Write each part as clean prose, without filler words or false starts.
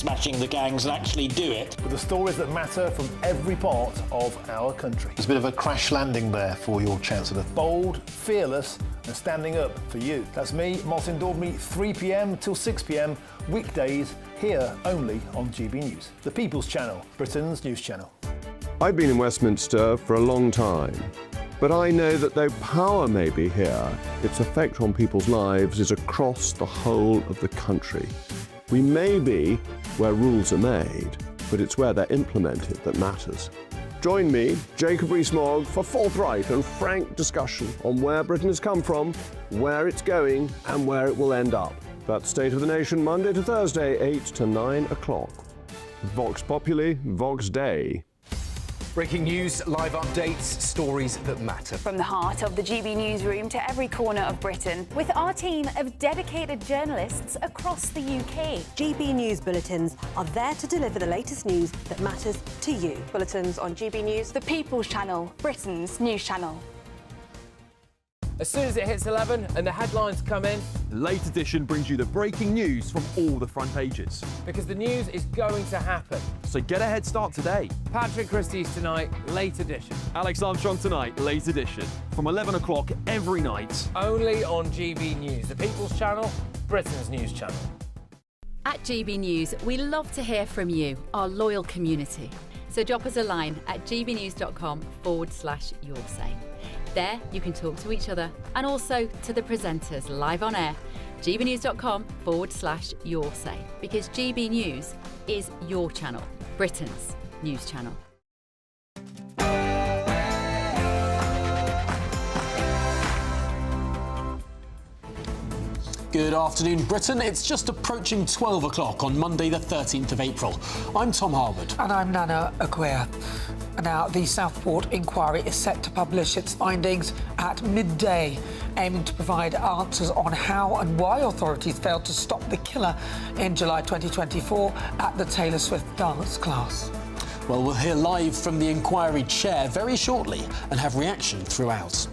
smashing the gangs and actually do it. With the stories that matter from every part of our country. There's a bit of a crash landing there for your Chancellor. Bold, fearless and standing up for you. That's me, Martin Daubney, 3 p.m. till 6 p.m, weekdays, here only on GB News. The People's Channel, Britain's news channel. I've been in Westminster for a long time, but I know that though power may be here, its effect on people's lives is across the whole of the country. We may be where rules are made, but it's where they're implemented that matters. Join me, Jacob Rees-Mogg, for forthright and frank discussion on where Britain has come from, where it's going, and where it will end up. That's State of the Nation, Monday to Thursday, 8 to 9 o'clock. Vox Populi, Vox Dei. Breaking news, live updates, stories that matter. From the heart of the GB newsroom to every corner of Britain, with our team of dedicated journalists across the UK. GB News bulletins are there to deliver the latest news that matters to you. Bulletins on GB News, The People's Channel, Britain's news channel. As soon as it hits 11 and the headlines come in, the Late Edition brings you the breaking news from all the front pages. because the news is going to happen. So get a head start today. Patrick Christie's tonight, Late Edition. Alex Armstrong tonight, Late Edition. From 11 o'clock every night. Only on GB News, the People's Channel, Britain's news channel. At GB News, we love to hear from you, our loyal community. So drop us a line at gbnews.com/yoursay. There you can talk to each other and also to the presenters live on air. gbnews.com/yoursay, because GB News is your channel, Britain's news channel. Good afternoon, Britain. It's just approaching 12 o'clock on Monday, the 13th of April. I'm Tom Harwood. And I'm Nana Akua. Now, the Southport inquiry is set to publish its findings at midday, aiming to provide answers on how and why authorities failed to stop the killer in July 2024 at the Taylor Swift dance class. Well, we'll hear live from the inquiry chair very shortly and have reaction throughout.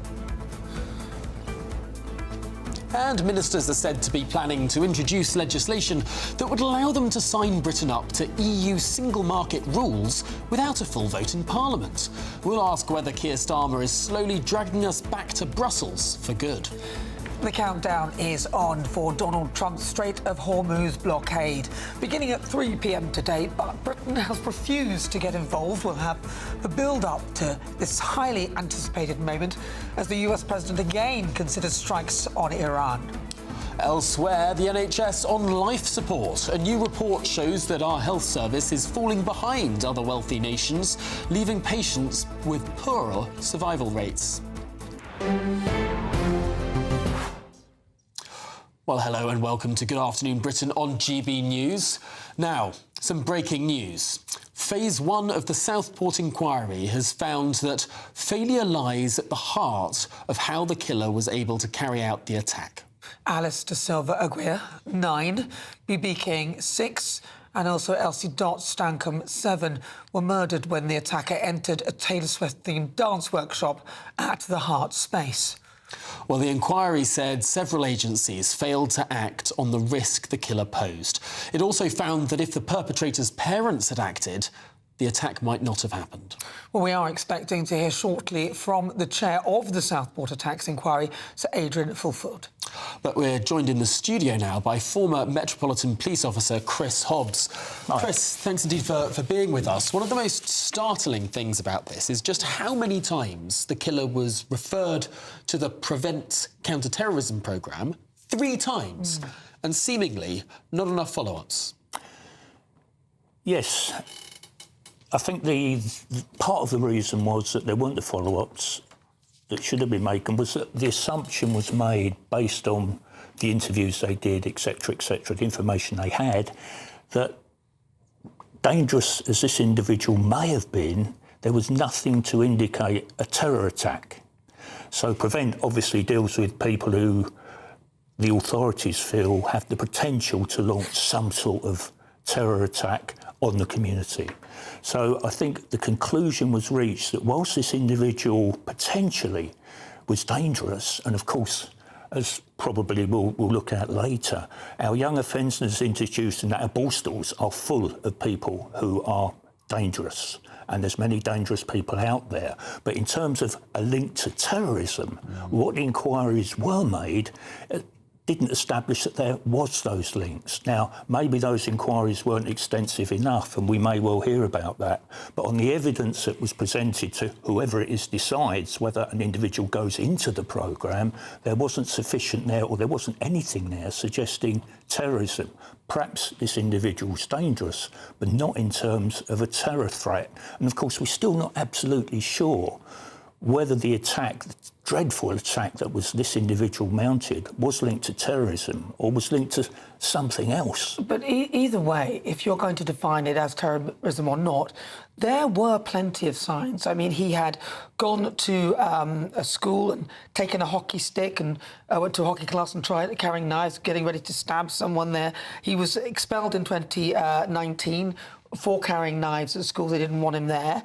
And ministers are said to be planning to introduce legislation that would allow them to sign Britain up to EU single market rules without a full vote in Parliament. We'll ask whether Keir Starmer is slowly dragging us back to Brussels for good. The countdown is on for Donald Trump's Strait of Hormuz blockade. Beginning at 3 p.m. today, but Britain has refused to get involved. We'll have the build-up to this highly anticipated moment as the US president again considers strikes on Iran. Elsewhere, the NHS on life support. A new report shows that our health service is falling behind other wealthy nations, leaving patients with poorer survival rates. Well, hello and welcome to Good Afternoon Britain on GB News. Now, some breaking news. Phase 1 of the Southport inquiry has found that failure lies at the heart of how the killer was able to carry out the attack. Alice de Silva Aguirre, 9, BB King, 6, and also Elsie Dot Stankham, 7, were murdered when the attacker entered a Taylor Swift-themed dance workshop at the Hart Space. Well, the inquiry said several agencies failed to act on the risk the killer posed. It also found that if the perpetrator's parents had acted, the attack might not have happened. Well, we are expecting to hear shortly from the chair of the Southport attacks inquiry, Sir Adrian Fulford. But we're joined in the studio now by former Metropolitan Police Officer Chris Hobbs. Hi. Chris, thanks indeed for being with us. One of the most startling things about this is just how many times the killer was referred to the Prevent Counter-Terrorism programme. 3 times. And seemingly not enough follow-ups. Yes. I think the part of the reason was that there weren't the follow-ups that should have been made, and was that the assumption was made based on the interviews they did, etc., the information they had, that dangerous as this individual may have been, there was nothing to indicate a terror attack. So Prevent obviously deals with people who the authorities feel have the potential to launch some sort of terror attack on the community. So I think the conclusion was reached that whilst this individual potentially was dangerous, and of course as probably we'll look at later, our young offenders introduced in our ball stalls are full of people who are dangerous. And there's many dangerous people out there. But in terms of a link to terrorism, what inquiries were made didn't establish that there was those links. Now, maybe those inquiries weren't extensive enough, and we may well hear about that. But on the evidence that was presented to whoever it is decides whether an individual goes into the programme, there wasn't sufficient there, or there wasn't anything there suggesting terrorism. Perhaps this individual's dangerous, but not in terms of a terror threat. And of course, we're still not absolutely sure whether the attack, the dreadful attack that was this individual mounted, was linked to terrorism or was linked to something else. But either way, if you're going to define it as terrorism or not, there were plenty of signs. I mean, he had gone to a school and taken a hockey stick and went to a hockey class and tried carrying knives, getting ready to stab someone there. He was expelled in 2019 for carrying knives at school. They didn't want him there.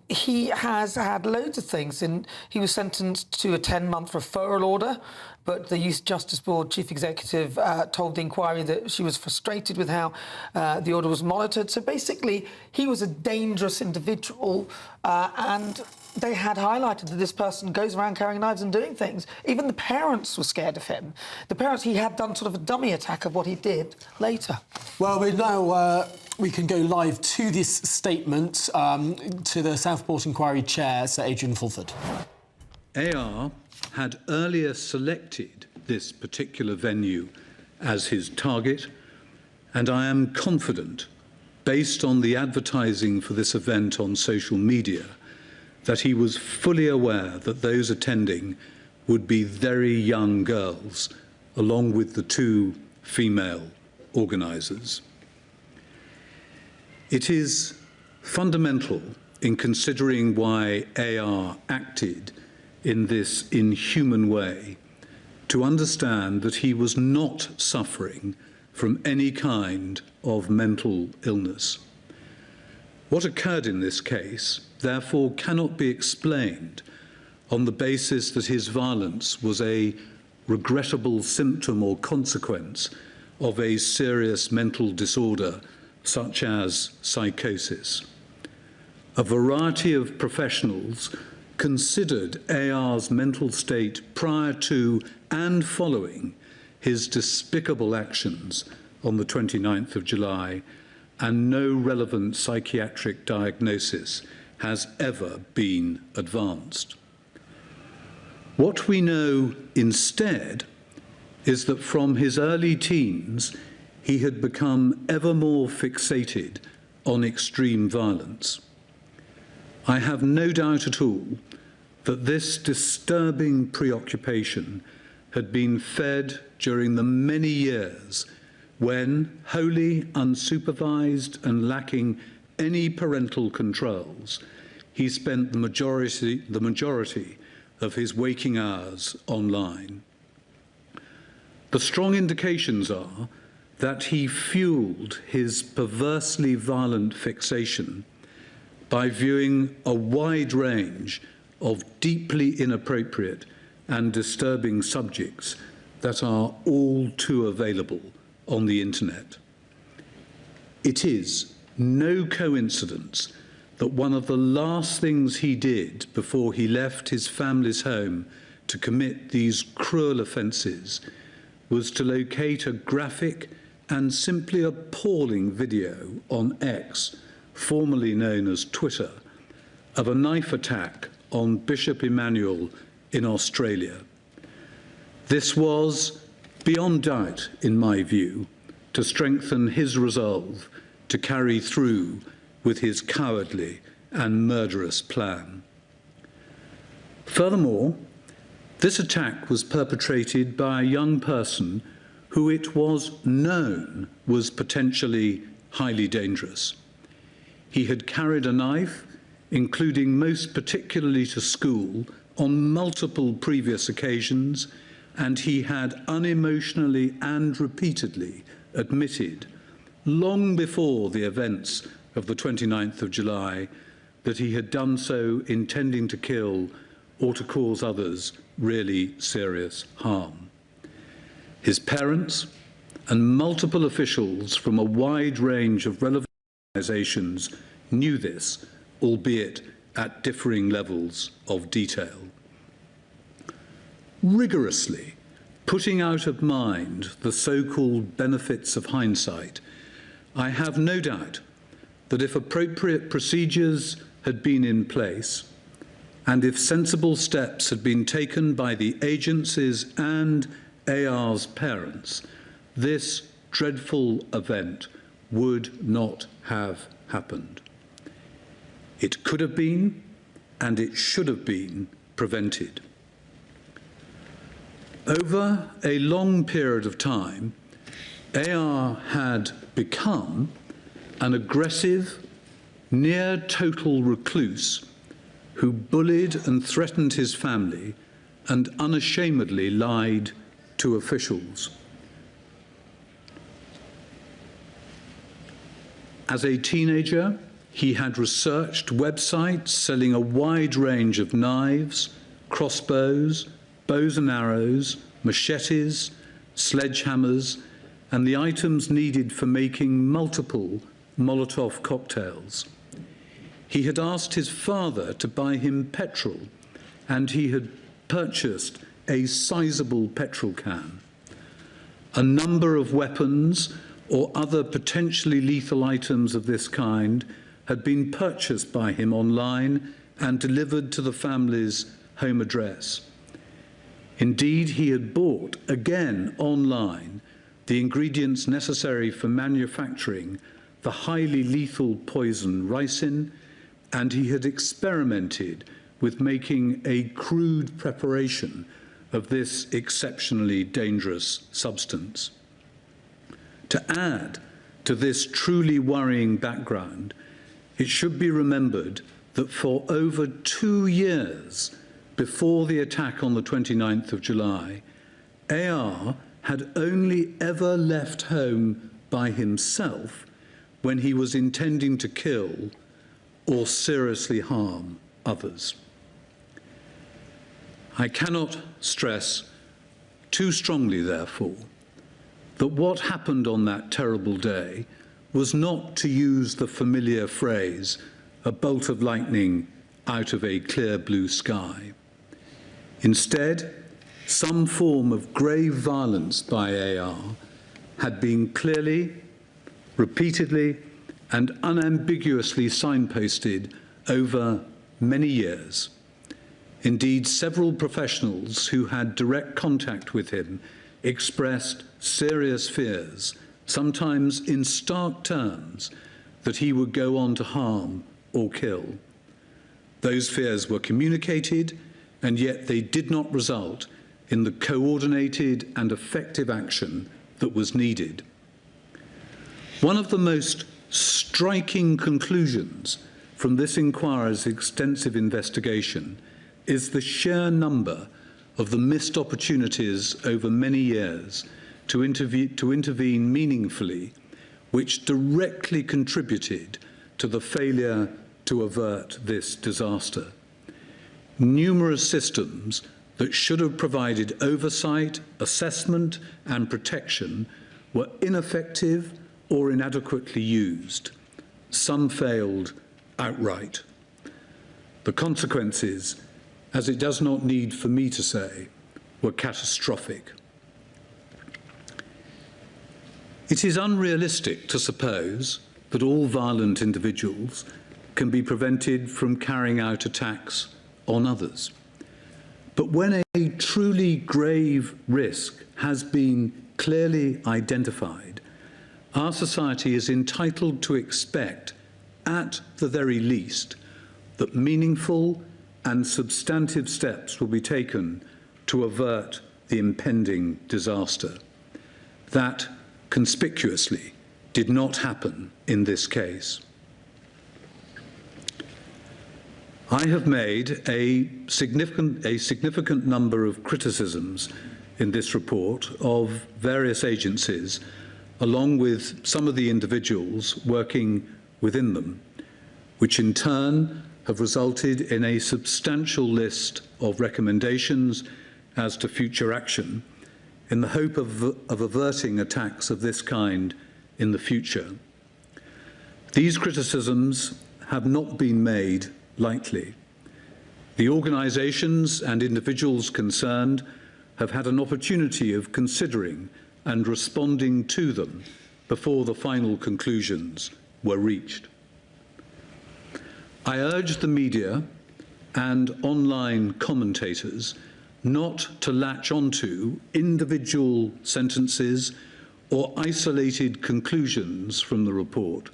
He has had loads of things. He was sentenced to a 10-month referral order, but the Youth Justice Board Chief Executive told the inquiry that she was frustrated with how the order was monitored. So basically, he was a dangerous individual, and they had highlighted that this person goes around carrying knives and doing things. Even the parents were scared of him. The parents, he had done sort of a dummy attack of what he did later. Well, we now we can go live to this statement to the Southport Inquiry Chair, Sir Adrian Fulford. AR had earlier selected this particular venue as his target, and I am confident, based on the advertising for this event on social media, that he was fully aware that those attending would be very young girls, along with the two female organisers. It is fundamental in considering why AR acted in this inhuman way to understand that he was not suffering from any kind of mental illness. What occurred in this case, therefore, cannot be explained on the basis that his violence was a regrettable symptom or consequence of a serious mental disorder such as psychosis. A variety of professionals considered AR's mental state prior to and following his despicable actions on the 29th of July, and no relevant psychiatric diagnosis has ever been advanced. What we know instead is that from his early teens, he had become ever more fixated on extreme violence. I have no doubt at all that this disturbing preoccupation had been fed during the many years when, wholly unsupervised and lacking any parental controls, he spent the majority of his waking hours online. The strong indications are that he fueled his perversely violent fixation by viewing a wide range of deeply inappropriate and disturbing subjects that are all too available on the internet. It is no coincidence that one of the last things he did before he left his family's home to commit these cruel offences was to locate a graphic and simply appalling video on X, formerly known as Twitter, of a knife attack on Bishop Emmanuel in Australia. This was, beyond doubt, in my view, to strengthen his resolve to carry through with his cowardly and murderous plan. Furthermore, this attack was perpetrated by a young person who it was known was potentially highly dangerous. He had carried a knife, including most particularly to school, on multiple previous occasions, and he had unemotionally and repeatedly admitted, long before the events of the 29th of July, that he had done so intending to kill or to cause others really serious harm. His parents and multiple officials from a wide range of relevant organisations knew this, albeit at differing levels of detail. Rigorously putting out of mind the so-called benefits of hindsight, I have no doubt that if appropriate procedures had been in place, and if sensible steps had been taken by the agencies and AR's parents, this dreadful event would not have happened. It could have been, and it should have been, prevented. Over a long period of time, AR had become an aggressive, near-total recluse who bullied and threatened his family and unashamedly lied to officials. As a teenager, he had researched websites selling a wide range of knives, crossbows, bows and arrows, machetes, sledgehammers, and the items needed for making multiple Molotov cocktails. He had asked his father to buy him petrol, and he had purchased a sizable petrol can. A number of weapons or other potentially lethal items of this kind had been purchased by him online and delivered to the family's home address. Indeed, he had bought, again online, the ingredients necessary for manufacturing the highly lethal poison ricin, and he had experimented with making a crude preparation of this exceptionally dangerous substance. To add to this truly worrying background, it should be remembered that for over 2 years before the attack on the 29th of July, AR had only ever left home by himself when he was intending to kill or seriously harm others. I cannot stress too strongly, therefore, that what happened on that terrible day was not, to use the familiar phrase, a bolt of lightning out of a clear blue sky. Instead, some form of grave violence by AR had been clearly, repeatedly, and unambiguously signposted over many years. Indeed, several professionals who had direct contact with him expressed serious fears, sometimes in stark terms, that he would go on to harm or kill. Those fears were communicated, and yet they did not result in the coordinated and effective action that was needed. One of the most striking conclusions from this inquirer's extensive investigation is the sheer number of the missed opportunities over many years to intervene meaningfully, which directly contributed to the failure to avert this disaster. Numerous systems that should have provided oversight, assessment, and protection were ineffective or inadequately used. Some failed outright. The consequences, as it does not need for me to say, were catastrophic. It is unrealistic to suppose that all violent individuals can be prevented from carrying out attacks on others. But when a truly grave risk has been clearly identified, our society is entitled to expect, at the very least, that meaningful and substantive steps will be taken to avert the impending disaster. That, conspicuously, did not happen in this case. I have made a significant number of criticisms in this report of various agencies, along with some of the individuals working within them, which in turn have resulted in a substantial list of recommendations as to future action in the hope of averting attacks of this kind in the future. These criticisms have not been made lightly. The organisations and individuals concerned have had an opportunity of considering and responding to them before the final conclusions were reached. I urge the media and online commentators not to latch onto individual sentences or isolated conclusions from the report,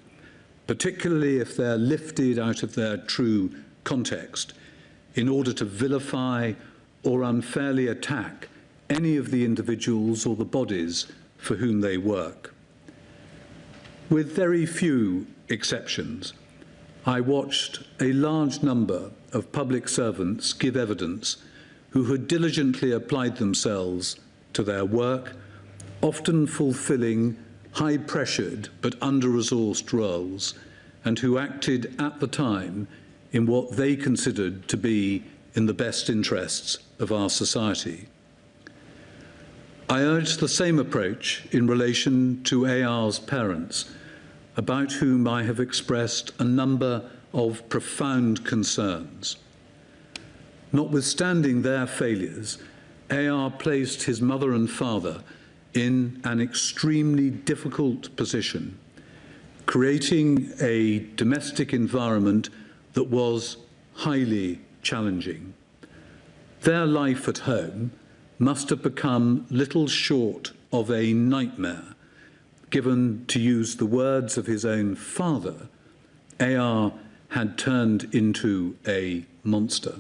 particularly if they're lifted out of their true context, in order to vilify or unfairly attack any of the individuals or the bodies for whom they work. With very few exceptions, I watched a large number of public servants give evidence who had diligently applied themselves to their work, often fulfilling high-pressured but under-resourced roles, and who acted at the time in what they considered to be in the best interests of our society. I urge the same approach in relation to AR's parents, about whom I have expressed a number of profound concerns. Notwithstanding their failures, AR placed his mother and father in an extremely difficult position, creating a domestic environment that was highly challenging. Their life at home must have become little short of a nightmare, given, to use the words of his own father, AR had turned into a monster.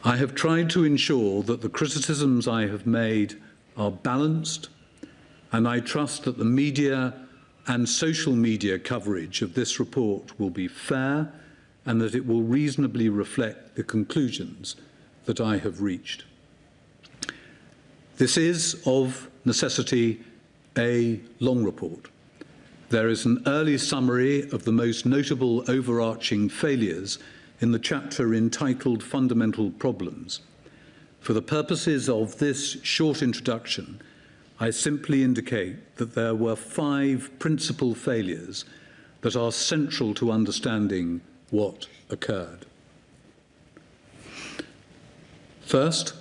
I have tried to ensure that the criticisms I have made are balanced, and I trust that the media and social media coverage of this report will be fair and that it will reasonably reflect the conclusions that I have reached. This is, of necessity, a long report. There is an early summary of the most notable overarching failures in the chapter entitled Fundamental Problems. For the purposes of this short introduction, I simply indicate that there were 5 principal failures that are central to understanding what occurred. First,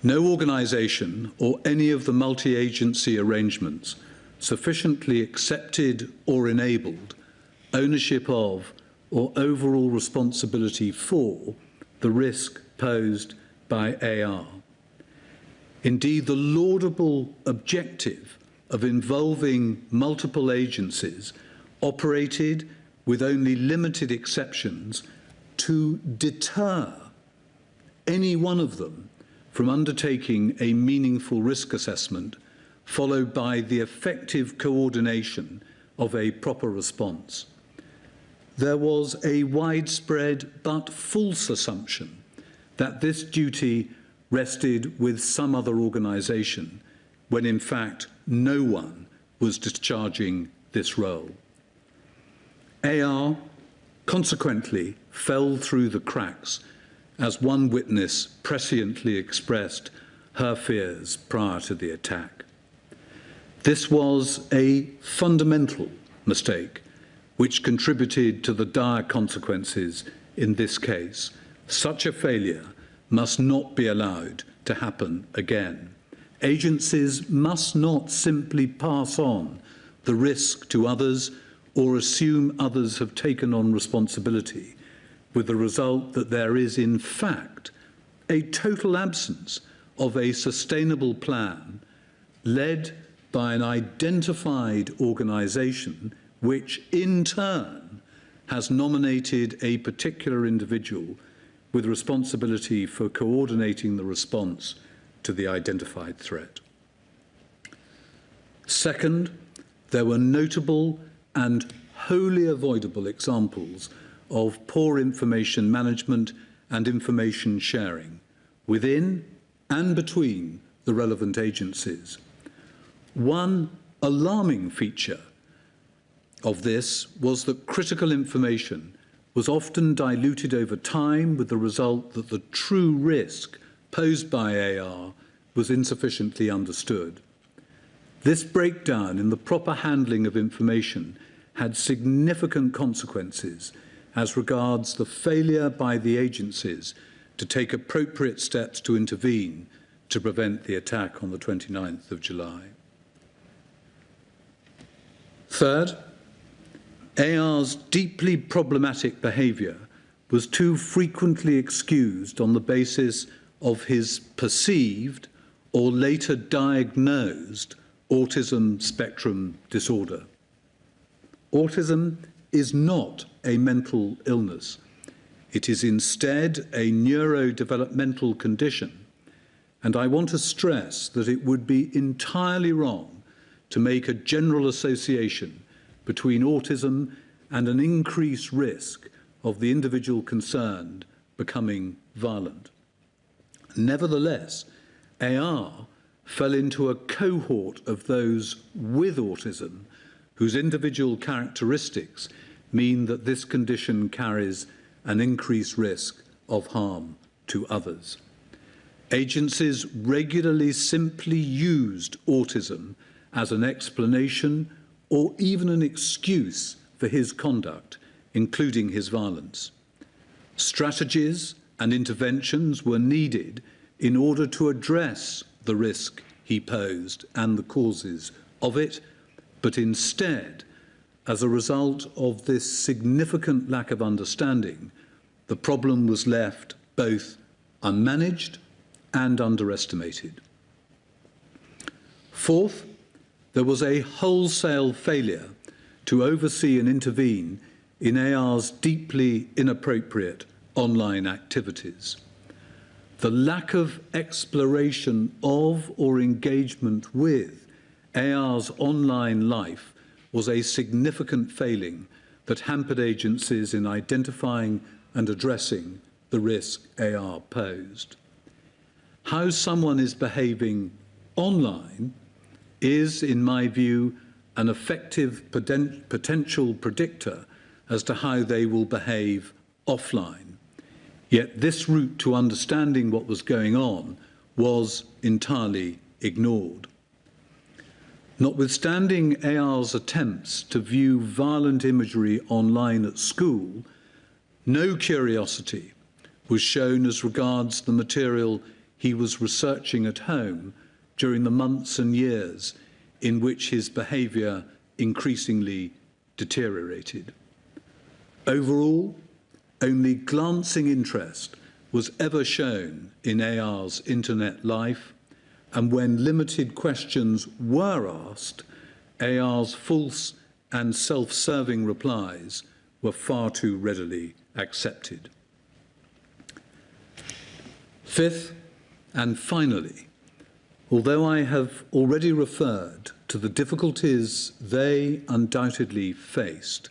no organisation or any of the multi-agency arrangements sufficiently accepted or enabled ownership of or overall responsibility for the risk posed by AR. Indeed, the laudable objective of involving multiple agencies operated, with only limited exceptions, to deter any one of them from undertaking a meaningful risk assessment, followed by the effective coordination of a proper response. There was a widespread but false assumption that this duty rested with some other organisation, when in fact no one was discharging this role. AR consequently fell through the cracks, as one witness presciently expressed her fears prior to the attack. This was a fundamental mistake which contributed to the dire consequences in this case. Such a failure must not be allowed to happen again. Agencies must not simply pass on the risk to others or assume others have taken on responsibility, with the result that there is, in fact, a total absence of a sustainable plan led by an identified organisation which, in turn, has nominated a particular individual with responsibility for coordinating the response to the identified threat. Second, there were notable and wholly avoidable examples of poor information management and information sharing within and between the relevant agencies. One alarming feature of this was that critical information was often diluted over time, with the result that the true risk posed by AR was insufficiently understood. This breakdown in the proper handling of information had significant consequences as regards the failure by the agencies to take appropriate steps to intervene to prevent the attack on the 29th of July. Third, AR's deeply problematic behaviour was too frequently excused on the basis of his perceived or later diagnosed autism spectrum disorder. Autism is not a mental illness. It is instead a neurodevelopmental condition, and I want to stress that it would be entirely wrong to make a general association between autism and an increased risk of the individual concerned becoming violent. Nevertheless, AR fell into a cohort of those with autism whose individual characteristics mean that this condition carries an increased risk of harm to others. Agencies regularly simply used autism as an explanation or even an excuse for his conduct, including his violence. Strategies and interventions were needed in order to address the risk he posed and the causes of it, but instead, as a result of this significant lack of understanding, the problem was left both unmanaged and underestimated. Fourth, there was a wholesale failure to oversee and intervene in AR's deeply inappropriate online activities. The lack of exploration of or engagement with AR's online life was a significant failing that hampered agencies in identifying and addressing the risk AR posed. How someone is behaving online is, in my view, an effective potential predictor as to how they will behave offline. Yet this route to understanding what was going on was entirely ignored. Notwithstanding AR's attempts to view violent imagery online at school, no curiosity was shown as regards the material he was researching at home during the months and years in which his behaviour increasingly deteriorated. Overall, only glancing interest was ever shown in AR's internet life, and when limited questions were asked, AR's false and self-serving replies were far too readily accepted. Fifth, and finally, although I have already referred to the difficulties they undoubtedly faced,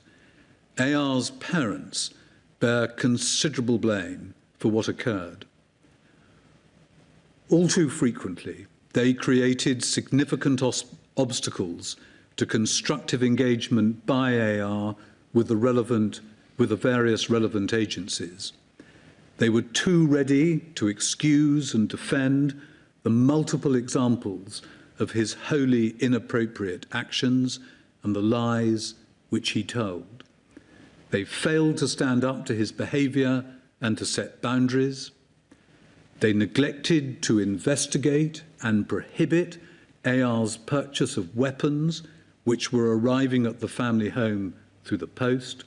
AR's parents bear considerable blame for what occurred. All too frequently, they created significant obstacles to constructive engagement by AR with the various relevant agencies. They were too ready to excuse and defend the multiple examples of his wholly inappropriate actions and the lies which he told. They failed to stand up to his behaviour and to set boundaries. They neglected to investigate and prohibit AR's purchase of weapons which were arriving at the family home through the post.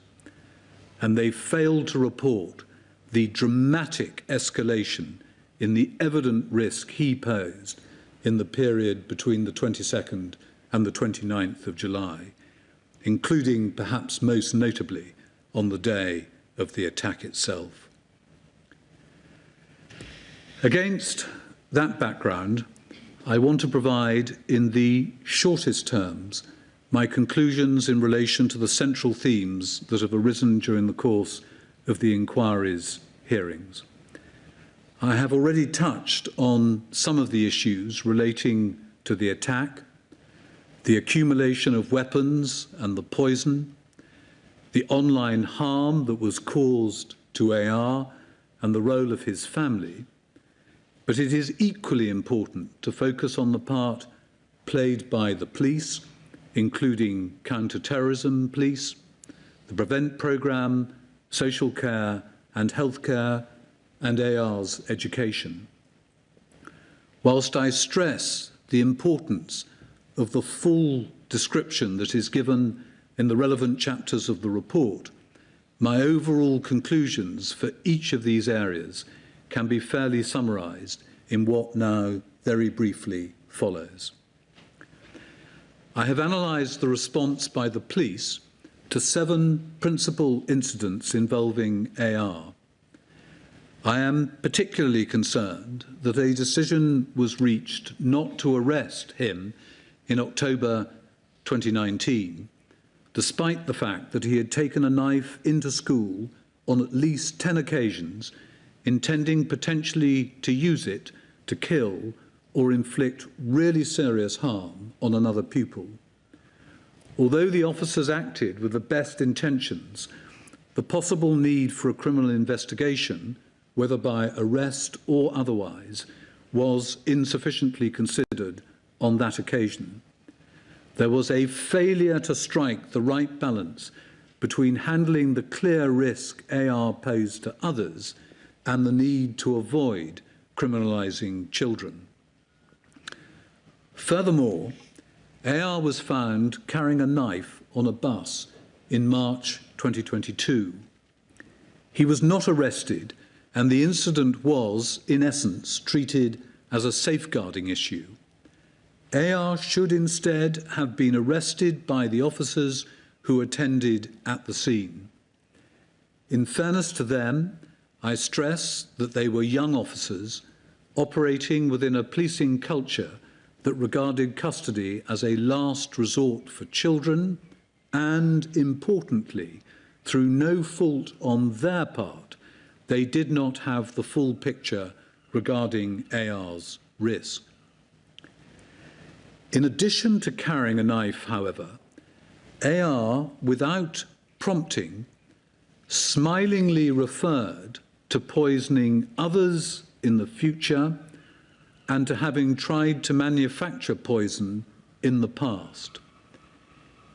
And they failed to report the dramatic escalation in the evident risk he posed in the period between the 22nd and the 29th of July, including perhaps most notably on the day of the attack itself. Against that background, I want to provide, in the shortest terms, my conclusions in relation to the central themes that have arisen during the course of the inquiry's hearings. I have already touched on some of the issues relating to the attack, the accumulation of weapons and the poison, the online harm that was caused to AR and the role of his family, but it is equally important to focus on the part played by the police, including counter-terrorism police, the Prevent programme, social care and healthcare, and AR's education. Whilst I stress the importance of the full description that is given in the relevant chapters of the report, my overall conclusions for each of these areas can be fairly summarised in what now very briefly follows. I have analysed the response by the police to 7 principal incidents involving AR. I am particularly concerned that a decision was reached not to arrest him in October 2019, despite the fact that he had taken a knife into school on at least 10 occasions, intending potentially to use it to kill or inflict really serious harm on another pupil. Although the officers acted with the best intentions, the possible need for a criminal investigation, whether by arrest or otherwise, was insufficiently considered on that occasion. There was a failure to strike the right balance between handling the clear risk AR posed to others and the need to avoid criminalising children. Furthermore, AR was found carrying a knife on a bus in March 2022. He was not arrested, and the incident was, in essence, treated as a safeguarding issue. AR should instead have been arrested by the officers who attended at the scene. In fairness to them, I stress that they were young officers operating within a policing culture that regarded custody as a last resort for children and, importantly, through no fault on their part, they did not have the full picture regarding AR's risk. In addition to carrying a knife, however, AR, without prompting, smilingly referred to poisoning others in the future and to having tried to manufacture poison in the past.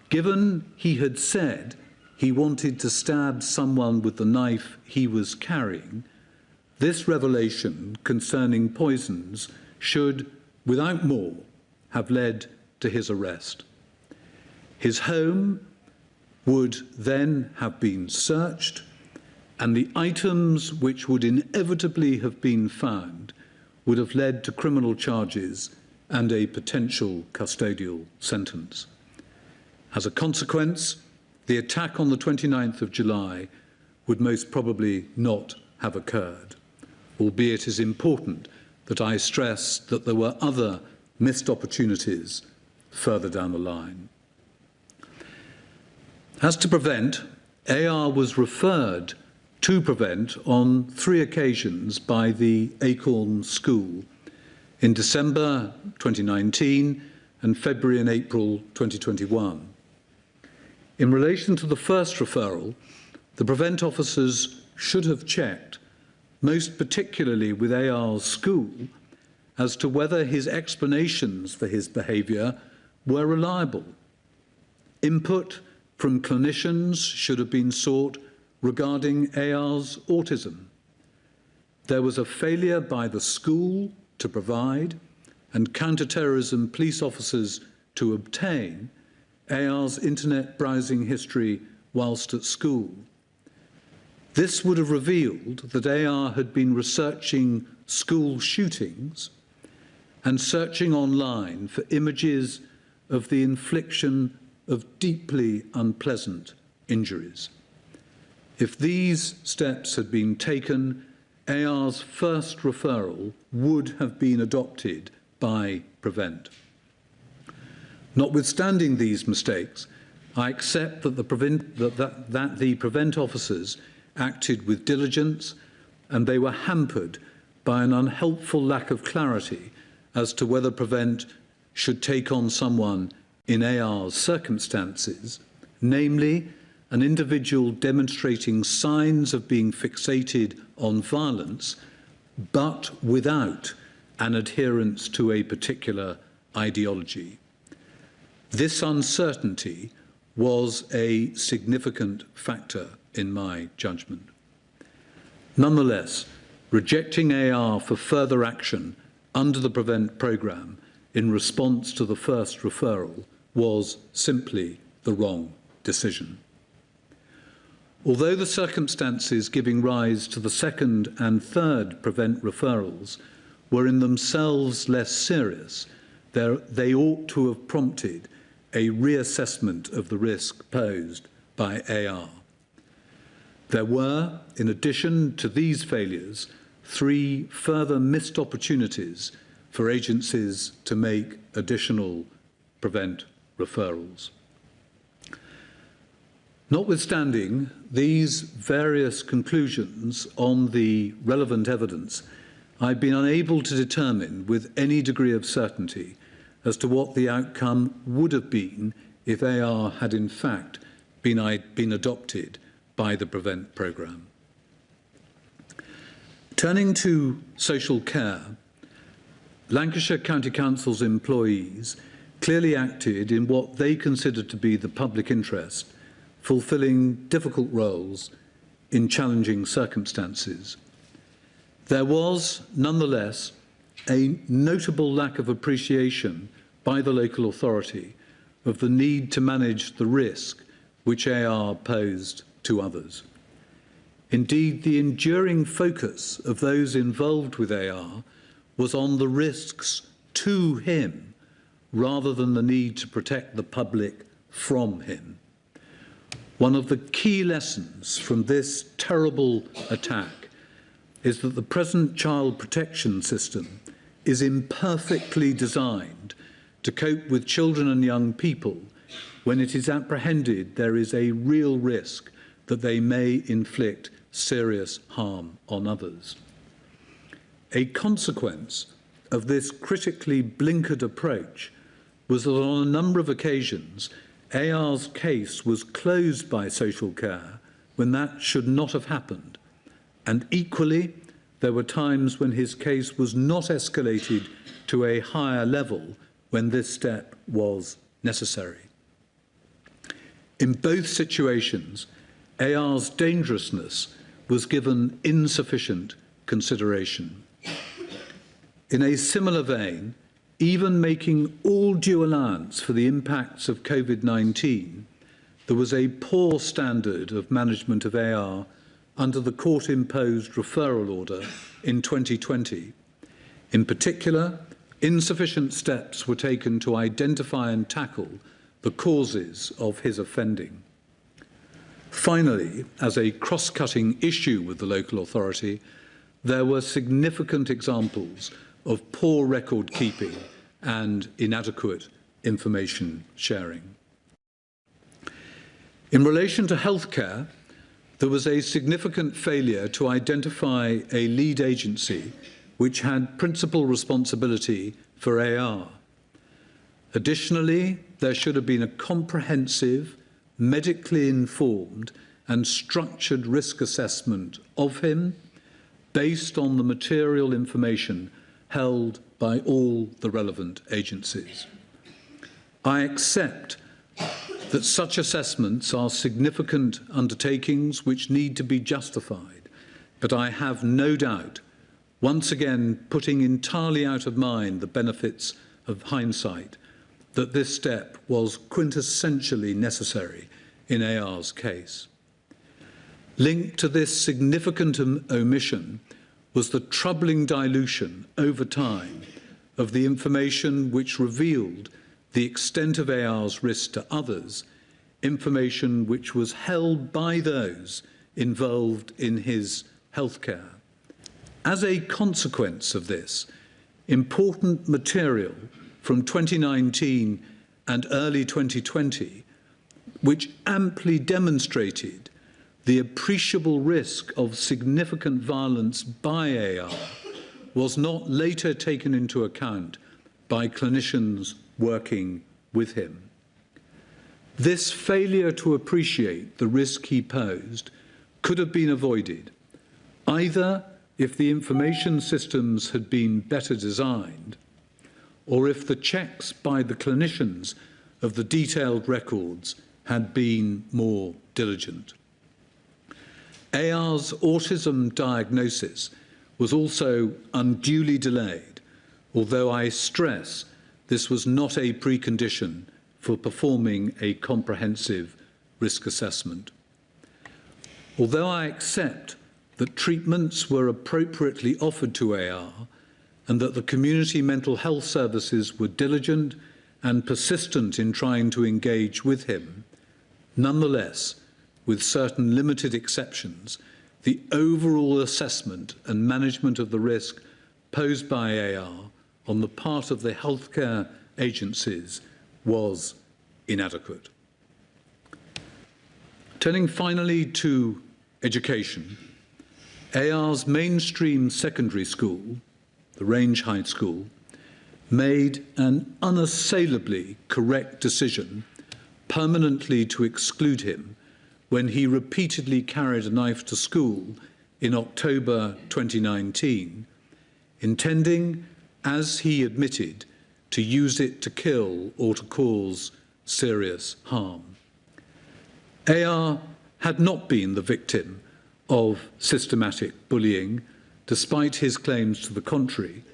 Given he had said he wanted to stab someone with the knife he was carrying, this revelation concerning poisons should, without more, have led to his arrest. His home would then have been searched, and the items which would inevitably have been found would have led to criminal charges and a potential custodial sentence. As a consequence, the attack on the 29th of July would most probably not have occurred, albeit it is important that I stress that there were other missed opportunities further down the line. As to Prevent, AR was referred to Prevent on 3 occasions by the Acorn School in December 2019 and February and April 2021. In relation to the first referral, the Prevent officers should have checked, most particularly with AR's school, as to whether his explanations for his behaviour were reliable. Input from clinicians should have been sought regarding AR's autism. There was a failure by the school to provide and counter-terrorism police officers to obtain AR's internet browsing history whilst at school. This would have revealed that AR had been researching school shootings and searching online for images of the infliction of deeply unpleasant injuries. If these steps had been taken, AR's first referral would have been adopted by Prevent. Notwithstanding these mistakes, I accept that the Prevent officers acted with diligence, and they were hampered by an unhelpful lack of clarity as to whether Prevent should take on someone in AR's circumstances, namely an individual demonstrating signs of being fixated on violence, but without an adherence to a particular ideology. This uncertainty was a significant factor in my judgment. Nonetheless, rejecting AR for further action under the Prevent programme in response to the first referral was simply the wrong decision. Although the circumstances giving rise to the second and third Prevent referrals were in themselves less serious, they ought to have prompted a reassessment of the risk posed by AR. There were, in addition to these failures, 3 further missed opportunities for agencies to make additional Prevent referrals. Notwithstanding these various conclusions on the relevant evidence, I've been unable to determine with any degree of certainty as to what the outcome would have been if AR had in fact been adopted by the Prevent programme. Turning to social care, Lancashire County Council's employees clearly acted in what they considered to be the public interest, fulfilling difficult roles in challenging circumstances. There was, nonetheless, a notable lack of appreciation by the local authority of the need to manage the risk which AR posed to others. Indeed, the enduring focus of those involved with AR was on the risks to him rather than the need to protect the public from him. One of the key lessons from this terrible attack is that the present child protection system is imperfectly designed to cope with children and young people when it is apprehended there is a real risk that they may inflict serious harm on others. A consequence of this critically blinkered approach was that on a number of occasions, AR's case was closed by social care when that should not have happened, and equally, there were times when his case was not escalated to a higher level when this step was necessary. In both situations, AR's dangerousness was given insufficient consideration. In a similar vein, even making all due allowance for the impacts of COVID-19, there was a poor standard of management of AR under the court-imposed referral order in 2020. In particular, insufficient steps were taken to identify and tackle the causes of his offending. Finally, as a cross-cutting issue with the local authority, there were significant examples of poor record keeping and inadequate information sharing. In relation to healthcare, there was a significant failure to identify a lead agency which had principal responsibility for AR. Additionally, there should have been a comprehensive, medically informed and structured risk assessment of him based on the material information held by all the relevant agencies. I accept that such assessments are significant undertakings which need to be justified, but I have no doubt, once again putting entirely out of mind the benefits of hindsight, that this step was quintessentially necessary in AR's case. Linked to this significant omission was the troubling dilution over time of the information which revealed the extent of AR's risk to others, information which was held by those involved in his healthcare. As a consequence of this, important material from 2019 and early 2020, which amply demonstrated the appreciable risk of significant violence by AR, was not later taken into account by clinicians working with him. This failure to appreciate the risk he posed could have been avoided, either if the information systems had been better designed, or if the checks by the clinicians of the detailed records had been more diligent. AR's autism diagnosis was also unduly delayed, although I stress this was not a precondition for performing a comprehensive risk assessment. Although I accept that treatments were appropriately offered to AR and that the community mental health services were diligent and persistent in trying to engage with him, nonetheless, with certain limited exceptions, the overall assessment and management of the risk posed by AR on the part of the healthcare agencies was inadequate. Turning finally to education, AR's mainstream secondary school, the Range High School, made an unassailably correct decision permanently to exclude him when he repeatedly carried a knife to school in October 2019, intending, as he admitted, to use it to kill or to cause serious harm. AR had not been the victim of systematic bullying, despite his claims to the contrary,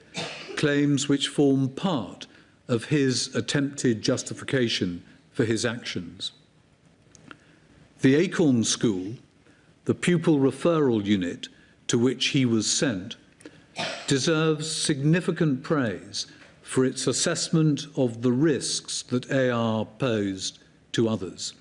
claims which form part of his attempted justification for his actions. The Acorn School, the pupil referral unit to which he was sent, deserves significant praise for its assessment of the risks that AR posed to others.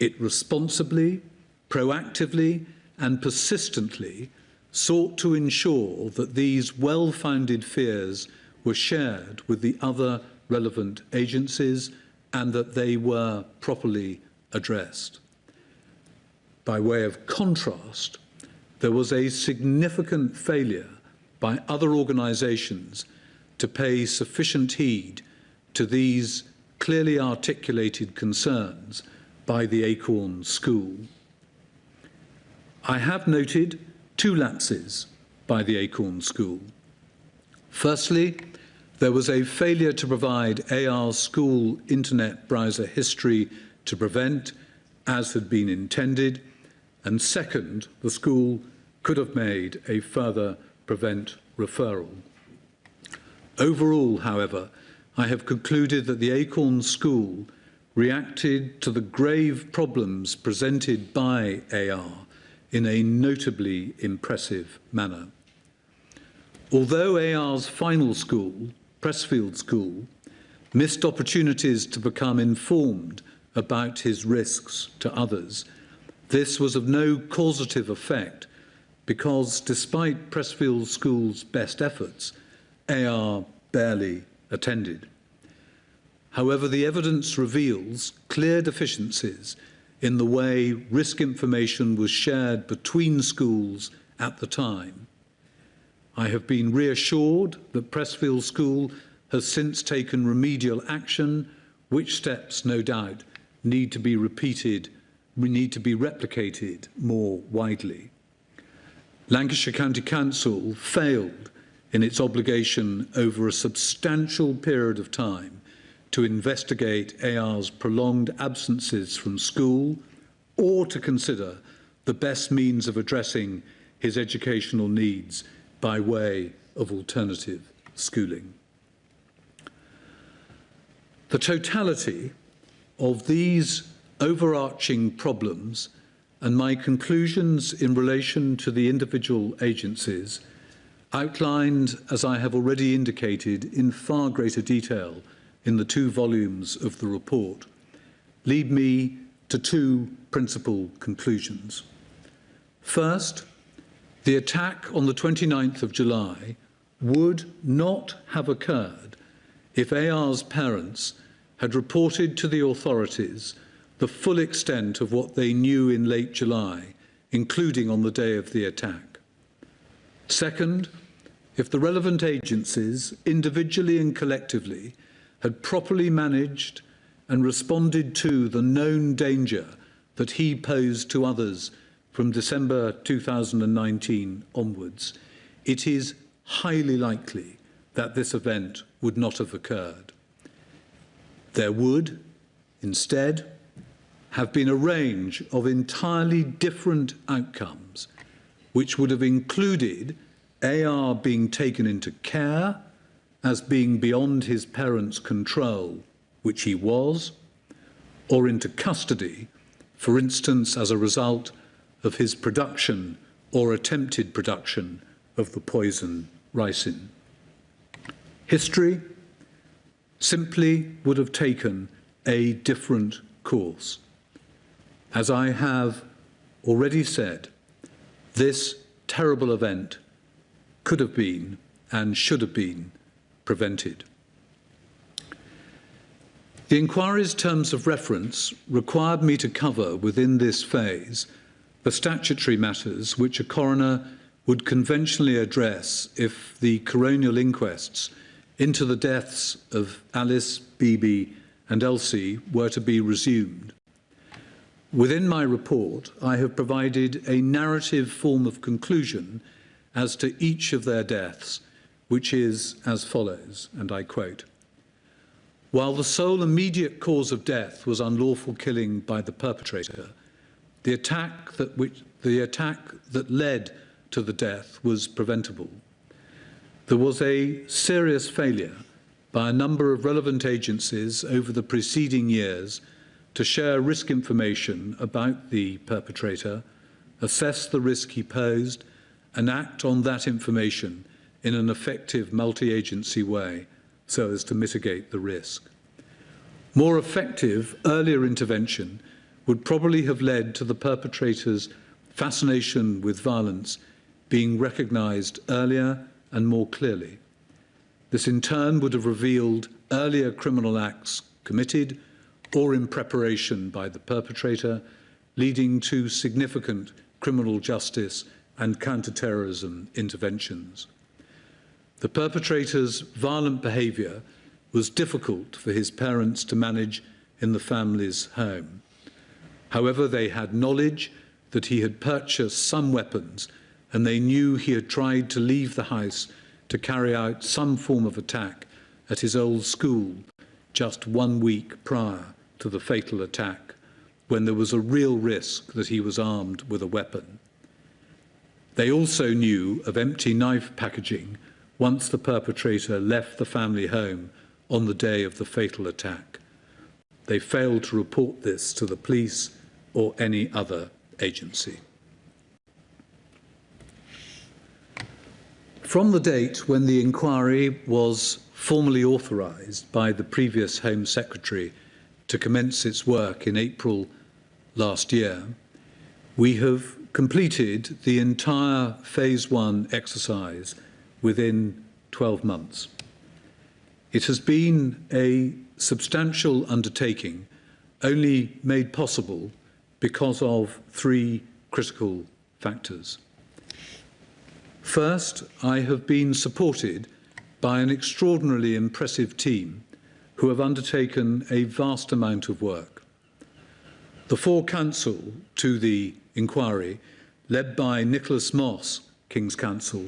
It responsibly, proactively, and persistently sought to ensure that these well-founded fears were shared with the other relevant agencies and that they were properly addressed. By way of contrast, there was a significant failure by other organisations to pay sufficient heed to these clearly articulated concerns by the Acorn School. I have noted two lapses by the Acorn School. Firstly, there was a failure to provide AR's school internet browser history to prevent, as had been intended, and second, the school could have made a further prevent referral. Overall, however, I have concluded that the Acorn School reacted to the grave problems presented by AR in a notably impressive manner. Although AR's final school, Pressfield School, missed opportunities to become informed about his risks to others, this was of no causative effect because, despite Pressfield School's best efforts, AR barely attended. However, the evidence reveals clear deficiencies in the way risk information was shared between schools at the time. I have been reassured that Pressfield School has since taken remedial action, which steps, no doubt, need to be replicated more widely. Lancashire County Council failed in its obligation over a substantial period of time to investigate AR's prolonged absences from school or to consider the best means of addressing his educational needs by way of alternative schooling. The totality of these overarching problems and my conclusions in relation to the individual agencies, outlined, as I have already indicated, in far greater detail in the 2 volumes of the report, lead me to 2 principal conclusions. First, the attack on the 29th of July would not have occurred if AR's parents had reported to the authorities the full extent of what they knew in late July, including on the day of the attack. Second, if the relevant agencies, individually and collectively, had properly managed and responded to the known danger that he posed to others from December 2019 onwards, it is highly likely that this event would not have occurred. There would, instead, have been a range of entirely different outcomes, which would have included AR being taken into care as being beyond his parents' control, which he was, or into custody, for instance, as a result of his production or attempted production of the poison ricin. History simply would have taken a different course. As I have already said, this terrible event could have been and should have been prevented. The inquiry's terms of reference required me to cover within this phase the statutory matters which a coroner would conventionally address if the coronial inquests into the deaths of Alice, Bibi and Elsie were to be resumed. Within my report, I have provided a narrative form of conclusion as to each of their deaths, which is as follows, and I quote, "While the sole immediate cause of death was unlawful killing by the perpetrator, the attack that led to the death was preventable. There was a serious failure by a number of relevant agencies over the preceding years to share risk information about the perpetrator, assess the risk he posed, and act on that information in an effective multi-agency way so as to mitigate the risk. More effective, earlier intervention would probably have led to the perpetrator's fascination with violence being recognised earlier and more clearly. This in turn would have revealed earlier criminal acts committed or in preparation by the perpetrator, leading to significant criminal justice and counter-terrorism interventions. The perpetrator's violent behaviour was difficult for his parents to manage in the family's home. However, they had knowledge that he had purchased some weapons and they knew he had tried to leave the house to carry out some form of attack at his old school just 1 week prior to the fatal attack, when there was a real risk that he was armed with a weapon. They also knew of empty knife packaging once the perpetrator left the family home on the day of the fatal attack. They failed to report this to the police or any other agency. From the date when the inquiry was formally authorised by the previous Home Secretary to commence its work in April last year, we have completed the entire Phase 1 exercise within 12 months. It has been a substantial undertaking, only made possible because of 3 critical factors. First, I have been supported by an extraordinarily impressive team who have undertaken a vast amount of work. The 4 counsel to the inquiry, led by Nicholas Moss, King's Counsel,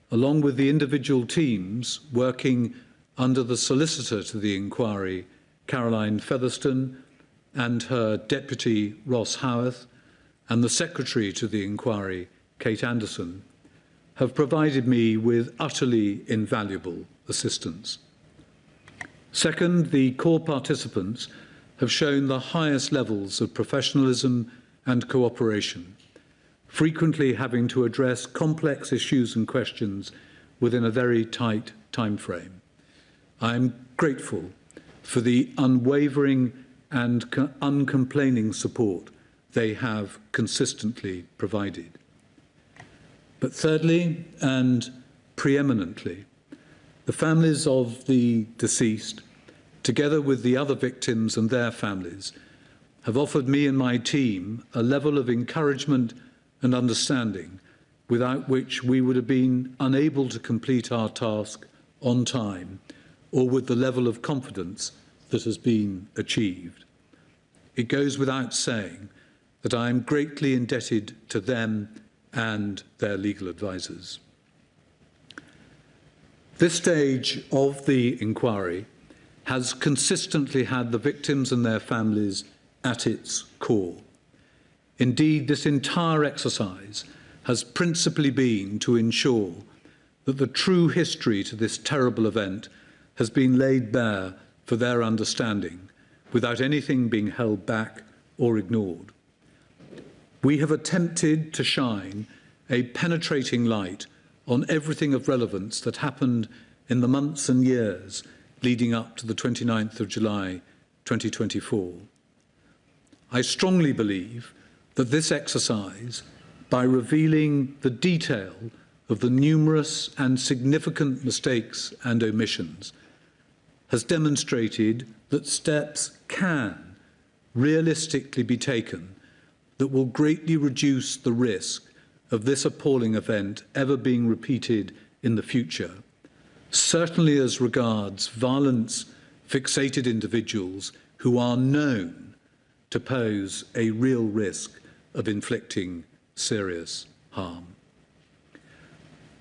along with the individual teams working under the solicitor to the inquiry, Caroline Featherstone, and her deputy, Ross Howarth, and the secretary to the inquiry, Kate Anderson, have provided me with utterly invaluable assistance. Second, the core participants have shown the highest levels of professionalism and cooperation, frequently having to address complex issues and questions within a very tight time frame. I am grateful for the unwavering and uncomplaining support they have consistently provided. But thirdly, and preeminently, the families of the deceased, together with the other victims and their families, have offered me and my team a level of encouragement and understanding without which we would have been unable to complete our task on time or with the level of confidence that has been achieved. It goes without saying that I am greatly indebted to them and their legal advisers. This stage of the inquiry has consistently had the victims and their families at its core. Indeed, this entire exercise has principally been to ensure that the true history to this terrible event has been laid bare for their understanding, without anything being held back or ignored. We have attempted to shine a penetrating light on everything of relevance that happened in the months and years leading up to the 29th of July 2024. I strongly believe that this exercise, by revealing the detail of the numerous and significant mistakes and omissions, has demonstrated that steps can realistically be taken that will greatly reduce the risk of this appalling event ever being repeated in the future, certainly as regards violence-fixated individuals who are known to pose a real risk of inflicting serious harm.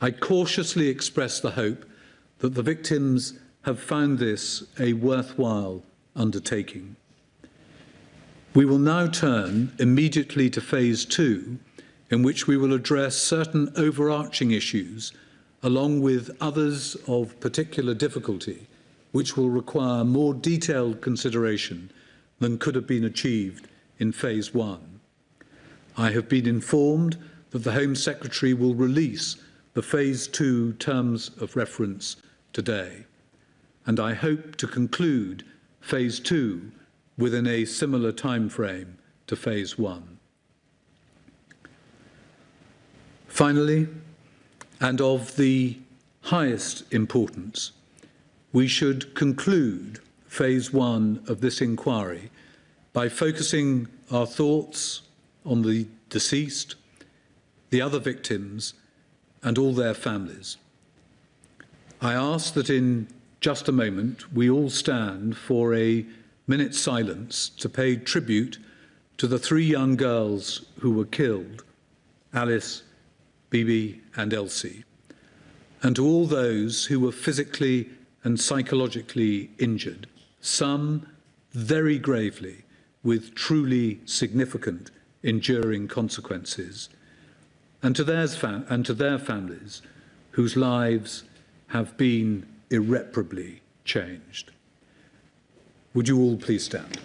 I cautiously express the hope that the victims have found this a worthwhile undertaking. We will now turn immediately to phase 2, in which we will address certain overarching issues along with others of particular difficulty, which will require more detailed consideration than could have been achieved in phase 1. I have been informed that the Home Secretary will release the phase 2 terms of reference today, and I hope to conclude phase 2 within a similar time frame to phase 1. Finally, and of the highest importance, we should conclude phase 1 of this inquiry by focusing our thoughts on the deceased, the other victims, and all their families. I ask that in just a moment we all stand for a minute's silence to pay tribute to the 3 young girls who were killed, Alice, Bibi and Elsie, and to all those who were physically and psychologically injured, some very gravely, with truly significant enduring consequences, and to their families whose lives have been irreparably changed. Would you all please stand?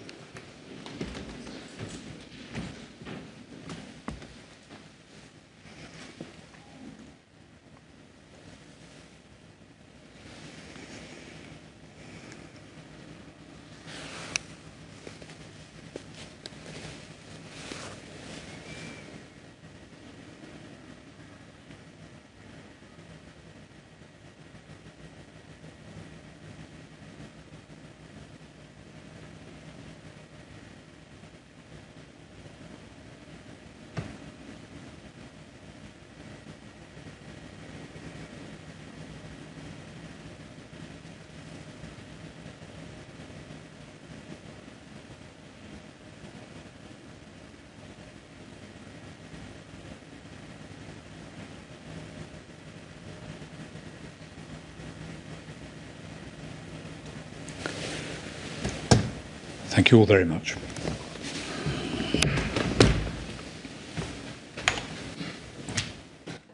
Thank you all very much.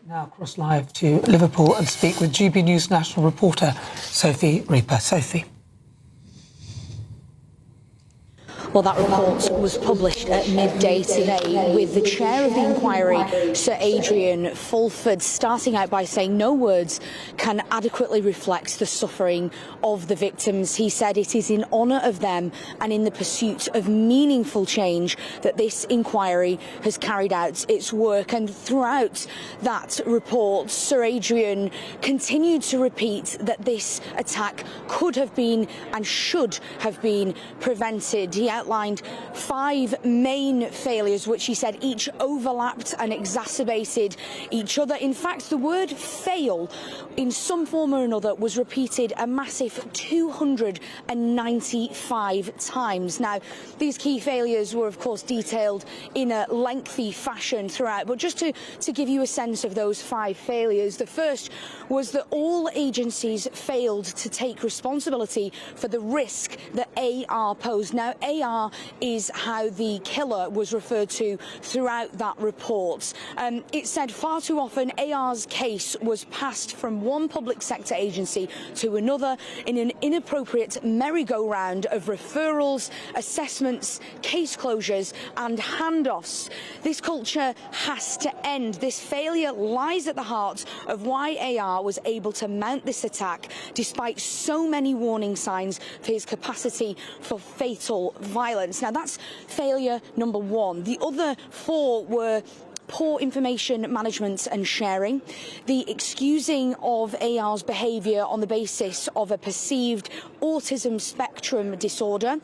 Now across live to Liverpool and speak with GB News national reporter Sophie Reaper. Sophie. Well, that report was published at midday today with the chair of the inquiry, Sir Adrian Fulford, starting out by saying no words can adequately reflect the suffering of the victims. He said it is in honour of them and in the pursuit of meaningful change that this inquiry has carried out its work. And throughout that report, Sir Adrian continued to repeat that this attack could have been and should have been prevented. He outlined 5 main failures, which he said each overlapped and exacerbated each other. In fact, the word fail in some form or another was repeated a massive 295 times. Now, these key failures were, of course, detailed in a lengthy fashion throughout, but just to give you a sense of those 5 failures, the first was that all agencies failed to take responsibility for the risk that AR posed. Now, AR is how the killer was referred to throughout that report. It said far too often AR's case was passed from one public sector agency to another in an inappropriate merry-go-round of referrals, assessments, case closures and handoffs. This culture has to end. This failure lies at the heart of why AR was able to mount this attack despite so many warning signs for his capacity for fatal violence. Now, that's failure number 1. The other 4 were poor information management and sharing, the excusing of AR's behaviour on the basis of a perceived autism spectrum disorder,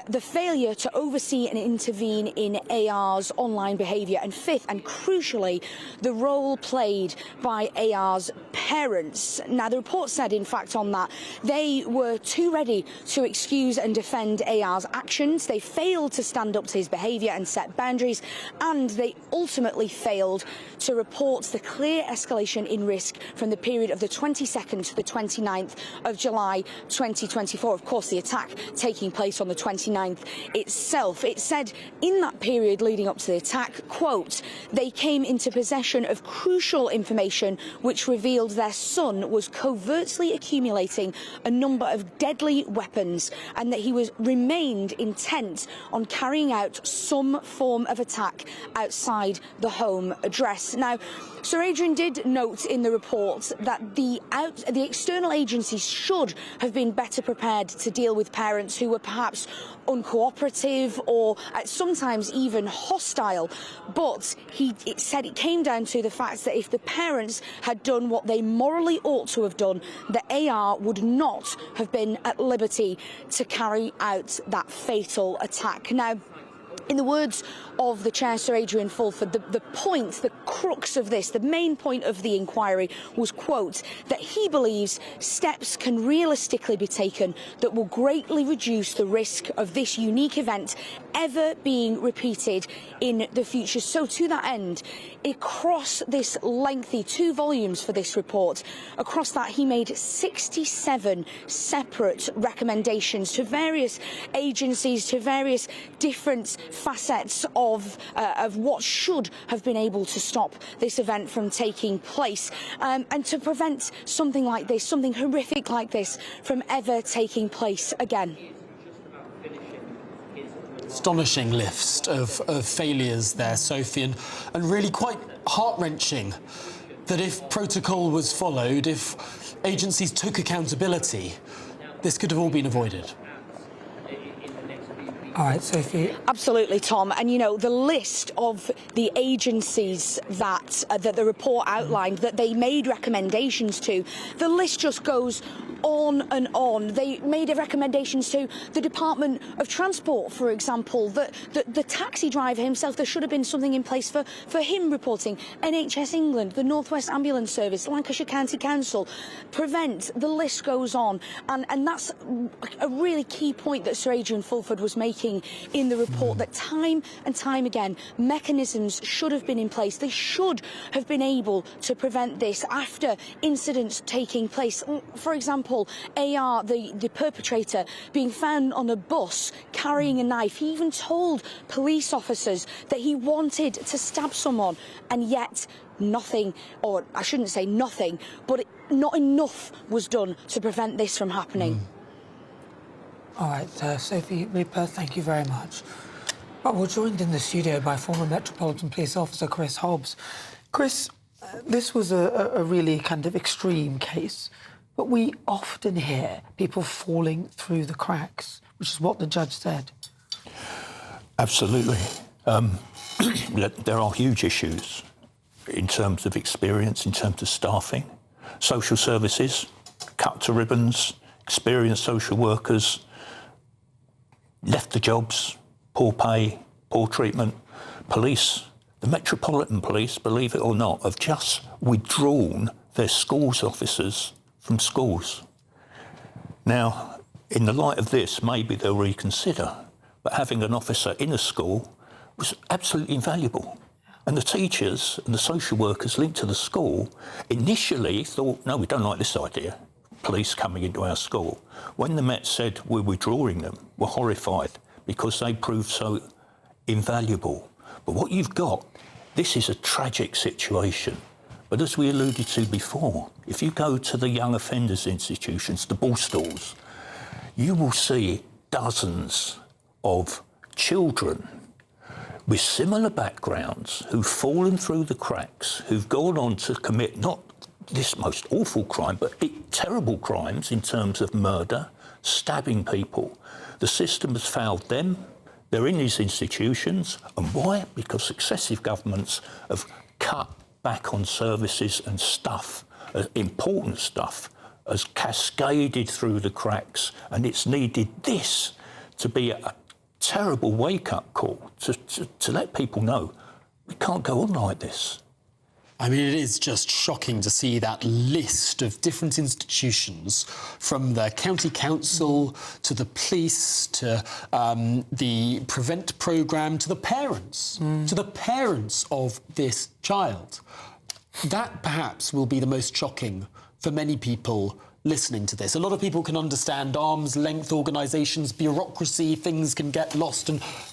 the failure to oversee and intervene in AR's online behaviour, and 5th and crucially, the role played by AR's parents. Now, the report said, in fact, on that, they were too ready to excuse and defend AR's actions. They failed to stand up to his behaviour and set boundaries, and they ultimately failed to report the clear escalation in risk from the period of the 22nd to the 29th of July 2024. Of course, the attack taking place on the 29th itself. It said in that period leading up to the attack, quote, they came into possession of crucial information which revealed their son was covertly accumulating a number of deadly weapons and that he remained intent on carrying out some form of attack outside the home address. Now, Sir Adrian did note in the report that the external agencies should have been better prepared to deal with parents who were perhaps uncooperative or sometimes even hostile. But it said it came down to the fact that if the parents had done what they morally ought to have done, the AR would not have been at liberty to carry out that fatal attack. Now, in the words of the Chair, Sir Adrian Fulford, the point, the crux of this, the main point of the inquiry was, quote, that he believes steps can realistically be taken that will greatly reduce the risk of this unique event ever being repeated in the future. So to that end, across this lengthy 2 volumes for this report, across that he made 67 separate recommendations to various agencies, to various different facets of what should have been able to stop this event from taking place and to prevent something like this, something horrific like this, from ever taking place again. Astonishing list of failures there, Sophie, and really quite heart-wrenching that if protocol was followed, if agencies took accountability, this could have all been avoided. All right, Sophie. Absolutely, Tom. And, you know, the list of the agencies that the report outlined, that they made recommendations to, the list just goes on and on. They made recommendations to the Department of Transport, for example, the taxi driver himself. There should have been something in place for him reporting. NHS England, the North West Ambulance Service, Lancashire County Council, Prevent, the list goes on. And that's a really key point that Sir Adrian Fulford was making in the report, that time and time again, mechanisms should have been in place. They should have been able to prevent this after incidents taking place. For example, AR, the perpetrator, being found on a bus carrying a knife. He even told police officers that he wanted to stab someone, and yet nothing, or I shouldn't say nothing, but not enough was done to prevent this from happening. All right, Sophie Reaper, thank you very much. Well, we're joined in the studio by former Metropolitan Police Officer Chris Hobbs. Chris, this was a really kind of extreme case, but we often hear people falling through the cracks, which is what the judge said. Absolutely. There are huge issues in terms of experience, in terms of staffing, social services, cut to ribbons, experienced social workers. left the jobs, poor pay, poor treatment. Police, the Metropolitan Police, believe it or not, have just withdrawn their schools officers from schools. Now, in the light of this, maybe they'll reconsider, but having an officer in a school was absolutely invaluable. And the teachers and the social workers linked to the school initially thought, no, we don't like this idea, police coming into our school. When the Met said we're withdrawing them, were horrified because they proved so invaluable. But what you've got, this is a tragic situation. But as we alluded to before, if you go to the young offenders institutions, the ball stalls, you will see dozens of children with similar backgrounds who've fallen through the cracks, who've gone on to commit not this most awful crime, but terrible crimes in terms of murder, stabbing people. The system has failed them. They're in these institutions. And why? Because successive governments have cut back on services and stuff, important stuff, has cascaded through the cracks. And it's needed this to be a terrible wake-up call to let people know we can't go on like this. I mean, it is just shocking to see that list of different institutions, from the county council to the police to the Prevent programme to the parents, of this child. That perhaps will be the most shocking for many people listening to this. A lot of people can understand arm's length organisations, bureaucracy, things can get lost,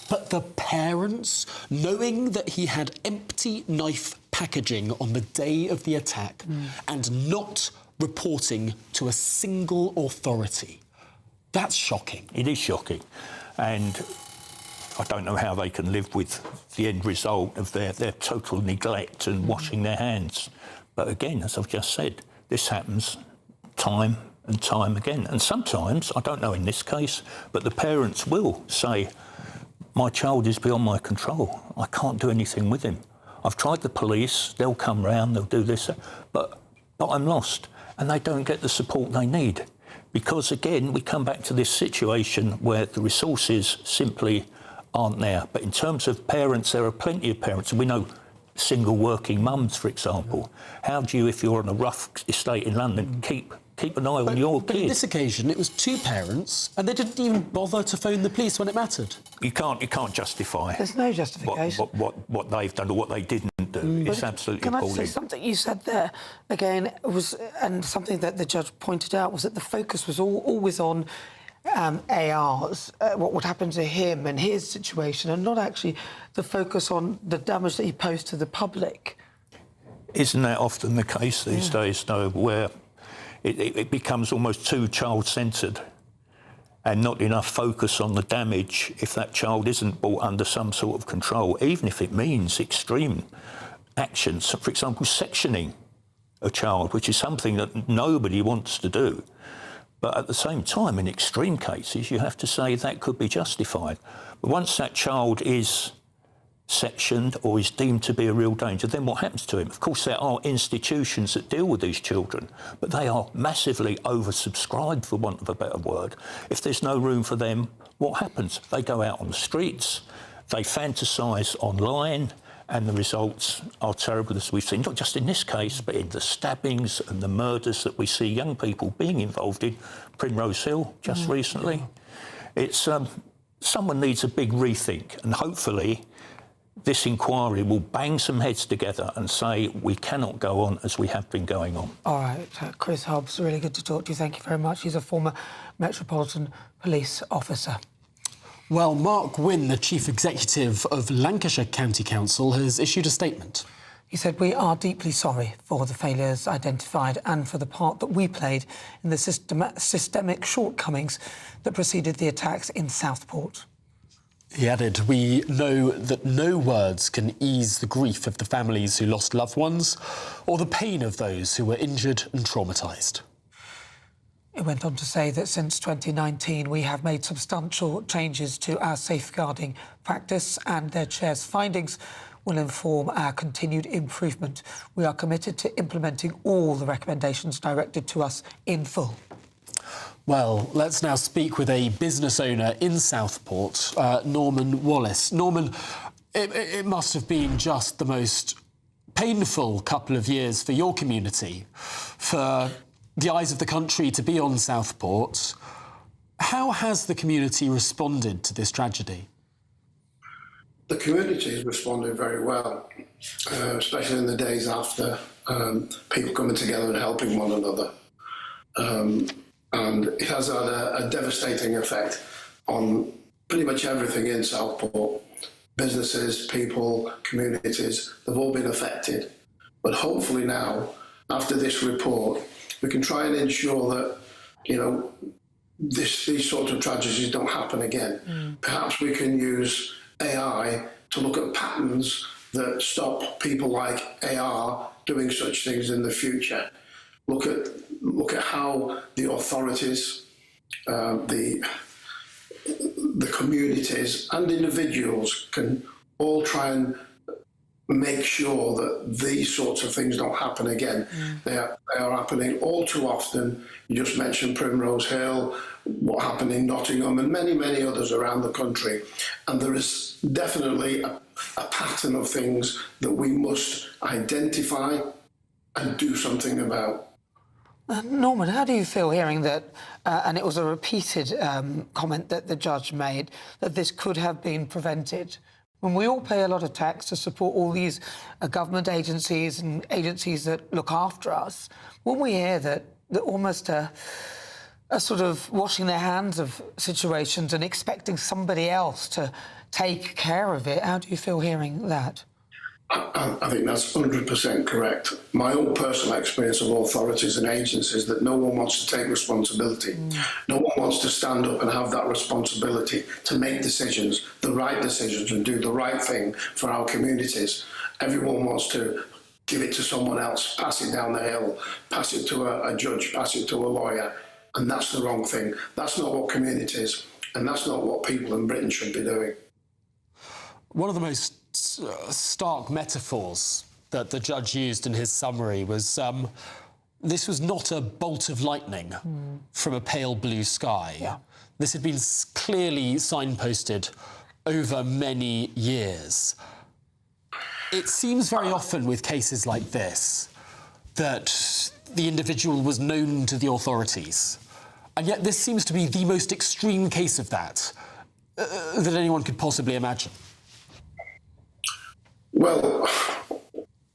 but the parents, knowing that he had empty knife packaging on the day of the attack and not reporting to a single authority, that's shocking. It is shocking, and I don't know how they can live with the end result of their total neglect and washing their hands. But again, as I've just said, this happens time and time again. And sometimes, I don't know in this case, but the parents will say, my child is beyond my control. I can't do anything with him. I've tried the police, they'll come round, they'll do this, but I'm lost. And they don't get the support they need. Because again, we come back to this situation where the resources simply aren't there. But in terms of parents, there are plenty of parents, and we know single working mums, for example. How do you, if you're on a rough estate in London, keep an eye on your But kid? in this occasion, it was two parents, and they didn't even bother to phone the police when it mattered. You can't justify. There's no justification. What they've done or what they didn't do. It's absolutely Can I appalling. say something you said there again was, and something that the judge pointed out, was that the focus was always on AR's, what would happen to him and his situation, and not actually the focus on the damage that he posed to the public. Isn't that often the case these days, though, where it becomes almost too child-centred and not enough focus on the damage if that child isn't brought under some sort of control, even if it means extreme actions, for example, sectioning a child, which is something that nobody wants to do. But at the same time, in extreme cases, you have to say that could be justified. But once that child is sectioned or is deemed to be a real danger, then what happens to him? Of course, there are institutions that deal with these children, but they are massively oversubscribed, for want of a better word. If there's no room for them, what happens? They go out on the streets, they fantasise online, and the results are terrible, as we've seen, not just in this case, but in the stabbings and the murders that we see young people being involved in. Primrose Hill, just recently. It's someone needs a big rethink, and hopefully this inquiry will bang some heads together and say we cannot go on as we have been going on. All right, Chris Hobbs, really good to talk to you. Thank you very much. He's a former Metropolitan Police officer. Well, Mark Wynne, the Chief Executive of Lancashire County Council, has issued a statement. He said, we are deeply sorry for the failures identified and for the part that we played in the systemic shortcomings that preceded the attacks in Southport. He added, we know that no words can ease the grief of the families who lost loved ones or the pain of those who were injured and traumatised. It went on to say that since 2019, we have made substantial changes to our safeguarding practice, and their chair's findings will inform our continued improvement. We are committed to implementing all the recommendations directed to us in full. Well, let's now speak with a business owner in Southport, Norman Wallace. Norman, it must have been just the most painful couple of years for your community, for the eyes of the country to be on Southport. How has the community responded to this tragedy? The community has responded very well, especially in the days after, people coming together and helping one another. And it has had a devastating effect on pretty much everything in Southport. Businesses, people, communities, they've all been affected. But hopefully now, after this report, we can try and ensure that, you know, these sorts of tragedies don't happen again. Perhaps we can use AI to look at patterns that stop people like AR doing such things in the future. Look at how the authorities, the communities and individuals can all try and make sure that these sorts of things don't happen again. They are happening all too often. You just mentioned Primrose Hill, what happened in Nottingham and many, many others around the country. And there is definitely a pattern of things that we must identify and do something about. Norman, how do you feel hearing that, and it was a repeated comment that the judge made, that this could have been prevented? When we all pay a lot of tax to support all these government agencies and agencies that look after us, when we hear that almost a sort of washing their hands of situations and expecting somebody else to take care of it, how do you feel hearing that? I think that's 100% correct. My own personal experience of authorities and agencies that no one wants to take responsibility. No one wants to stand up and have that responsibility to make decisions, the right decisions, and do the right thing for our communities. Everyone wants to give it to someone else, pass it down the hill, pass it to a judge, pass it to a lawyer, and that's the wrong thing. That's not what communities, and that's not what people in Britain should be doing. One of the most stark metaphors that the judge used in his summary was this was not a bolt of lightning from a pale blue sky. This had been clearly signposted over many years. It seems very often with cases like this that the individual was known to the authorities, and yet this seems to be the most extreme case of that that anyone could possibly imagine. Well,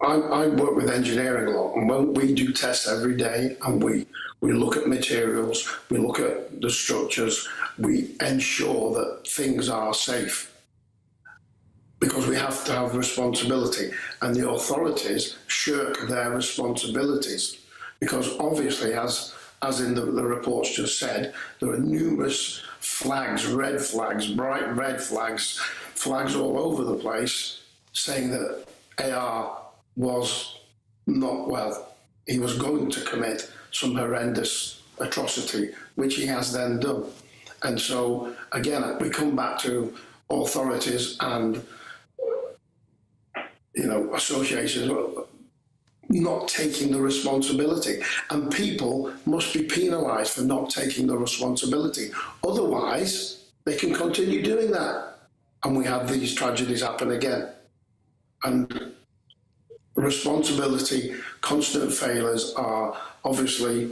I work with engineering a lot, and when we do tests every day and we look at materials, we look at the structures, we ensure that things are safe because we have to have responsibility, and the authorities shirk their responsibilities because obviously, as in the reports just said, there are numerous flags, red flags, bright red flags, flags all over the place, saying that AR was not well. He was going to commit some horrendous atrocity, which he has then done. And so, again, we come back to authorities and, you know, associations not taking the responsibility. And people must be penalised for not taking the responsibility. Otherwise, they can continue doing that. And we have these tragedies happen again. And responsibility, constant failures are obviously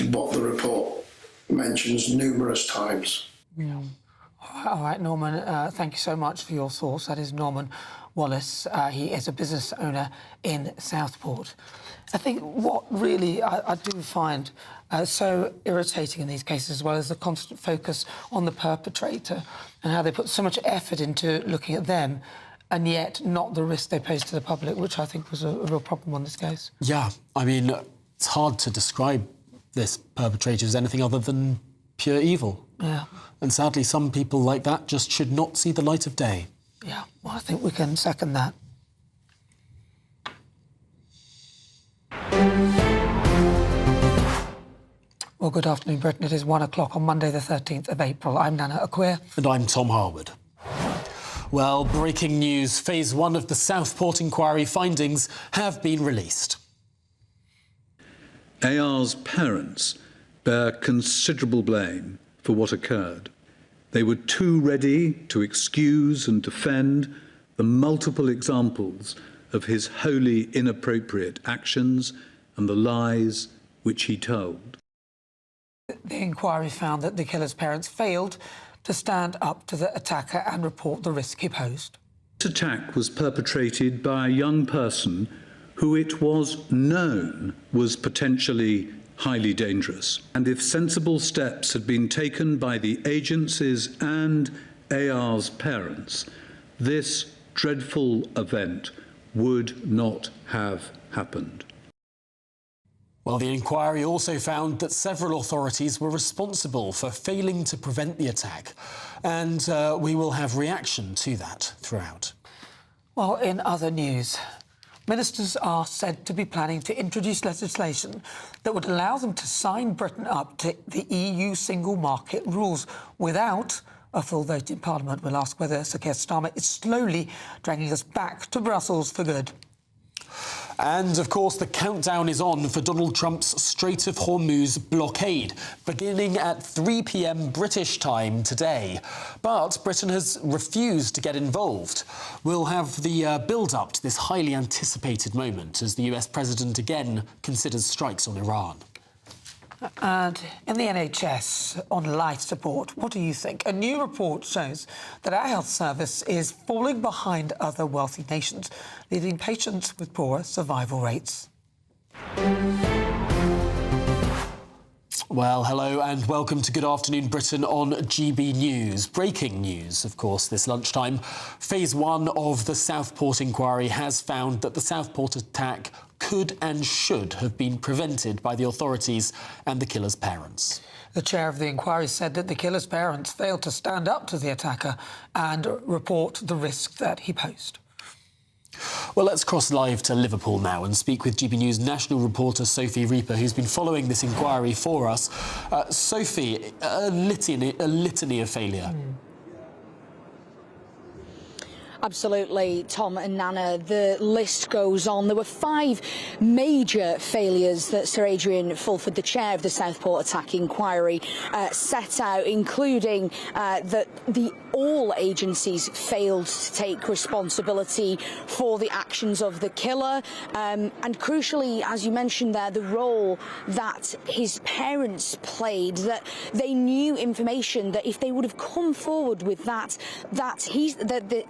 what the report mentions numerous times. All right, Norman, thank you so much for your source. That is Norman Wallace. He is a business owner in Southport. I think what really I do find so irritating in these cases as well is the constant focus on the perpetrator and how they put so much effort into looking at them and yet not the risk they pose to the public, which I think was a real problem on this case. Yeah, I mean, it's hard to describe this perpetrator as anything other than pure evil. Yeah. And sadly, some people like that just should not see the light of day. Yeah, well, I think we can second that. Well, good afternoon, Britain. It is 1 o'clock on Monday, the 13th of April. I'm Nana Akua. And I'm Tom Harwood. Well, breaking news. Phase 1 of the Southport inquiry findings have been released. AR's parents bear considerable blame for what occurred. They were too ready to excuse and defend the multiple examples of his wholly inappropriate actions and the lies which he told. The inquiry found that the killer's parents failed to stand up to the attacker and report the risk he posed. This attack was perpetrated by a young person who it was known was potentially highly dangerous. And if sensible steps had been taken by the agencies and AR's parents, this dreadful event would not have happened. Well, the inquiry also found that several authorities were responsible for failing to prevent the attack, and we will have reaction to that throughout. Well, in other news, ministers are said to be planning to introduce legislation that would allow them to sign Britain up to the EU single market rules without a full vote in Parliament. We'll ask whether Sir Keir Starmer is slowly dragging us back to Brussels for good. And, of course, the countdown is on for Donald Trump's Strait of Hormuz blockade, beginning at 3 p.m. British time today. But Britain has refused to get involved. We'll have the build-up to this highly anticipated moment as the US president again considers strikes on Iran. And in the NHS, on life support, what do you think? A new report shows that our health service is falling behind other wealthy nations, leaving patients with poorer survival rates. Well, hello and welcome to Good Afternoon Britain on GB News. Breaking news, of course, this lunchtime. Phase 1 of the Southport inquiry has found that the Southport attack could and should have been prevented by the authorities and the killer's parents. The chair of the inquiry said that the killer's parents failed to stand up to the attacker and report the risk that he posed. Well, let's cross live to Liverpool now and speak with GB News national reporter Sophie Reaper, who's been following this inquiry for us. Sophie, a litany of failure. Absolutely, Tom and Nana. The list goes on. There were 5 major failures that Sir Adrian Fulford, the chair of the Southport attack inquiry, set out, including that all agencies failed to take responsibility for the actions of the killer, and crucially, as you mentioned there, the role that his parents played, that they knew information that if they would have come forward with that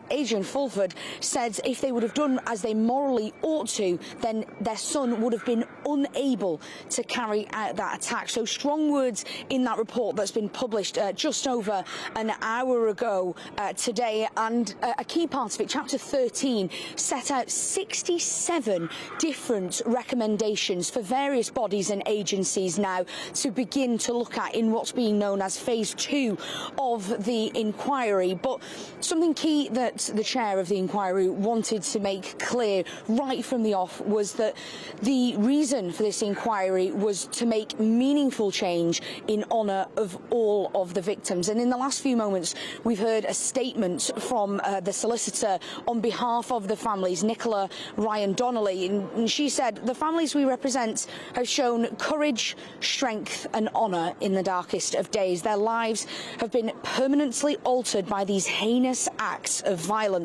Adrian Fulford said if they would have done as they morally ought to, then their son would have been unable to carry out that attack. So strong words in that report that's been published just over an hour ago today, and a key part of it, chapter 13, set out 67 different recommendations for various bodies and agencies now to begin to look at in what's being known as phase 2 of the inquiry. But something key that the chair of the inquiry wanted to make clear right from the off was that the reason for this inquiry was to make meaningful change in honour of all of the victims. And in the last few moments, we've heard a statement from the solicitor on behalf of the families, Nicola Ryan Donnelly, and she said, "The families we represent have shown courage, strength and honour in the darkest of days. Their lives have been permanently altered by these heinous acts of violence.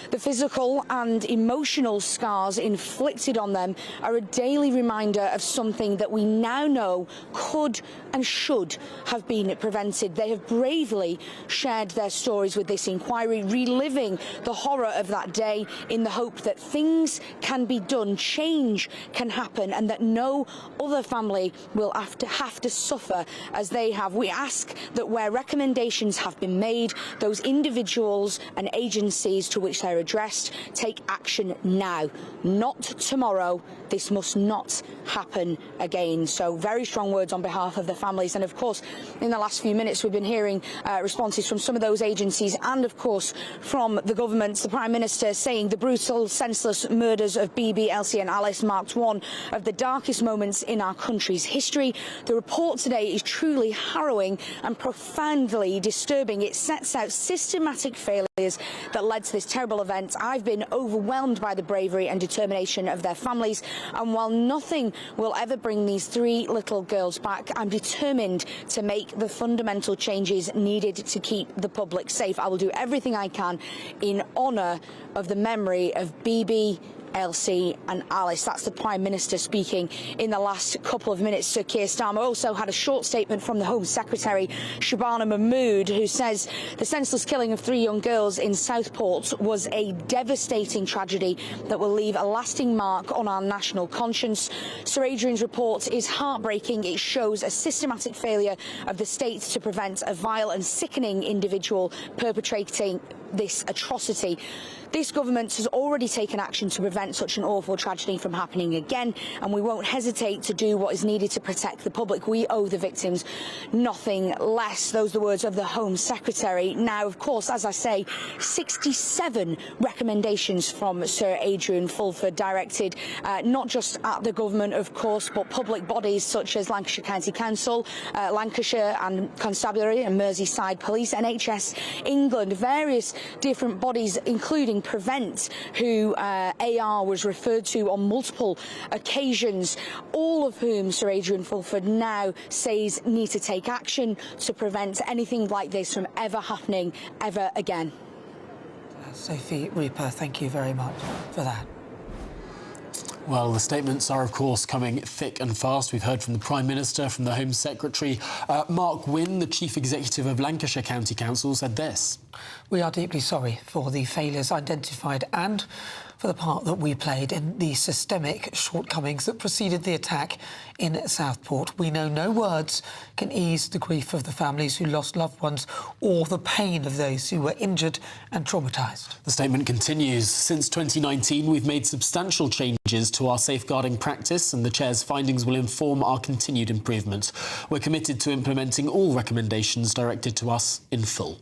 The physical and emotional scars inflicted on them are a daily reminder of something that we now know could and should have been prevented." They have bravely shared their stories with this inquiry, reliving the horror of that day in the hope that things can be done, change can happen, and that no other family will have to suffer as they have. We ask that where recommendations have been made, those individuals and agencies to which they're addressed take action now, not tomorrow. This must not happen again. So very strong words on behalf of the families. And of course, in the last few minutes, we've been hearing responses from some of those agencies and of course from the government. The Prime Minister saying the brutal, senseless murders of Bibi, Elsie and Alice marked one of the darkest moments in our country's history. The report today is truly harrowing and profoundly disturbing. It sets out systematic failures that led led to this terrible event. I've been overwhelmed by the bravery and determination of their families, and while nothing will ever bring these 3 little girls back, I'm determined to make the fundamental changes needed to keep the public safe. I will do everything I can in honour of the memory of Bibi, Elsie and Alice. That's the Prime Minister speaking in the last couple of minutes. Sir Keir Starmer also had a short statement from the Home Secretary, Shabana Mahmood, who says the senseless killing of 3 young girls in Southport was a devastating tragedy that will leave a lasting mark on our national conscience. Sir Adrian's report is heartbreaking. It shows a systematic failure of the state to prevent a vile and sickening individual perpetrating this atrocity. This government has already taken action to prevent such an awful tragedy from happening again, and we won't hesitate to do what is needed to protect the public. We owe the victims nothing less. Those are the words of the Home Secretary. Now, of course, as I say, 67 recommendations from Sir Adrian Fulford directed not just at the government, of course, but public bodies such as Lancashire County Council, Lancashire and Constabulary and Merseyside Police, NHS England, various different bodies, including Prevent, who AR was referred to on multiple occasions, all of whom Sir Adrian Fulford now says need to take action to prevent anything like this from ever happening ever again. Sophie Reaper, thank you very much for that. Well, the statements are, of course, coming thick and fast. We've heard from the Prime Minister, from the Home Secretary. Mark Wynne, the Chief Executive of Lancashire County Council, said this. We are deeply sorry for the failures identified and for the part that we played in the systemic shortcomings that preceded the attack in Southport. We know no words can ease the grief of the families who lost loved ones or the pain of those who were injured and traumatised. The statement continues. Since 2019, we've made substantial changes to our safeguarding practice, and the Chair's findings will inform our continued improvement. We're committed to implementing all recommendations directed to us in full.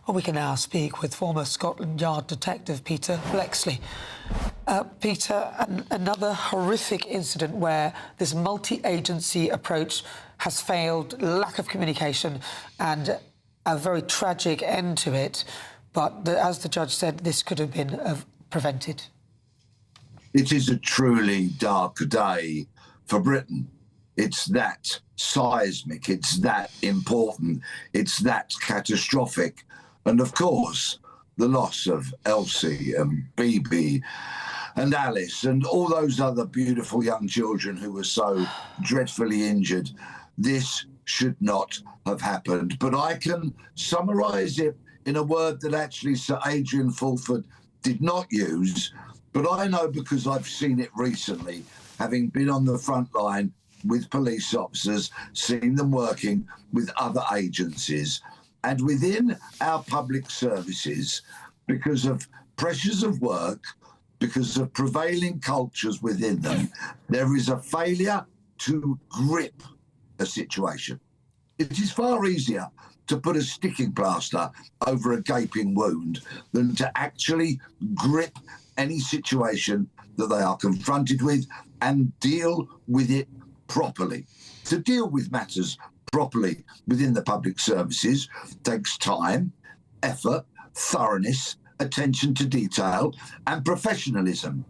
Well, we can now speak with former Scotland Yard detective Peter Blexley. Peter, another horrific incident where this multi-agency approach has failed, lack of communication and a very tragic end to it. But as the judge said, this could have been prevented. It is a truly dark day for Britain. It's that seismic, it's that important, it's that catastrophic. And of course, the loss of Elsie and Bibi and Alice and all those other beautiful young children who were so dreadfully injured. This should not have happened. But I can summarise it in a word that actually Sir Adrian Fulford did not use. But I know because I've seen it recently, having been on the front line with police officers, seen them working with other agencies. And within our public services, because of pressures of work, because of prevailing cultures within them, there is a failure to grip a situation. It is far easier to put a sticking plaster over a gaping wound than to actually grip any situation that they are confronted with and deal with it properly. To deal with matters properly within the public services takes time, effort, thoroughness, attention to detail and professionalism.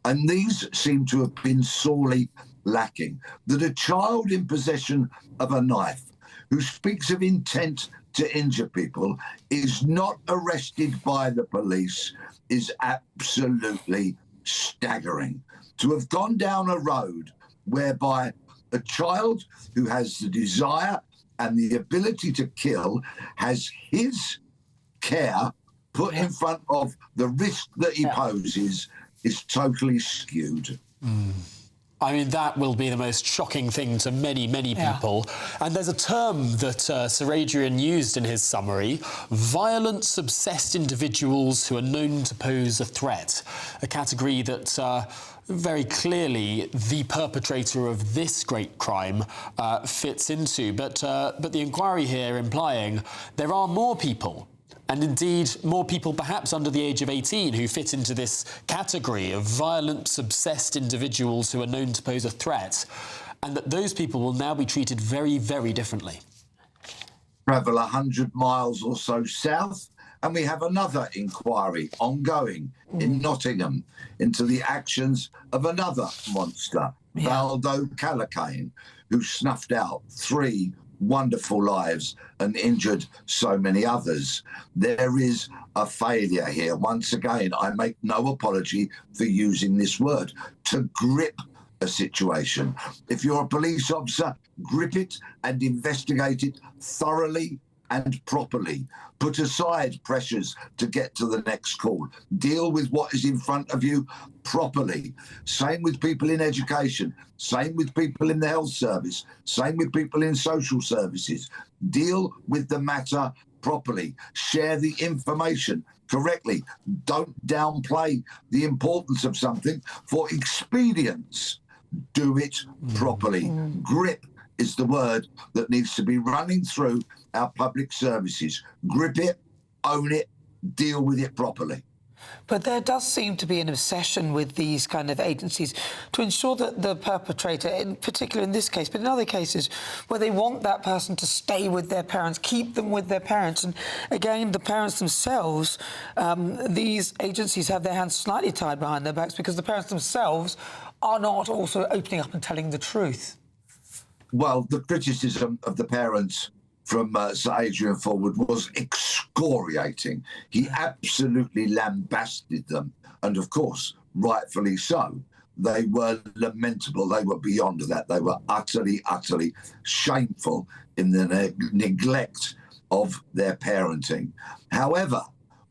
And these seem to have been sorely lacking. That a child in possession of a knife who speaks of intent to injure people is not arrested by the police is absolutely staggering. To have gone down a road whereby a child who has the desire and the ability to kill has his care put in front of the risk that he poses is totally skewed. I mean, that will be the most shocking thing to many, many people. And there's a term that Sir Adrian used in his summary, violence-obsessed individuals who are known to pose a threat, a category that very clearly the perpetrator of this great crime fits into. But the inquiry here implying there are more people, and indeed more people perhaps under the age of 18 who fit into this category of violence-obsessed individuals who are known to pose a threat, and that those people will now be treated very, very differently. Travel 100 miles or so south And we have another inquiry ongoing in Nottingham into the actions of another monster, Valdo Calacane, who snuffed out 3 wonderful lives and injured so many others. There is a failure here. Once again, I make no apology for using this word, to grip a situation. If you're a police officer, grip it and investigate it thoroughly and properly. Put aside pressures to get to the next call. Deal with what is in front of you properly. Same with people in education. Same with people in the health service. Same with people in social services. Deal with the matter properly. Share the information correctly. Don't downplay the importance of something for expedience. Do it properly. Grip is the word that needs to be running through our public services. Grip it, own it, deal with it properly. But there does seem to be an obsession with these kind of agencies to ensure that the perpetrator, in particular in this case, but in other cases, where they want that person to stay with their parents, keep them with their parents. And again, the parents themselves, these agencies have their hands slightly tied behind their backs because the parents themselves are not also opening up and telling the truth. Well, the criticism of the parents from Sir Adrian Fulford was excoriating. He absolutely lambasted them, and of course, rightfully so. They were lamentable. They were beyond that. They were utterly, utterly shameful in the neglect of their parenting. However,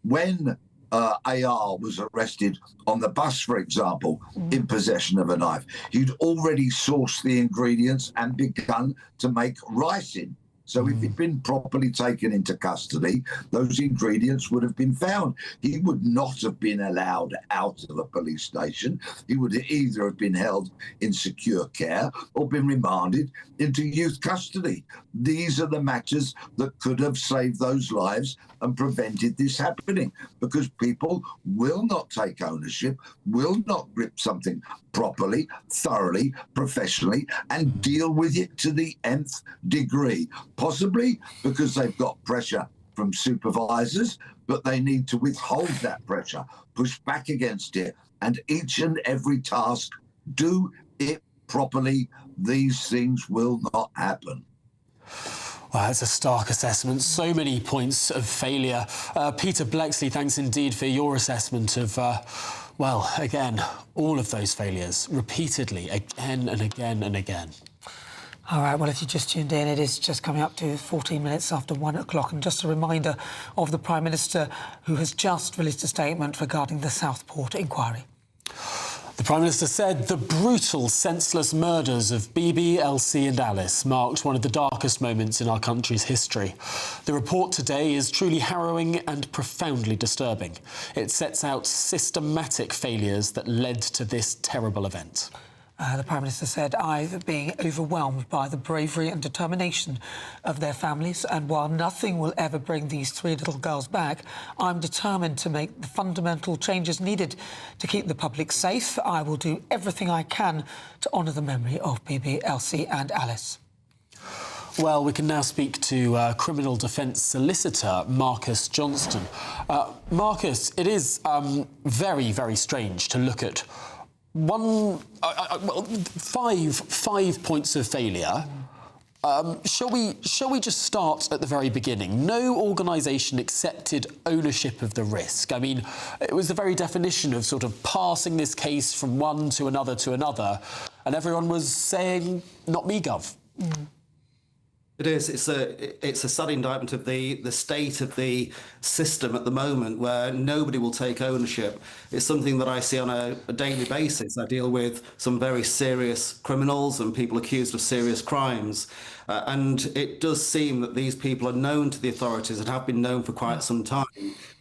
when AR was arrested on the bus, for example, in possession of a knife, he'd already sourced the ingredients and begun to make ricin. So if he'd been properly taken into custody, those ingredients would have been found. He would not have been allowed out of a police station. He would either have been held in secure care or been remanded into youth custody. These are the matters that could have saved those lives and prevented this happening, because people will not take ownership, will not grip something properly, thoroughly, professionally, and deal with it to the nth degree. Possibly because they've got pressure from supervisors, but they need to withhold that pressure, push back against it, and each and every task, do it properly. These things will not happen. Well, that's a stark assessment. So many points of failure. Peter Blexley, thanks indeed for your assessment of, well, again, all of those failures, repeatedly, again and again and again. All right, well, if you just tuned in, it is just coming up to 14 minutes after 1 o'clock. And just a reminder of the Prime Minister, who has just released a statement regarding the Southport inquiry. The Prime Minister said the brutal, senseless murders of Bibi, Elsie and Alice marked one of the darkest moments in our country's history. The report today is truly harrowing and profoundly disturbing. It sets out systematic failures that led to this terrible event. The Prime Minister said, I've been overwhelmed by the bravery and determination of their families, and while nothing will ever bring these 3 little girls back, I'm determined to make the fundamental changes needed to keep the public safe. I will do everything I can to honour the memory of Bibi, Elsie and Alice. Well, we can now speak to criminal defence solicitor Marcus Johnston. Marcus, it is very, very strange to look at five points of failure. Shall we just start at the very beginning? No organisation accepted ownership of the risk. I mean, it was the very definition of sort of passing this case from one to another, and everyone was saying, "Not me, Gov." It is. It's a sad indictment of the state of the system at the moment, where nobody will take ownership. It's something that I see on a daily basis. I deal with some very serious criminals and people accused of serious crimes. And it does seem that these people are known to the authorities and have been known for quite some time.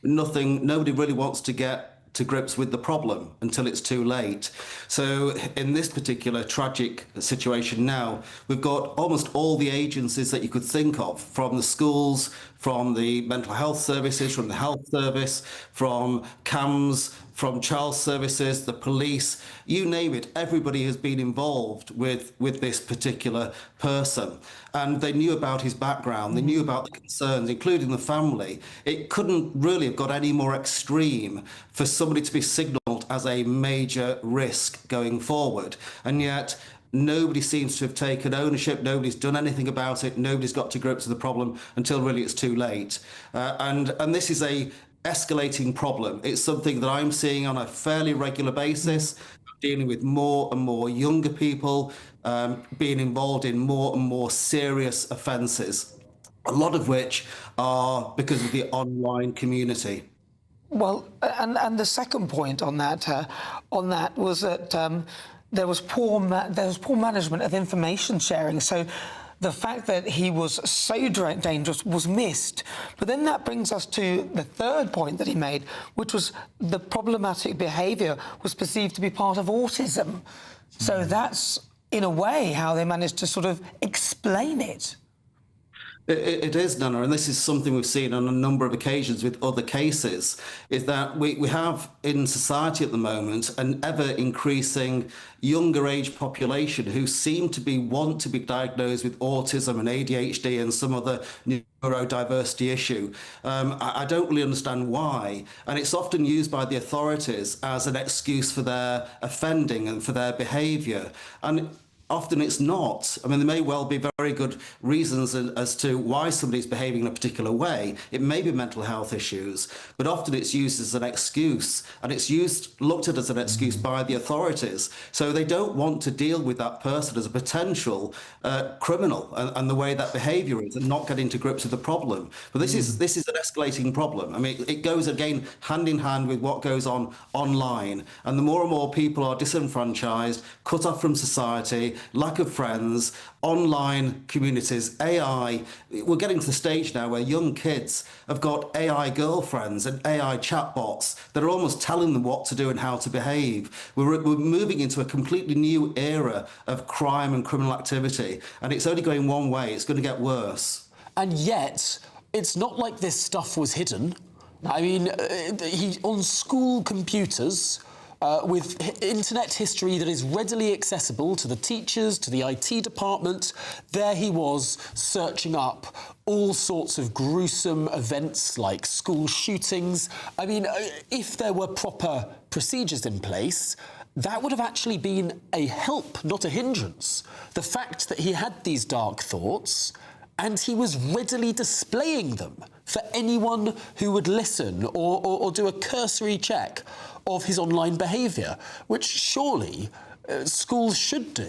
Nobody really wants to get to grips with the problem until it's too late. So in this particular tragic situation now, we've got almost all the agencies that you could think of, from the schools, from the mental health services, from the health service, from CAMS, from child services, the police, you name it, everybody has been involved with this particular person. And they knew about his background, they knew about the concerns, including the family. It couldn't really have got any more extreme for somebody to be signalled as a major risk going forward. And yet, nobody seems to have taken ownership, nobody's done anything about it, nobody's got to grips with the problem until really it's too late. And this is a escalating problem. It's something that I'm seeing on a fairly regular basis, dealing with more and more younger people being involved in more and more serious offences, a lot of which are because of the online community. Well, and the second point on that was that there was poor management of information sharing. So the fact that he was so dangerous was missed. But then that brings us to the third point that he made, which was the problematic behaviour was perceived to be part of autism. So that's, in a way, how they managed to sort of explain it. It is, Nana, and this is something we've seen on a number of occasions with other cases, is that we have in society at the moment an ever-increasing younger age population who seem to want to be diagnosed with autism and ADHD and some other neurodiversity issue. I don't really understand why, and it's often used by the authorities as an excuse for their offending and for their behaviour. And often it's not. I mean, there may well be very good reasons as to why somebody's behaving in a particular way. It may be mental health issues, but often it's used as an excuse, and it's looked at as an excuse by the authorities. So they don't want to deal with that person as a potential criminal and the way that behaviour is, and not getting to grips with the problem. But this is an escalating problem. I mean, it goes again hand in hand with what goes on online, and the more and more people are disenfranchised, cut off from society, lack of friends, online communities, AI. We're getting to the stage now where young kids have got AI girlfriends and AI chatbots that are almost telling them what to do and how to behave. We're moving into a completely new era of crime and criminal activity, and it's only going one way. It's going to get worse. And yet, it's not like this stuff was hidden. I mean, on school computers, with internet history that is readily accessible to the teachers, to the IT department, there he was searching up all sorts of gruesome events like school shootings. I mean, if there were proper procedures in place, that would have actually been a help, not a hindrance. The fact that he had these dark thoughts and he was readily displaying them for anyone who would listen or do a cursory check of his online behaviour, which surely schools should do.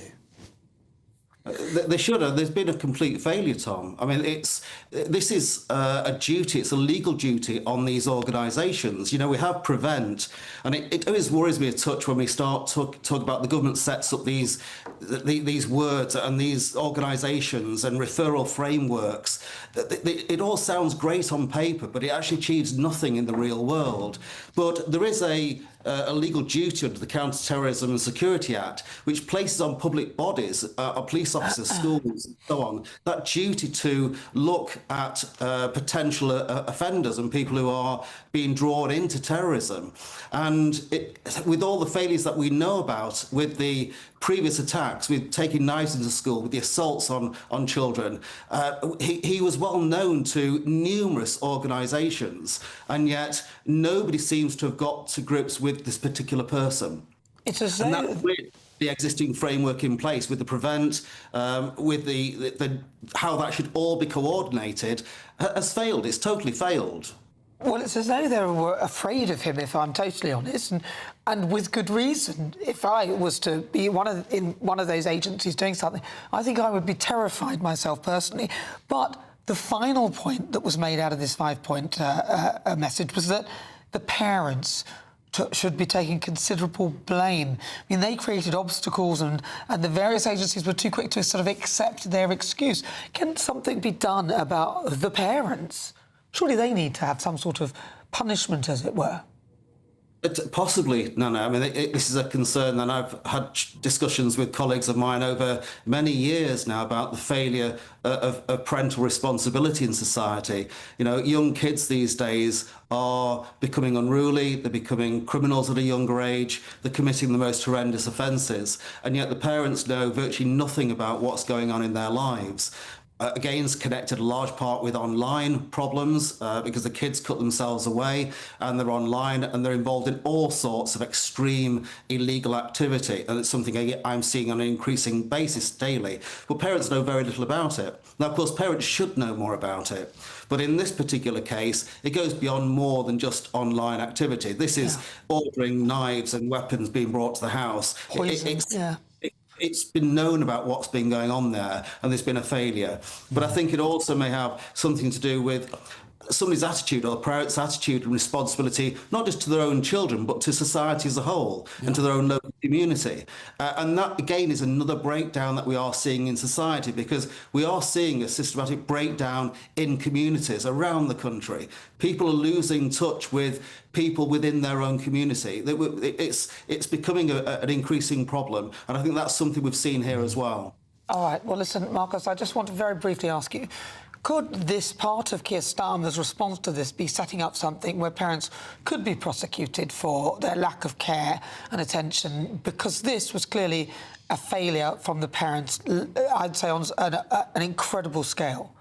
They should have. There's been a complete failure, Tom. I mean, this is a duty, it's a legal duty on these organisations. You know, we have Prevent, and it always worries me a touch when we start talk about the government sets up these words and these organisations and referral frameworks. It all sounds great on paper, but it actually achieves nothing in the real world. But there is a legal duty under the Counter-Terrorism and Security Act, which places on public bodies, police officers, schools, and so on, that duty to look at potential offenders and people who are being drawn into terrorism. And with all the failures that we know about, with the previous attacks, with taking knives into school, with the assaults on children, he was well known to numerous organisations, and yet nobody seems to have got to grips with this particular person. It's as though... And that's with the existing framework in place, with the Prevent, with the how that should all be coordinated, has failed. It's totally failed. Well, it's as though they were afraid of him, if I'm totally honest, and with good reason. If I was to be in one of those agencies doing something, I think I would be terrified myself personally. But the final point that was made out of this 5-point message was that the parents should be taking considerable blame. I mean, they created obstacles and the various agencies were too quick to sort of accept their excuse. Can something be done about the parents? Surely they need to have some sort of punishment, as it were. Possibly, Nana. I mean, this is a concern, and I've had discussions with colleagues of mine over many years now about the failure of parental responsibility in society. You know, young kids these days are becoming unruly, they're becoming criminals at a younger age, they're committing the most horrendous offences, and yet the parents know virtually nothing about what's going on in their lives. Again, it's connected a large part with online problems because the kids cut themselves away and they're online and they're involved in all sorts of extreme illegal activity. And it's something I'm seeing on an increasing basis daily. But parents know very little about it. Now, of course, parents should know more about it. But in this particular case, it goes beyond more than just online activity. This is ordering knives and weapons being brought to the house. It's been known about what's been going on there, and there's been a failure. But I think it also may have something to do with somebody's attitude or the parents' attitude and responsibility, not just to their own children, but to society as a whole and to their own local community. And that, again, is another breakdown that we are seeing in society, because we are seeing a systematic breakdown in communities around the country. People are losing touch with people within their own community. It's becoming an increasing problem, and I think that's something we've seen here as well. All right, well, listen, Marcus, I just want to very briefly ask you, could this part of Keir Starmer's response to this be setting up something where parents could be prosecuted for their lack of care and attention? Because this was clearly a failure from the parents, I'd say, on an incredible scale.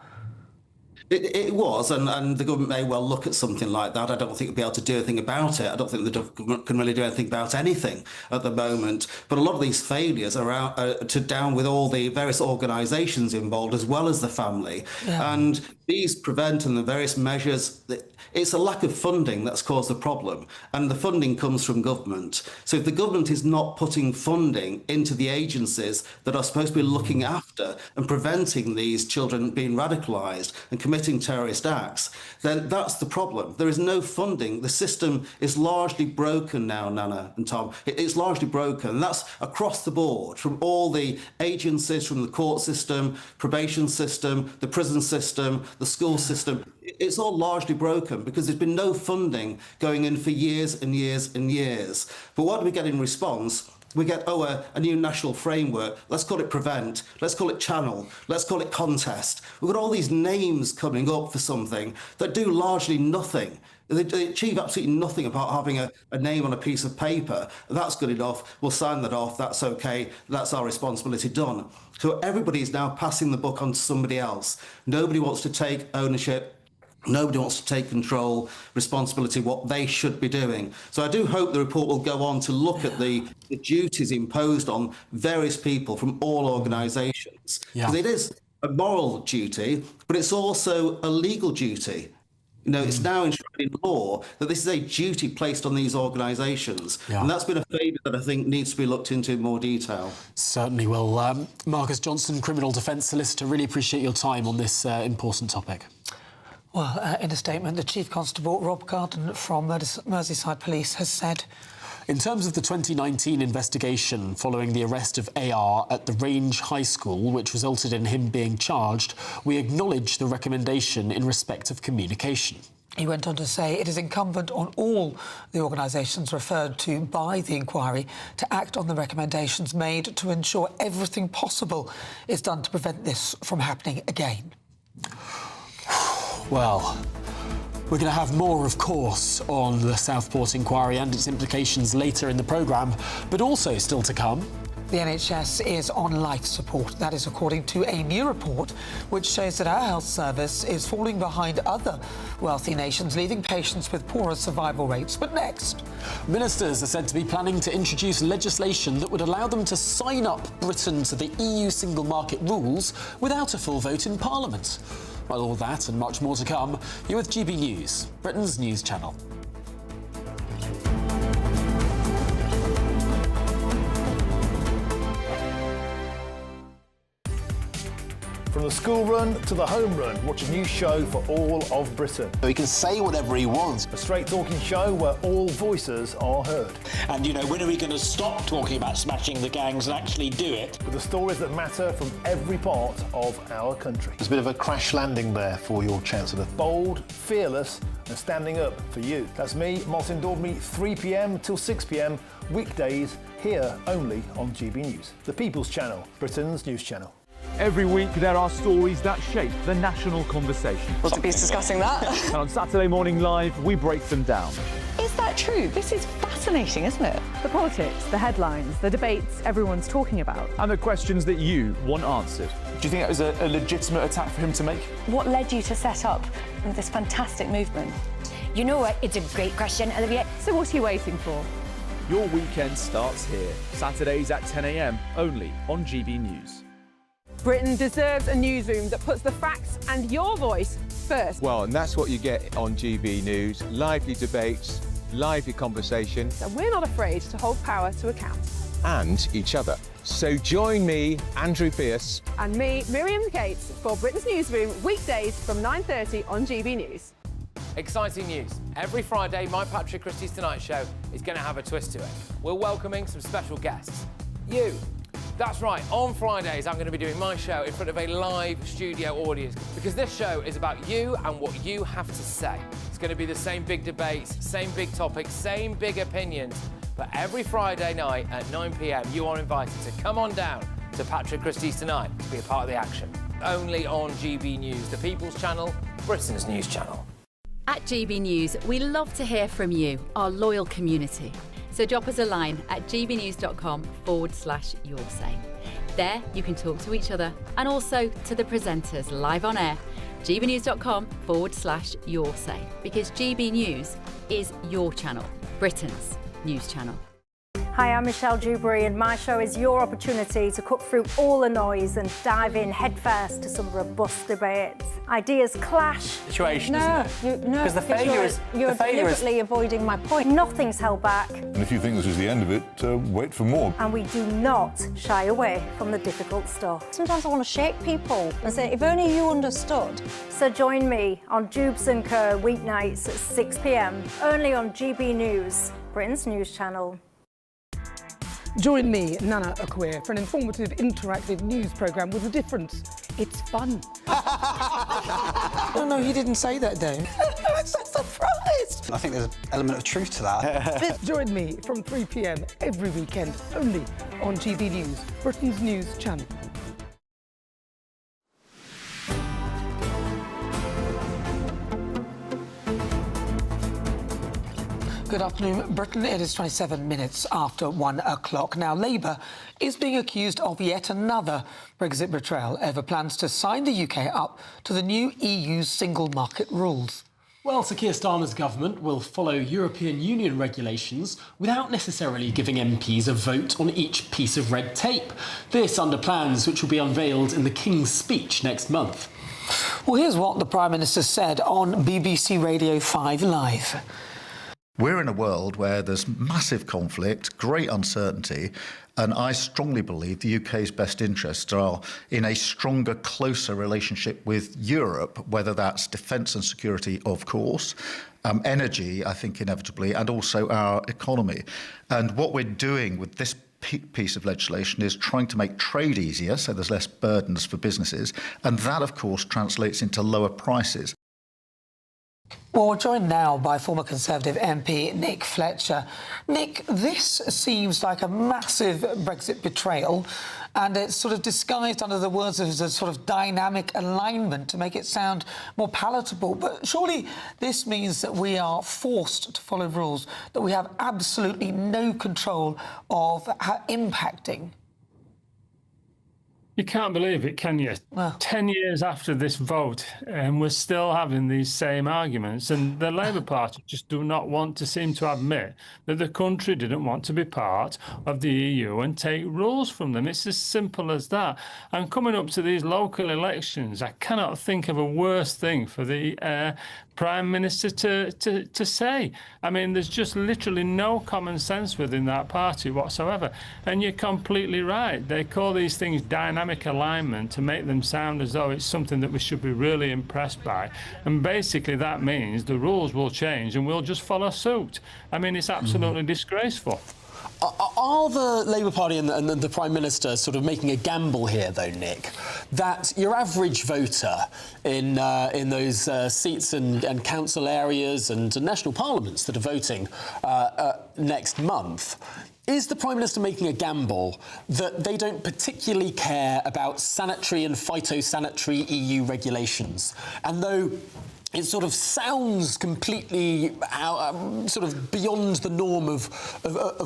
It was, and the government may well look at something like that. I don't think they'll be able to do anything about it. I don't think the government can really do anything about anything at the moment. But a lot of these failures are down with all the various organisations involved, as well as the family. Yeah. And these prevent and the various measures, it's a lack of funding that's caused the problem. And the funding comes from government. So if the government is not putting funding into the agencies that are supposed to be looking after and preventing these children being radicalised and committing terrorist acts, then that's the problem. There is no funding. The system is largely broken now, Nana and Tom. It's largely broken. And that's across the board, from all the agencies, from the court system, probation system, the prison system, the school system. It's all largely broken because there's been no funding going in for years and years and years. But what do we get in response? We get, a new national framework. Let's call it Prevent. Let's call it Channel. Let's call it Contest. We've got all these names coming up for something that do largely nothing. They achieve absolutely nothing about having a name on a piece of paper. That's good enough. We'll sign that off. That's okay. That's our responsibility done. So everybody's now passing the buck on to somebody else. Nobody wants to take ownership. Nobody wants to take control, responsibility, what they should be doing. So I do hope the report will go on to look at the duties imposed on various people from all organisations. Because it is a moral duty, but it's also a legal duty. You know, it's now enshrined in law that this is a duty placed on these organisations. Yeah. And that's been a favour that I think needs to be looked into in more detail. Certainly will. Marcus Johnson, Criminal Defence Solicitor, really appreciate your time on this important topic. Well, in a statement, the Chief Constable, Rob Carden from Merseyside Police, has said... In terms of the 2019 investigation following the arrest of AR at the Range High School, which resulted in him being charged, we acknowledge the recommendation in respect of communication. He went on to say it is incumbent on all the organisations referred to by the inquiry to act on the recommendations made to ensure everything possible is done to prevent this from happening again. Well, we're going to have more, of course, on the Southport inquiry and its implications later in the programme, but also still to come. The NHS is on life support. That is according to a new report which shows that our health service is falling behind other wealthy nations, leaving patients with poorer survival rates. But next... Ministers are said to be planning to introduce legislation that would allow them to sign up Britain to the EU single market rules without a full vote in Parliament. Well, all that and much more to come. You're with GB News, Britain's news channel. From the school run to the home run, watch a new show for all of Britain. He can say whatever he wants. A straight-talking show where all voices are heard. And, you know, when are we going to stop talking about smashing the gangs and actually do it? With the stories that matter from every part of our country. There's a bit of a crash landing there for your Chancellor. Bold, fearless, and standing up for you. That's me, Martin Daubney, 3 p.m. till 6 p.m, weekdays, here only on GB News, the People's Channel, Britain's news channel. Every week there are stories that shape the national conversation. Well, to be discussing that. And on Saturday Morning Live, we break them down. Is that true? This is fascinating, isn't it? The politics, the headlines, the debates everyone's talking about. And the questions that you want answered. Do you think that was a legitimate attack for him to make? What led you to set up this fantastic movement? You know what? It's a great question, Olivia. So what are you waiting for? Your weekend starts here. Saturdays at 10 a.m, only on GB News. Britain deserves a newsroom that puts the facts and your voice first. Well, and that's what you get on GB News. Lively debates, lively conversation. And we're not afraid to hold power to account. And each other. So join me, Andrew Pierce. And me, Miriam Gates, for Britain's Newsroom, weekdays from 9:30 on GB News. Exciting news. Every Friday, my Patrick Christie's Tonight Show is going to have a twist to it. We're welcoming some special guests. You. That's right, on Fridays I'm going to be doing my show in front of a live studio audience because this show is about you and what you have to say. It's going to be the same big debates, same big topics, same big opinions, but every Friday night at 9 p.m. you are invited to come on down to Patrick Christie's Tonight to be a part of the action. Only on GB News, the People's Channel, Britain's news channel. At GB News, we love to hear from you, our loyal community. So drop us a line at gbnews.com/yoursay. There you can talk to each other and also to the presenters live on air. gbnews.com/yoursay, because GB News is your channel, Britain's news channel. Hi, I'm Michelle Dewberry and my show is your opportunity to cut through all the noise and dive in headfirst to some robust debates. Ideas clash. Situation, isn't it? Because the failure is... You're deliberately avoiding my point. Nothing's held back. And if you think this is the end of it, wait for more. And we do not shy away from the difficult stuff. Sometimes I want to shake people and say, if only you understood. So join me on Dubes & Co. weeknights at 6 p.m, only on GB News, Britain's news channel. Join me, Nana Akua, for an informative, interactive news programme with a difference. It's fun. No, he didn't say that, though. I'm so surprised. I think there's an element of truth to that. Join me from 3 p.m. every weekend, only on GB News, Britain's news channel. Good afternoon, Britain. It is 27 minutes after 1 o'clock. Now, Labour is being accused of yet another Brexit betrayal over plans to sign the UK up to the new EU single market rules. Well, Sir Keir Starmer's government will follow European Union regulations without necessarily giving MPs a vote on each piece of red tape. This under plans which will be unveiled in the King's speech next month. Well, here's what the Prime Minister said on BBC Radio 5 Live. We're in a world where there's massive conflict, great uncertainty, and I strongly believe the UK's best interests are in a stronger, closer relationship with Europe, whether that's defence and security, of course, energy, I think, inevitably, and also our economy. And what we're doing with this piece of legislation is trying to make trade easier, so there's less burdens for businesses, and that, of course, translates into lower prices. Well, we're joined now by former Conservative MP Nick Fletcher. Nick, this seems like a massive Brexit betrayal, and it's sort of disguised under the words of a sort of dynamic alignment to make it sound more palatable. But surely this means that we are forced to follow rules that we have absolutely no control of impacting. You can't believe it, can you? Well, 10 years after this vote, and we're still having these same arguments. And the Labour Party just do not want to seem to admit that the country didn't want to be part of the EU and take rules from them. It's as simple as that. And coming up to these local elections, I cannot think of a worse thing for the Prime Minister to say. I mean, there's just literally no common sense within that party whatsoever. And you're completely right. They call these things dynamic alignment to make them sound as though it's something that we should be really impressed by. And basically that means the rules will change and we'll just follow suit. I mean, it's absolutely disgraceful. Are the Labour Party and the Prime Minister sort of making a gamble here, though, Nick, that your average voter in those seats and council areas and national parliaments that are voting next month, is the Prime Minister making a gamble that they don't particularly care about sanitary and phytosanitary EU regulations? And though it sort of sounds completely sort of beyond the norm of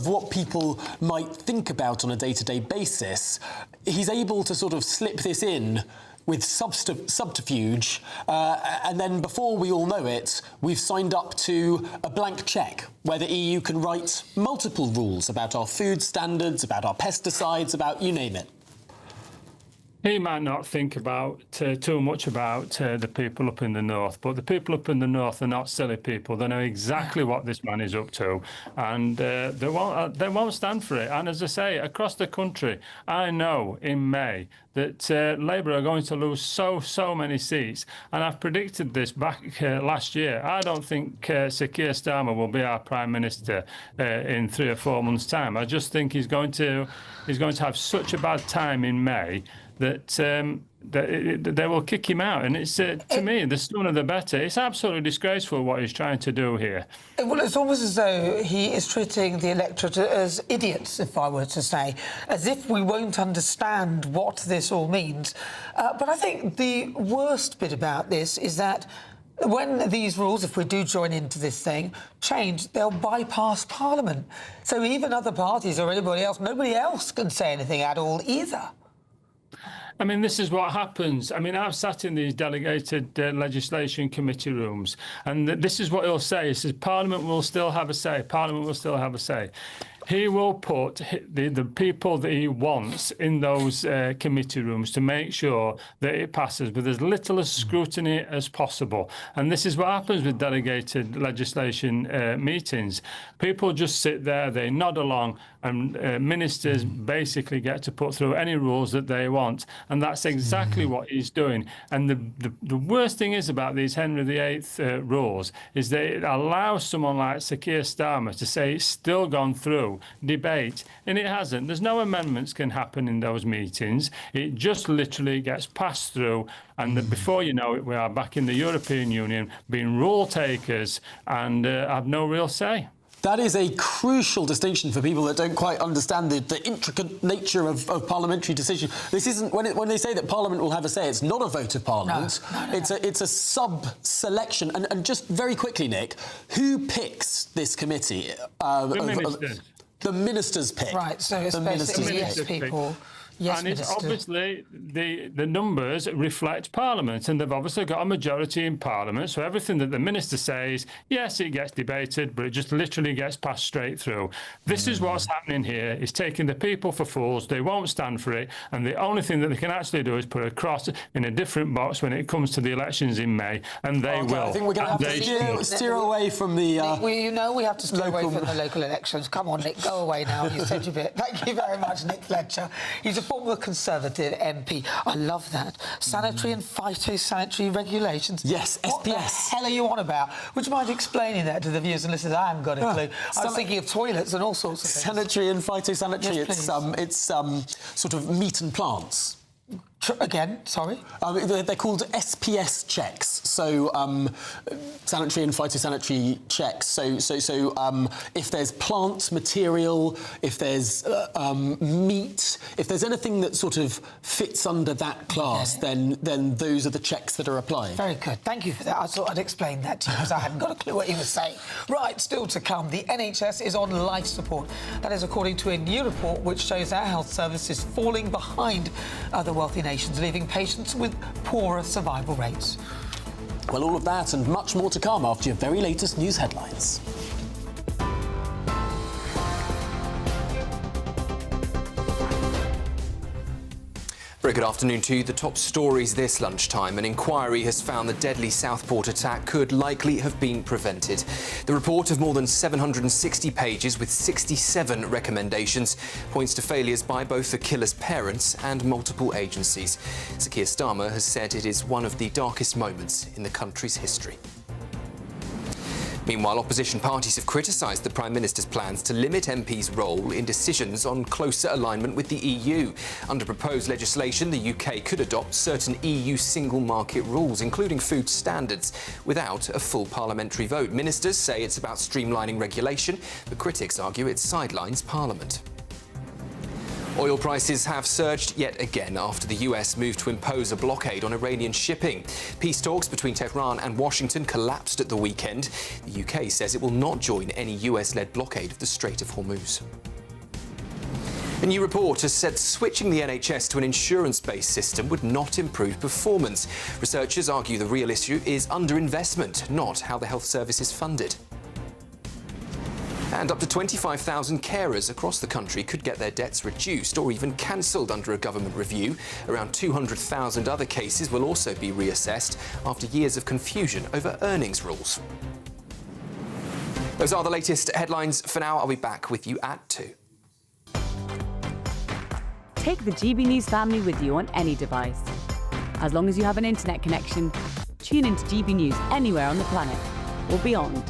what people might think about on a day-to-day basis, he's able to sort of slip this in with subterfuge, and then before we all know it, we've signed up to a blank cheque where the EU can write multiple rules about our food standards, about our pesticides, about you name it. He might not think about too much about the people up in the north, but the people up in the north are not silly people. They know exactly what this man is up to, and they won't stand for it. And as I say, across the country, I know in May that Labour are going to lose so many seats, and I've predicted this back last year. I don't think Sir Keir Starmer will be our Prime Minister in 3 or 4 months' time. I just think he's going to have such a bad time in May that they will kick him out. And it's, to me, the sooner the better. It's absolutely disgraceful what he's trying to do here. Well, it's almost as though he is treating the electorate as idiots, if I were to say, as if we won't understand what this all means. But I think the worst bit about this is that when these rules, if we do join into this thing, change, they'll bypass Parliament. So even other parties or anybody else, nobody else can say anything at all either. I mean, this is what happens. I mean, I've sat in these delegated legislation committee rooms, and this is what he'll say. He says, Parliament will still have a say. Parliament will still have a say. He will put the people that he wants in those committee rooms to make sure that it passes with as little as scrutiny as possible. And this is what happens with delegated legislation meetings. People just sit there, they nod along, and ministers basically get to put through any rules that they want. And that's exactly what he's doing. And the worst thing is about these Henry VIII rules is that it allows someone like Sir Keir Starmer to say it's still gone through debate, and it hasn't. There's no amendments can happen in those meetings. It just literally gets passed through, and before you know it, we are back in the European Union being rule takers and have no real say. That is a crucial distinction for people that don't quite understand the intricate nature of parliamentary decision. This isn't when they say that Parliament will have a say. It's not a vote of Parliament. No. It's a sub-selection. And just very quickly, Nick, who picks this committee? The ministers. The ministers pick. Right. So it's basically yes people. Yes, and it's obviously the numbers reflect Parliament, and they've obviously got a majority in Parliament. So everything that the minister says, yes, it gets debated, but it just literally gets passed straight through. This is what's happening here: is taking the people for fools. They won't stand for it, and the only thing that they can actually do is put a cross in a different box when it comes to the elections in May, and they will. I think we're going to have to steer away from the. We have to steer away from the local elections. Come on, Nick, go away now. You said your bit. Thank you very much, Nick Fletcher. He's a former Conservative MP. I love that. Sanitary and phytosanitary regulations. Yes, SPS. What the hell are you on about? Would you mind explaining that to the viewers and listeners? I haven't got a clue. I was thinking of toilets and all sorts of things. Sanitary and phytosanitary, yes, it's sort of meat and plants. Again, sorry? They're called SPS checks, so sanitary and phytosanitary checks. So if there's plant material, if there's meat, if there's anything that sort of fits under that class, then those are the checks that are applied. Very good. Thank you for that. I thought I'd explain that to you because I hadn't got a clue what you were saying. Right, still to come. The NHS is on life support. That is according to a new report which shows our health service is falling behind other wealthy nations, leaving patients with poorer survival rates. Well, all of that and much more to come after your very latest news headlines. Very good afternoon to you. The top stories this lunchtime. An inquiry has found the deadly Southport attack could likely have been prevented. The report of more than 760 pages with 67 recommendations points to failures by both the killer's parents and multiple agencies. Sir Keir Starmer has said it is one of the darkest moments in the country's history. Meanwhile, opposition parties have criticised the Prime Minister's plans to limit MPs' role in decisions on closer alignment with the EU. Under proposed legislation, the UK could adopt certain EU single market rules, including food standards, without a full parliamentary vote. Ministers say it's about streamlining regulation, but critics argue it sidelines Parliament. Oil prices have surged yet again after the US moved to impose a blockade on Iranian shipping. Peace talks between Tehran and Washington collapsed at the weekend. The UK says it will not join any US-led blockade of the Strait of Hormuz. A new report has said switching the NHS to an insurance-based system would not improve performance. Researchers argue the real issue is underinvestment, not how the health service is funded. And up to 25,000 carers across the country could get their debts reduced or even cancelled under a government review. Around 200,000 other cases will also be reassessed after years of confusion over earnings rules. Those are the latest headlines. For now, I'll be back with you at 2. Take the GB News family with you on any device. As long as you have an internet connection, tune into GB News anywhere on the planet or beyond.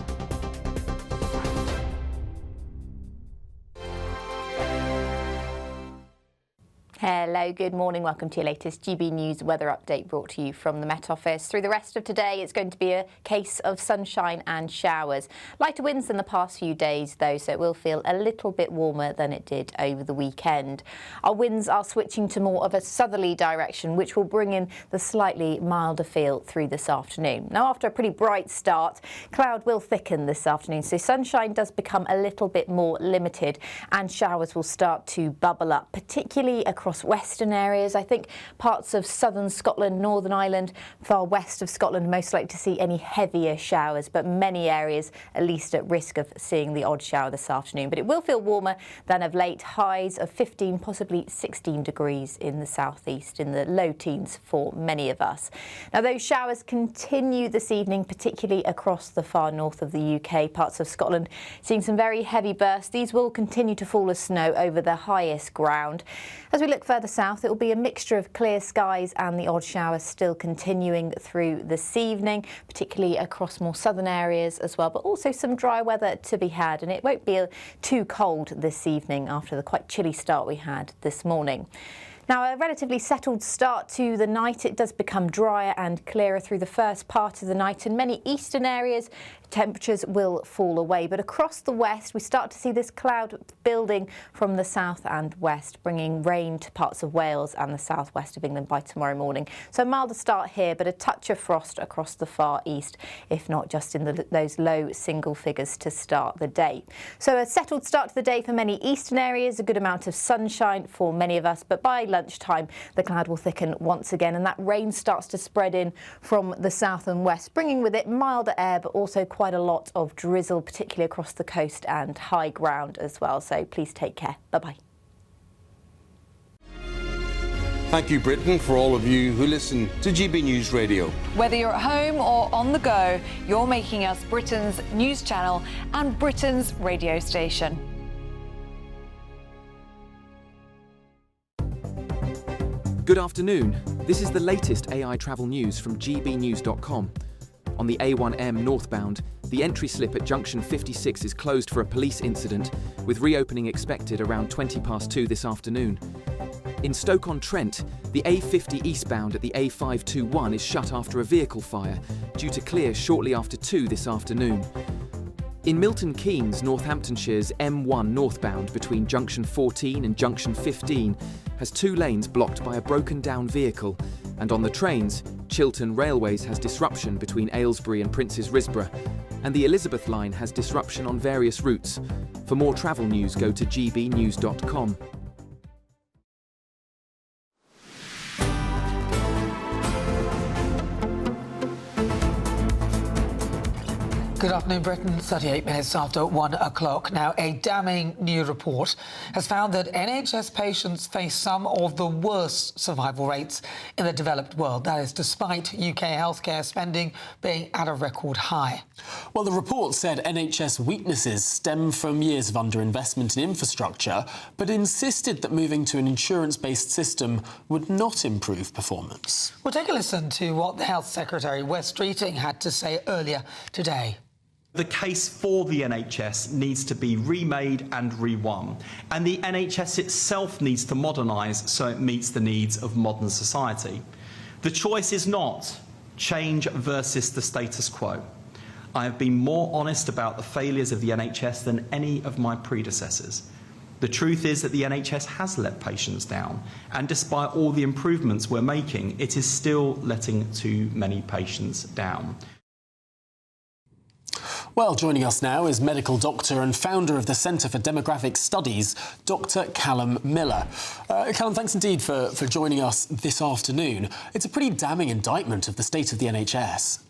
Hello, good morning. Welcome to your latest GB News weather update brought to you from the Met Office. Through the rest of today, it's going to be a case of sunshine and showers. Lighter winds than the past few days, though, so it will feel a little bit warmer than it did over the weekend. Our winds are switching to more of a southerly direction, which will bring in the slightly milder feel through this afternoon. Now, after a pretty bright start, cloud will thicken this afternoon, so sunshine does become a little bit more limited and showers will start to bubble up, particularly across western areas. I think parts of southern Scotland, Northern Ireland, far west of Scotland, most likely to see any heavier showers, but many areas at least at risk of seeing the odd shower this afternoon. But it will feel warmer than of late, highs of 15, possibly 16 degrees in the southeast, in the low teens for many of us. Now, those showers continue this evening, particularly across the far north of the UK, parts of Scotland seeing some very heavy bursts. These will continue to fall as snow over the highest ground. As we look further south, it will be a mixture of clear skies and the odd showers still continuing through this evening, particularly across more southern areas as well, but also some dry weather to be had, and it won't be too cold this evening after the quite chilly start we had this morning. Now, a relatively settled start to the night. It does become drier and clearer through the first part of the night. In many eastern areas, temperatures will fall away. But across the west, we start to see this cloud building from the south and west, bringing rain to parts of Wales and the southwest of England by tomorrow morning. So a milder start here, but a touch of frost across the far east, if not just in those low single figures to start the day. So a settled start to the day for many eastern areas, a good amount of sunshine for many of us, but by lunchtime, the cloud will thicken once again, and that rain starts to spread in from the south and west, bringing with it milder air, but also quite a lot of drizzle, particularly across the coast and high ground as well. So please take care. Bye-bye. Thank you, Britain, for all of you who listen to GB News Radio. Whether you're at home or on the go, you're making us Britain's news channel and Britain's radio station. Good afternoon. This is the latest AI travel news from gbnews.com. On the A1M northbound, the entry slip at junction 56 is closed for a police incident, with reopening expected around 2:20 this afternoon. In Stoke-on-Trent, the A50 eastbound at the A521 is shut after a vehicle fire, due to clear shortly after 2 this afternoon. In Milton Keynes, Northamptonshire's M1 northbound between junction 14 and junction 15 has 2 lanes blocked by a broken-down vehicle, and on the trains, Chiltern Railways has disruption between Aylesbury and Princes Risborough, and the Elizabeth line has disruption on various routes. For more travel news, go to gbnews.com. Good afternoon, Britain. 38 minutes after 1 o'clock. Now, a damning new report has found that NHS patients face some of the worst survival rates in the developed world. That is despite UK healthcare spending being at a record high. Well, the report said NHS weaknesses stem from years of underinvestment in infrastructure, but insisted that moving to an insurance-based system would not improve performance. We'll take a listen to what the Health Secretary, Wes Streeting, had to say earlier today. The case for the NHS needs to be remade and rewon, and the NHS itself needs to modernise so it meets the needs of modern society. The choice is not change versus the status quo. I have been more honest about the failures of the NHS than any of my predecessors. The truth is that the NHS has let patients down, and despite all the improvements we're making, it is still letting too many patients down. Well, joining us now is medical doctor and founder of the Centre for Demographic Studies, Dr. Callum Miller. Callum, thanks indeed for joining us this afternoon. It's a pretty damning indictment of the state of the NHS.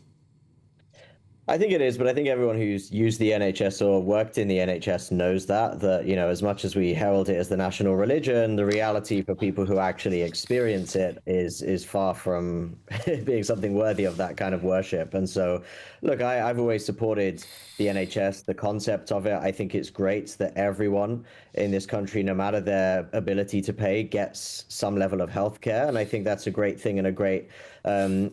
I think it is, but I think everyone who's used the NHS or worked in the NHS knows that, you know, as much as we herald it as the national religion, the reality for people who actually experience it is far from being something worthy of that kind of worship. And so, look, I've always supported the NHS, the concept of it. I think it's great that everyone in this country, no matter their ability to pay, gets some level of healthcare. And I think that's a great thing and a great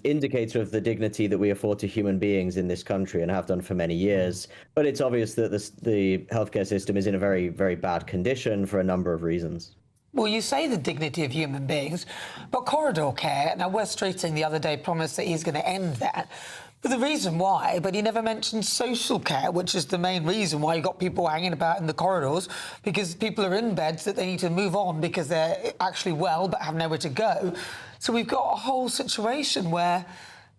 indicator of the dignity that we afford to human beings in this country and have done for many years. But it's obvious that the healthcare system is in a very, very bad condition for a number of reasons. Well, you say the dignity of human beings, but corridor care, now Wes Streeting the other day promised that he's going to end that. But the reason why, but he never mentioned social care, which is the main reason why you got people hanging about in the corridors, because people are in beds that they need to move on because they're actually well but have nowhere to go. So we've got a whole situation where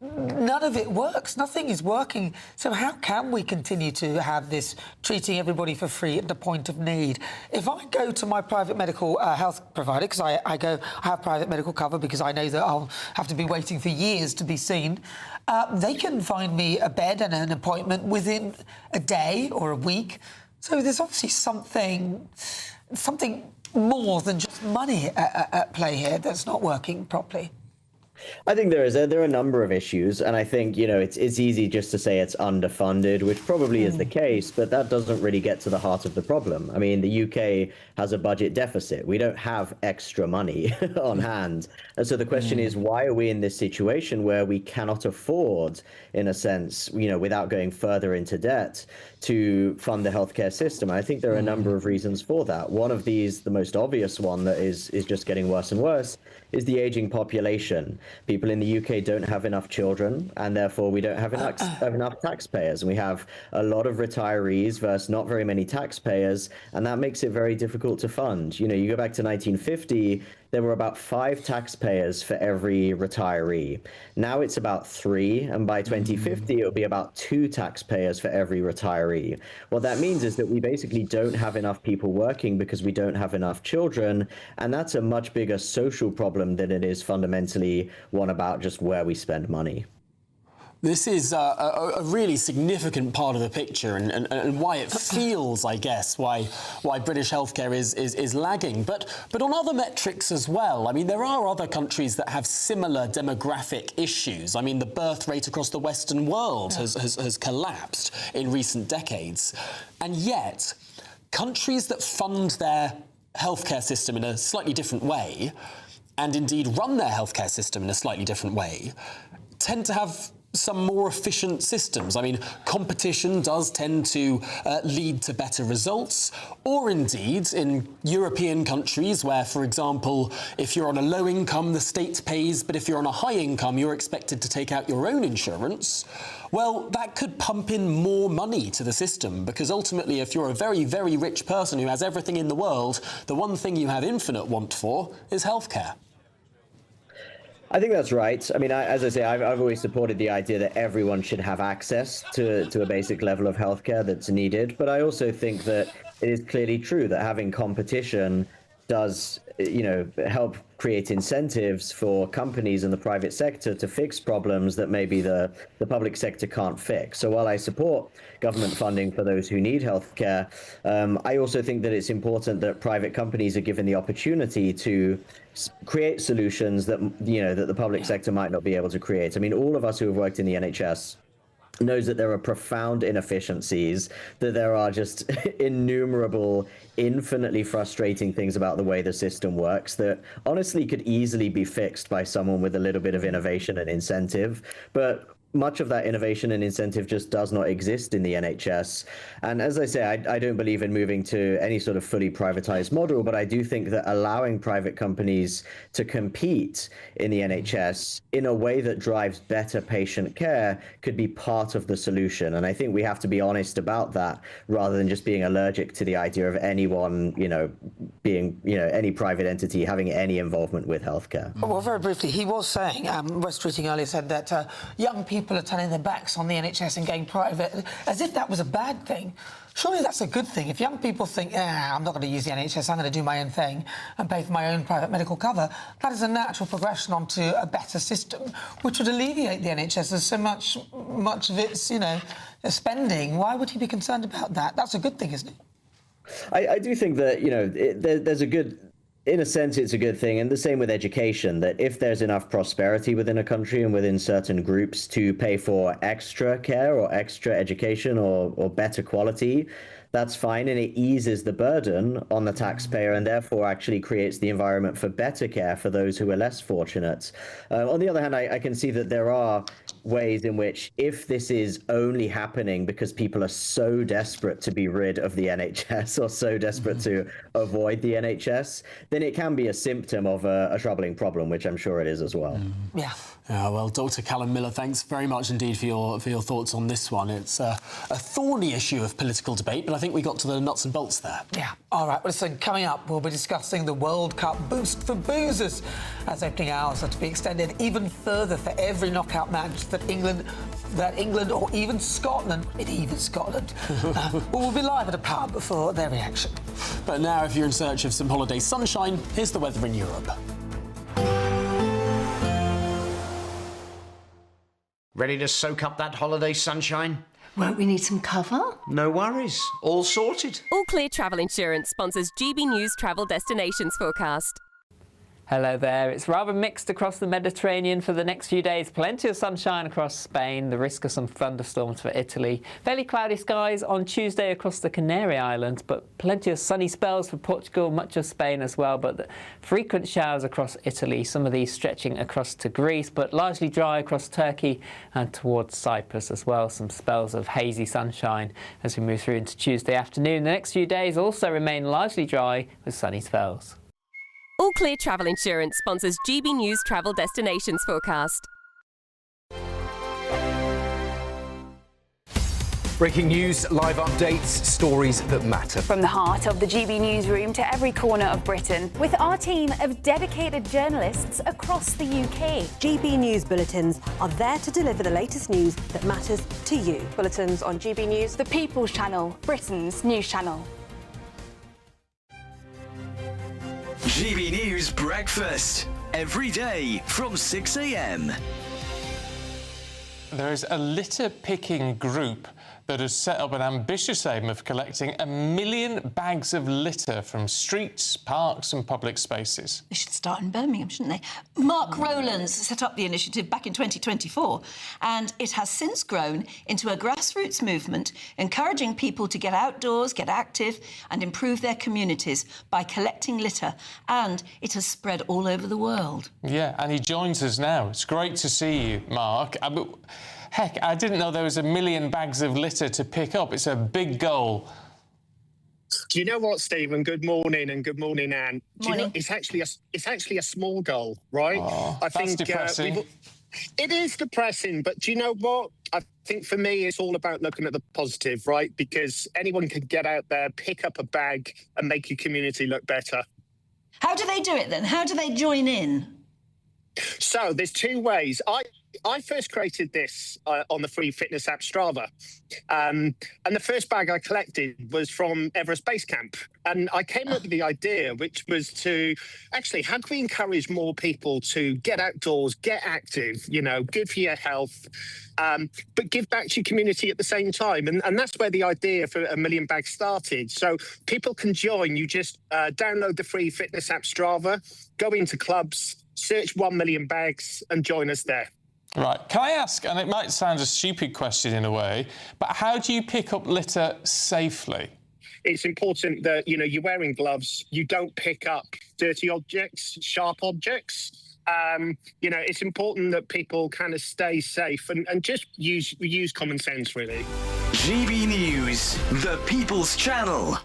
none of it works. Nothing is working. So how can we continue to have this treating everybody for free at the point of need? If I go to my private medical health provider, because I have private medical cover because I know that I'll have to be waiting for years to be seen, they can find me a bed and an appointment within a day or a week. So there's obviously something more than just money at play here that's not working properly. I think there are a number of issues, and I think, you know, it's easy just to say it's underfunded, which probably is the case, but that doesn't really get to the heart of the problem. I mean, the UK has a budget deficit. We don't have extra money on hand. And so the question is, why are we in this situation where we cannot afford, in a sense, you know, without going further into debt, to fund the healthcare system? I think there are a number of reasons for that. One of these, the most obvious one that is just getting worse and worse, is the aging population. People in the UK don't have enough children, and therefore we don't have enough taxpayers. And we have a lot of retirees versus not very many taxpayers, and that makes it very difficult to fund. You know, you go back to 1950, there were about 5 taxpayers for every retiree. Now it's about 3, and by 2050, it'll be about 2 taxpayers for every retiree. What that means is that we basically don't have enough people working because we don't have enough children, and that's a much bigger social problem than it is fundamentally one about just where we spend money. This is a really significant part of the picture and why it feels, I guess, why British healthcare is lagging. But on other metrics as well, I mean, there are other countries that have similar demographic issues. I mean, the birth rate across the Western world has collapsed in recent decades. And yet, countries that fund their healthcare system in a slightly different way, and indeed run their healthcare system in a slightly different way, tend to have some more efficient systems. I mean, competition does tend to lead to better results, or indeed in European countries where, for example, if you're on a low income, the state pays, but if you're on a high income, you're expected to take out your own insurance. Well, that could pump in more money to the system, because ultimately, if you're a very, very rich person who has everything in the world, the one thing you have infinite want for is healthcare. I think that's right. I mean, as I say, I've always supported the idea that everyone should have access to a basic level of healthcare that's needed. But I also think that it is clearly true that having competition does, you know, help create incentives for companies in the private sector to fix problems that maybe the public sector can't fix. So while I support government funding for those who need healthcare, I also think that it's important that private companies are given the opportunity to create solutions that, you know, that the public sector might not be able to create. I mean, all of us who have worked in the NHS knows that there are profound inefficiencies, that there are just innumerable, infinitely frustrating things about the way the system works that honestly could easily be fixed by someone with a little bit of innovation and incentive. But much of that innovation and incentive just does not exist in the NHS. And as I say, I don't believe in moving to any sort of fully privatized model, but I do think that allowing private companies to compete in the NHS in a way that drives better patient care could be part of the solution. And I think we have to be honest about that rather than just being allergic to the idea of anyone, being, any private entity having any involvement with healthcare. Well, very briefly, he was saying, West Tweeting earlier said that young people are turning their backs on the NHS and going private, as if that was a bad thing. Surely that's a good thing. If young people think, I'm not going to use the NHS, I'm going to do my own thing and pay for my own private medical cover, that is a natural progression onto a better system, which would alleviate the NHS. There's so much of its, spending. Why would he be concerned about that? That's a good thing, isn't it? I do think that, there's a good... In a sense, it's a good thing, and the same with education, that if there's enough prosperity within a country and within certain groups to pay for extra care or extra education or better quality, that's fine, and it eases the burden on the taxpayer and therefore actually creates the environment for better care for those who are less fortunate. On the other hand, I can see that there are ways in which, if this is only happening because people are so desperate to be rid of the NHS or so desperate to avoid the NHS, then it can be a symptom of a troubling problem, which I'm sure it is as well. Yeah. Well, Dr. Callum Miller, thanks very much indeed for your thoughts on this one. It's a thorny issue of political debate, but I think we got to the nuts and bolts there. Yeah. All right. Well, listen, coming up, we'll be discussing the World Cup boost for boozers, as opening hours are to be extended even further for every knockout match that England or even Scotland, will be live at a pub for their reaction. But now, if you're in search of some holiday sunshine, here's the weather in Europe. Ready to soak up that holiday sunshine? Won't we need some cover? No worries. All sorted. All Clear Travel Insurance sponsors GB News Travel Destinations Forecast. Hello there. It's rather mixed across the Mediterranean for the next few days. Plenty of sunshine across Spain, the risk of some thunderstorms for Italy. Fairly cloudy skies on Tuesday across the Canary Islands, but plenty of sunny spells for Portugal, much of Spain as well, but frequent showers across Italy, some of these stretching across to Greece, but largely dry across Turkey and towards Cyprus as well. Some spells of hazy sunshine as we move through into Tuesday afternoon. The next few days also remain largely dry with sunny spells. All Clear Travel Insurance sponsors GB News Travel Destinations Forecast. Breaking news, live updates, stories that matter. From the heart of the GB newsroom to every corner of Britain, with our team of dedicated journalists across the UK. GB News bulletins are there to deliver the latest news that matters to you. Bulletins on GB News, the People's Channel, Britain's news channel. GB News Breakfast, every day from 6 a.m. There is a litter-picking group that has set up an ambitious aim of collecting 1 million bags of litter from streets, parks and public spaces. They should start in Birmingham, shouldn't they? Mark Rowlands set up the initiative back in 2024, and it has since grown into a grassroots movement encouraging people to get outdoors, get active and improve their communities by collecting litter, and it has spread all over the world. Yeah, and he joins us now. It's great to see you, Mark. Heck, I didn't know there was 1 million bags of litter to pick up. It's a big goal. Do you know what, Stephen? Good morning, and good morning, Anne. Morning. It's actually a small goal, right? Oh, I that's think depressing. it is depressing, but do you know what? I think for me, it's all about looking at the positive, right? Because anyone can get out there, pick up a bag, and make your community look better. How do they do it then? How do they join in? So there's two ways. I first created this on the free fitness app Strava. And the first bag I collected was from Everest Base Camp. And I came up with the idea, which was to actually, how can we encourage more people to get outdoors, get active, good for your health, but give back to your community at the same time. And that's where the idea for 1 million bags started. So people can join. You just download the free fitness app Strava, go into clubs, search 1 million bags and join us there. Right, can I ask, and it might sound a stupid question in a way, but how do you pick up litter safely? it's important that, you're wearing gloves, you don't pick up dirty objects, sharp objects. It's important that people kind of stay safe and just use common sense, really. GB News, the People's Channel.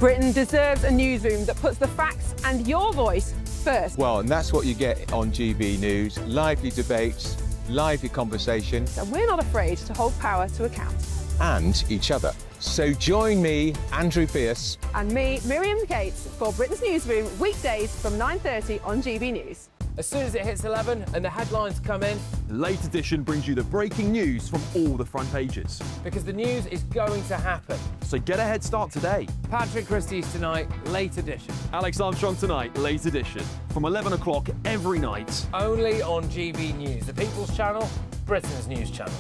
Britain deserves a newsroom that puts the facts and your voice first. Well, and that's what you get on GB News. Lively debates, lively conversation. And we're not afraid to hold power to account. And each other. So join me, Andrew Pierce. And me, Miriam Gates, for Britain's Newsroom, weekdays from 9:30 on GB News. As soon as it hits 11 and the headlines come in, the Late Edition brings you the breaking news from all the front pages. Because the news is going to happen. So get a head start today. Patrick Christie's tonight, Late Edition. Alex Armstrong tonight, Late Edition. From 11 o'clock every night. Only on GB News, the People's Channel, Britain's news channel.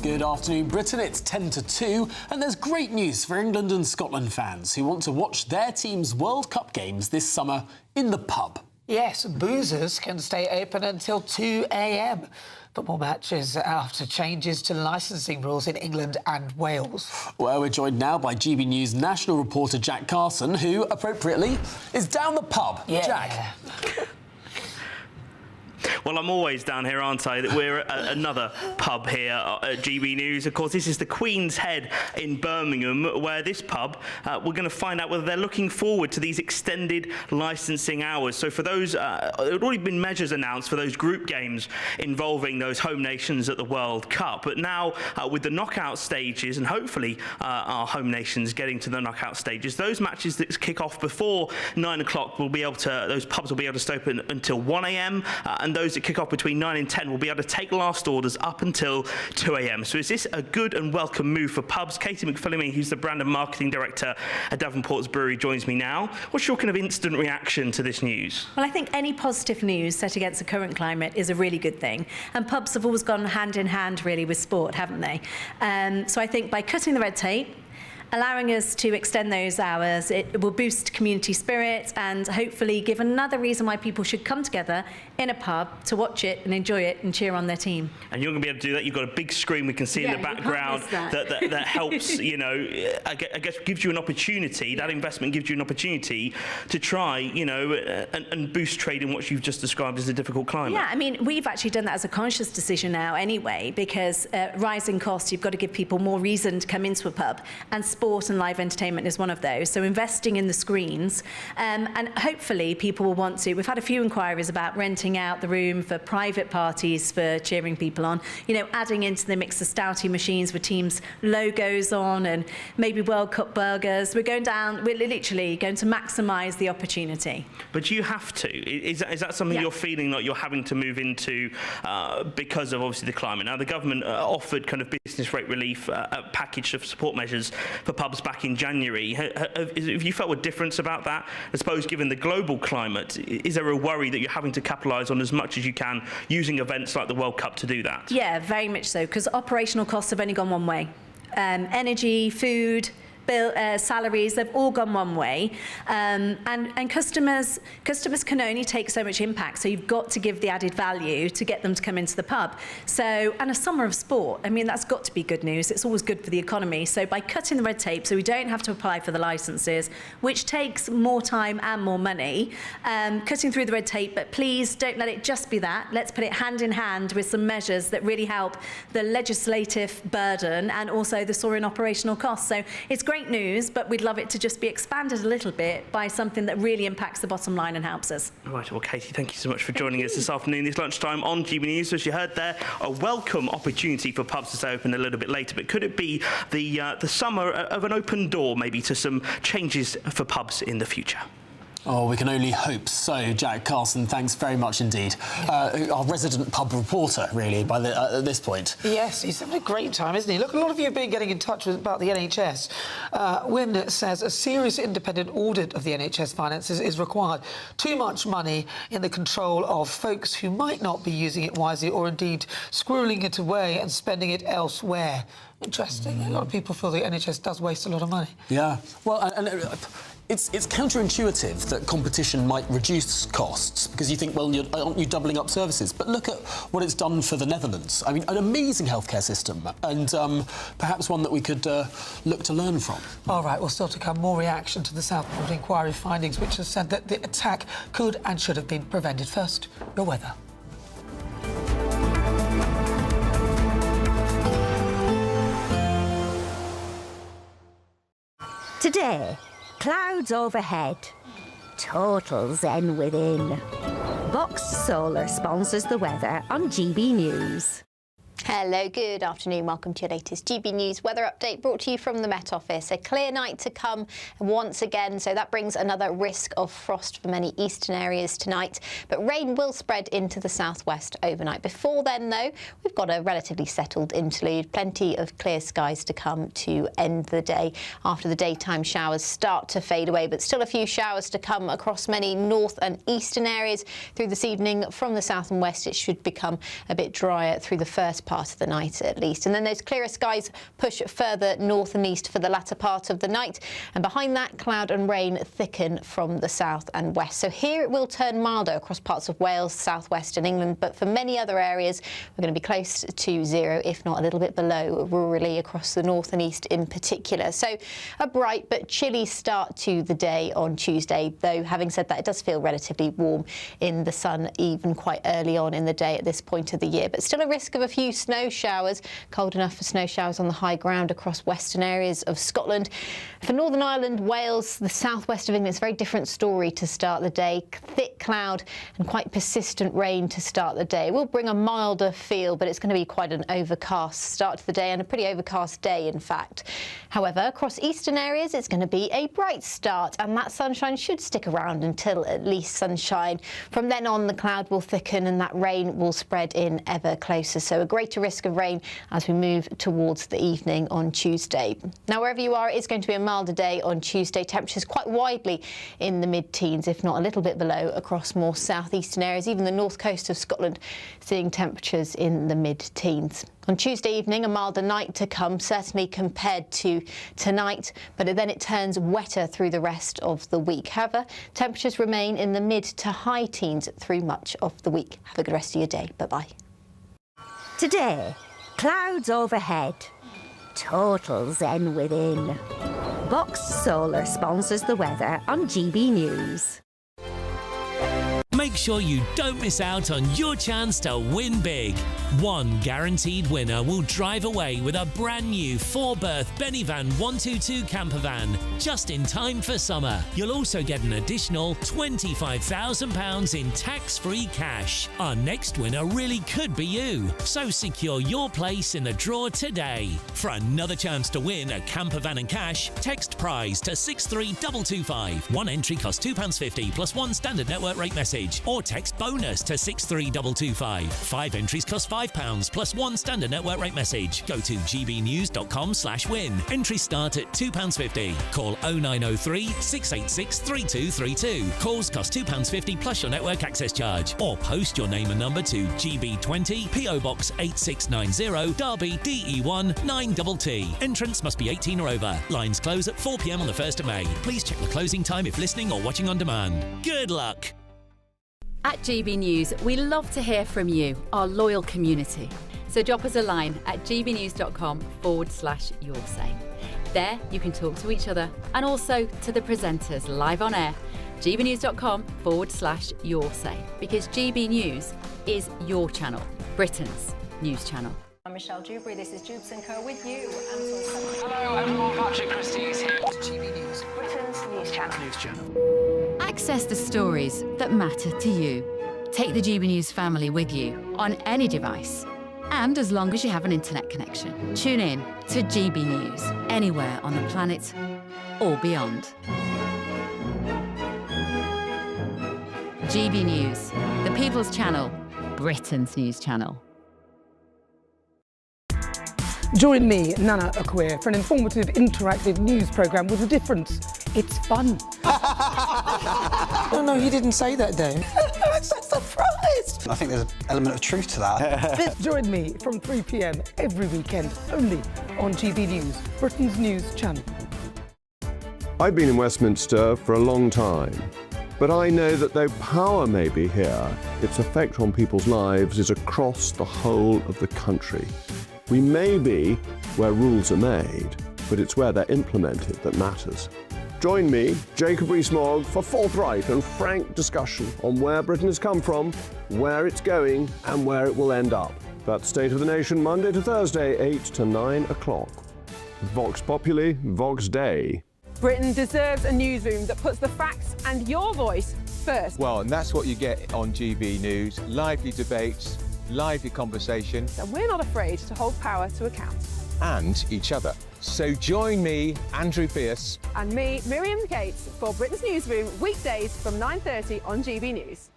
Good afternoon, Britain. It's 10 to 2, and there's great news for England and Scotland fans who want to watch their team's World Cup games this summer in the pub. Yes, boozers can stay open until 2 a.m. Football matches after changes to licensing rules in England and Wales. Well, we're joined now by GB News national reporter Jack Carson, who, appropriately, is down the pub. Yeah. Jack. Well, I'm always down here, aren't I? We're at another pub here at GB News. Of course, this is the Queen's Head in Birmingham, where this pub, we're going to find out whether they're looking forward to these extended licensing hours. So for those, there had already been measures announced for those group games involving those home nations at the World Cup. But now, with the knockout stages, and hopefully our home nations getting to the knockout stages, those matches that kick off before 9 o'clock will be able to, those pubs will be able to stay open until 1 a.m. And those that kick off between 9 and 10 will be able to take last orders up until 2 a.m. So is this a good and welcome move for pubs? Katie McPhillamy, who's the brand and marketing director at Devonport's Brewery, joins me now. What's your kind of instant reaction to this news? Well, I think any positive news set against the current climate is a really good thing. And pubs have always gone hand in hand, really, with sport, haven't they? So I think by cutting the red tape, allowing us to extend those hours, it will boost community spirit and hopefully give another reason why people should come together in a pub to watch it and enjoy it and cheer on their team. And you're going to be able to do that. You've got a big screen we can see in the background that helps, I guess gives you an opportunity, that investment gives you an opportunity to try, and boost trade in what you've just described as a difficult climate. Yeah, I mean, we've actually done that as a conscious decision now anyway, because rising costs, you've got to give people more reason to come into a pub, and sport and live entertainment is one of those. So investing in the screens, and hopefully people will want to. We've had a few inquiries about renting out the room for private parties for cheering people on, adding into the mix of stouty machines with teams' logos on and maybe World Cup burgers. We're literally going to maximise the opportunity. But you have to. Is that something you're feeling like you're having to move into because of obviously the climate? Now, the government offered kind of business rate relief, a package of support measures for pubs back in January. Have you felt a difference about that? I suppose given the global climate, is there a worry that you're having to capitalise on as much as you can using events like the World Cup to do that? Yeah, very much so, because operational costs have only gone one way. Energy, food, salaries, they've all gone one way, and customers can only take so much impact, so you've got to give the added value to get them to come into the pub. So, and a summer of sport, I mean, that's got to be good news. It's always good for the economy. So by cutting the red tape, so we don't have to apply for the licenses, which takes more time and more money, cutting through the red tape, but please don't let it just be that. Let's put it hand in hand with some measures that really help the legislative burden and also the soaring operational costs. So it's great news, but we'd love it to just be expanded a little bit by something that really impacts the bottom line and helps us. Right, well, Katie, thank you so much for joining us this afternoon, this lunchtime on GB News. So as you heard there, a welcome opportunity for pubs to stay open a little bit later, but could it be the summer of an open door, maybe, to some changes for pubs in the future? Oh, we can only hope so. Jack Carson, thanks very much indeed. Our resident pub reporter, really, at this point. Yes, he's having a great time, isn't he? Look, a lot of you have been getting in touch about the NHS. Wynne says a serious independent audit of the NHS finances is required. Too much money in the control of folks who might not be using it wisely or indeed squirreling it away and spending it elsewhere. Interesting. A lot of people feel the NHS does waste a lot of money. Yeah. Well, and it's counterintuitive that competition might reduce costs because you think, well, aren't you doubling up services? But look at what it's done for the Netherlands. I mean, an amazing healthcare system and perhaps one that we could look to learn from. All right, well, still to come, more reaction to the Southport inquiry findings, which has said that the attack could and should have been prevented. First, your weather. Today, clouds overhead, total zen within. Boxed Solar sponsors the weather on GB News. Hello, good afternoon. Welcome to your latest GB News weather update brought to you from the Met Office. A clear night to come once again, so that brings another risk of frost for many eastern areas tonight. But rain will spread into the southwest overnight. Before then, though, we've got a relatively settled interlude. Plenty of clear skies to come to end the day after the daytime showers start to fade away. But still a few showers to come across many north and eastern areas through this evening. From the south and west, it should become a bit drier through the first part of the night at least. And then those clearer skies push further north and east for the latter part of the night. And behind that, cloud and rain thicken from the south and west. So here it will turn milder across parts of Wales, southwest and England. But for many other areas, we're going to be close to zero, if not a little bit below, rurally across the north and east in particular. So a bright but chilly start to the day on Tuesday, though having said that, it does feel relatively warm in the sun even quite early on in the day at this point of the year. But still a risk of a few snow showers, cold enough for snow showers on the high ground across western areas of Scotland. For Northern Ireland, Wales, the southwest of England, it's a very different story to start the day. Thick cloud and quite persistent rain to start the day. It will bring a milder feel, but it's going to be quite an overcast start to the day and a pretty overcast day, in fact. However, across eastern areas, it's going to be a bright start and that sunshine should stick around until at least sunshine. From then on, the cloud will thicken and that rain will spread in ever closer. So a greater risk of rain as we move towards the evening on Tuesday. Now, wherever you are, it's going to be a milder day on Tuesday. Temperatures quite widely in the mid-teens, if not a little bit below, across more southeastern areas. Even the north coast of Scotland seeing temperatures in the mid-teens. On Tuesday evening, a milder night to come, certainly compared to tonight, but then it turns wetter through the rest of the week. However, temperatures remain in the mid to high teens through much of the week. Have a good rest of your day. Bye-bye. Today, clouds overhead, total zen within. Boxed Solar sponsors the weather on GB News. Make sure you don't miss out on your chance to win big. One guaranteed winner will drive away with a brand new 4-berth Benivan 122 camper van, just in time for summer. You'll also get an additional £25,000 in tax-free cash. Our next winner really could be you, so secure your place in the draw today. For another chance to win a camper van and cash, text prize to 63225. One entry costs £2.50 plus one standard network rate message. Or text bonus to 63225. 5 entries cost £5 plus one standard network rate message. Go to gbnews.com/win. Entries start at £2.50. Call 0903 686 3232. Calls cost £2.50 plus your network access charge. Or post your name and number to GB20 PO Box 8690 Derby DE1 9TT. Entrance must be 18 or over. Lines close at 4 p.m. on the 1st of May. Please check the closing time if listening or watching on demand. Good luck. At GB News, we love to hear from you, our loyal community. So drop us a line at gbnews.com/yoursay. There you can talk to each other and also to the presenters live on air. gbnews.com/yoursay, because GB News is your channel, Britain's news channel. I'm Michelle Dewberry, this is Jubes & Co with you. Hello everyone, Patrick Christie is here. GB News, Britain's news channel. Access the stories that matter to you. Take the GB News family with you on any device. And as long as you have an internet connection, tune in to GB News, anywhere on the planet or beyond. GB News, the People's Channel, Britain's news channel. Join me, Nana Akua, for an informative, interactive news programme with a difference. It's fun. No, he didn't say that, Dave. I'm so surprised. I think there's an element of truth to that. Join me from 3 p.m. every weekend, only on GB News, Britain's news channel. I've been in Westminster for a long time, but I know that though power may be here, its effect on people's lives is across the whole of the country. We may be where rules are made, but it's where they're implemented that matters. Join me, Jacob Rees-Mogg, for forthright and frank discussion on where Britain has come from, where it's going, and where it will end up. That's State of the Nation, Monday to Thursday, 8 to 9 o'clock. Vox Populi, Vox Dei. Britain deserves a newsroom that puts the facts and your voice first. Well, and that's what you get on GB News. Lively debates, lively conversation. And we're not afraid to hold power to account. And each other. So join me, Andrew Pearce. And me, Miriam Gates, for Britain's Newsroom, weekdays from 9:30 on GB News.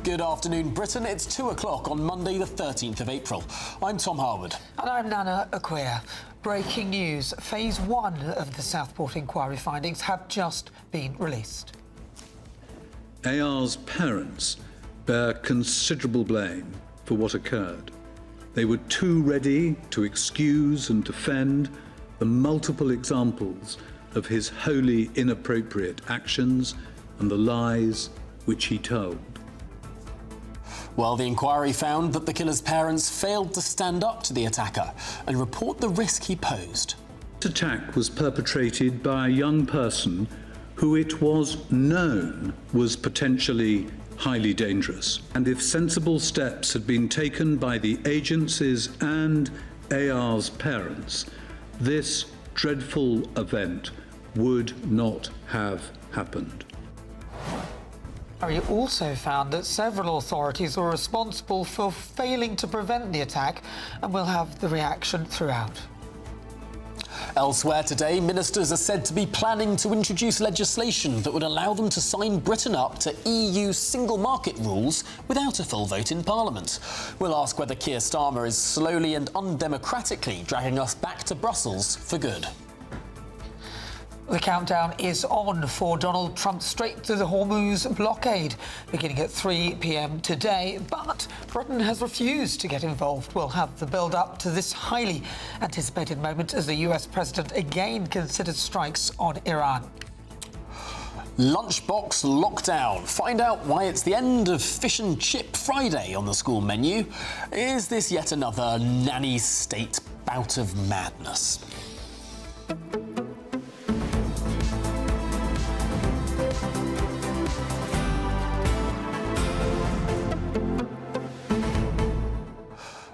Good afternoon, Britain. It's 2 o'clock on Monday, the 13th of April. I'm Tom Harwood. And I'm Nana Akua. Breaking news. Phase 1 of the Southport inquiry findings have just been released. AR's parents bear considerable blame for what occurred. They were too ready to excuse and defend the multiple examples of his wholly inappropriate actions and the lies which he told. Well, the inquiry found that the killer's parents failed to stand up to the attacker and report the risk he posed. This attack was perpetrated by a young person who it was known was potentially highly dangerous. And if sensible steps had been taken by the agencies and AR's parents, this dreadful event would not have happened. He also found that several authorities were responsible for failing to prevent the attack and will have the reaction throughout. Elsewhere today, ministers are said to be planning to introduce legislation that would allow them to sign Britain up to EU single market rules without a full vote in Parliament. We'll ask whether Keir Starmer is slowly and undemocratically dragging us back to Brussels for good. The countdown is on for Donald Trump's Strait to the Hormuz blockade, beginning at 3 p.m. today, but Britain has refused to get involved. We'll have the build-up to this highly anticipated moment as the US president again considers strikes on Iran. Lunchbox lockdown. Find out why it's the end of Fish and Chip Friday on the school menu. Is this yet another nanny state bout of madness?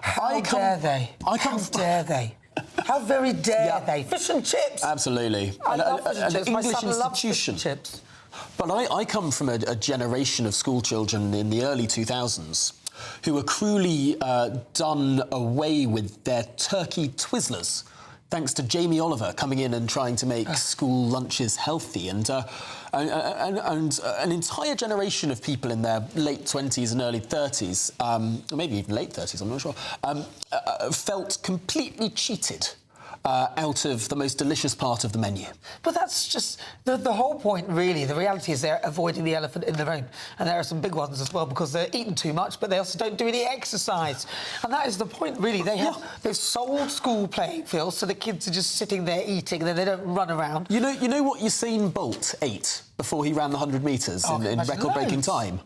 How dare they? How dare they? How very dare they? Fish and chips. Absolutely. I love fish and chips. My English son loves institution. fish and chips. But I come from a generation of school children in the early 2000s who were cruelly done away with their turkey Twizzlers, thanks to Jamie Oliver coming in and trying to make school lunches healthy. And an entire generation of people in their late 20s and early 30s, maybe even late 30s, I'm not sure, felt completely cheated out of the most delicious part of the menu. But that's just the whole point, really. The reality is they're avoiding the elephant in the room. And there are some big ones as well because they're eating too much, but they also don't do any exercise. And that is the point, really. They've sold school playing fields, so the kids are just sitting there eating and then they don't run around. You know what Usain Bolt ate before he ran the 100 metres in record-breaking time?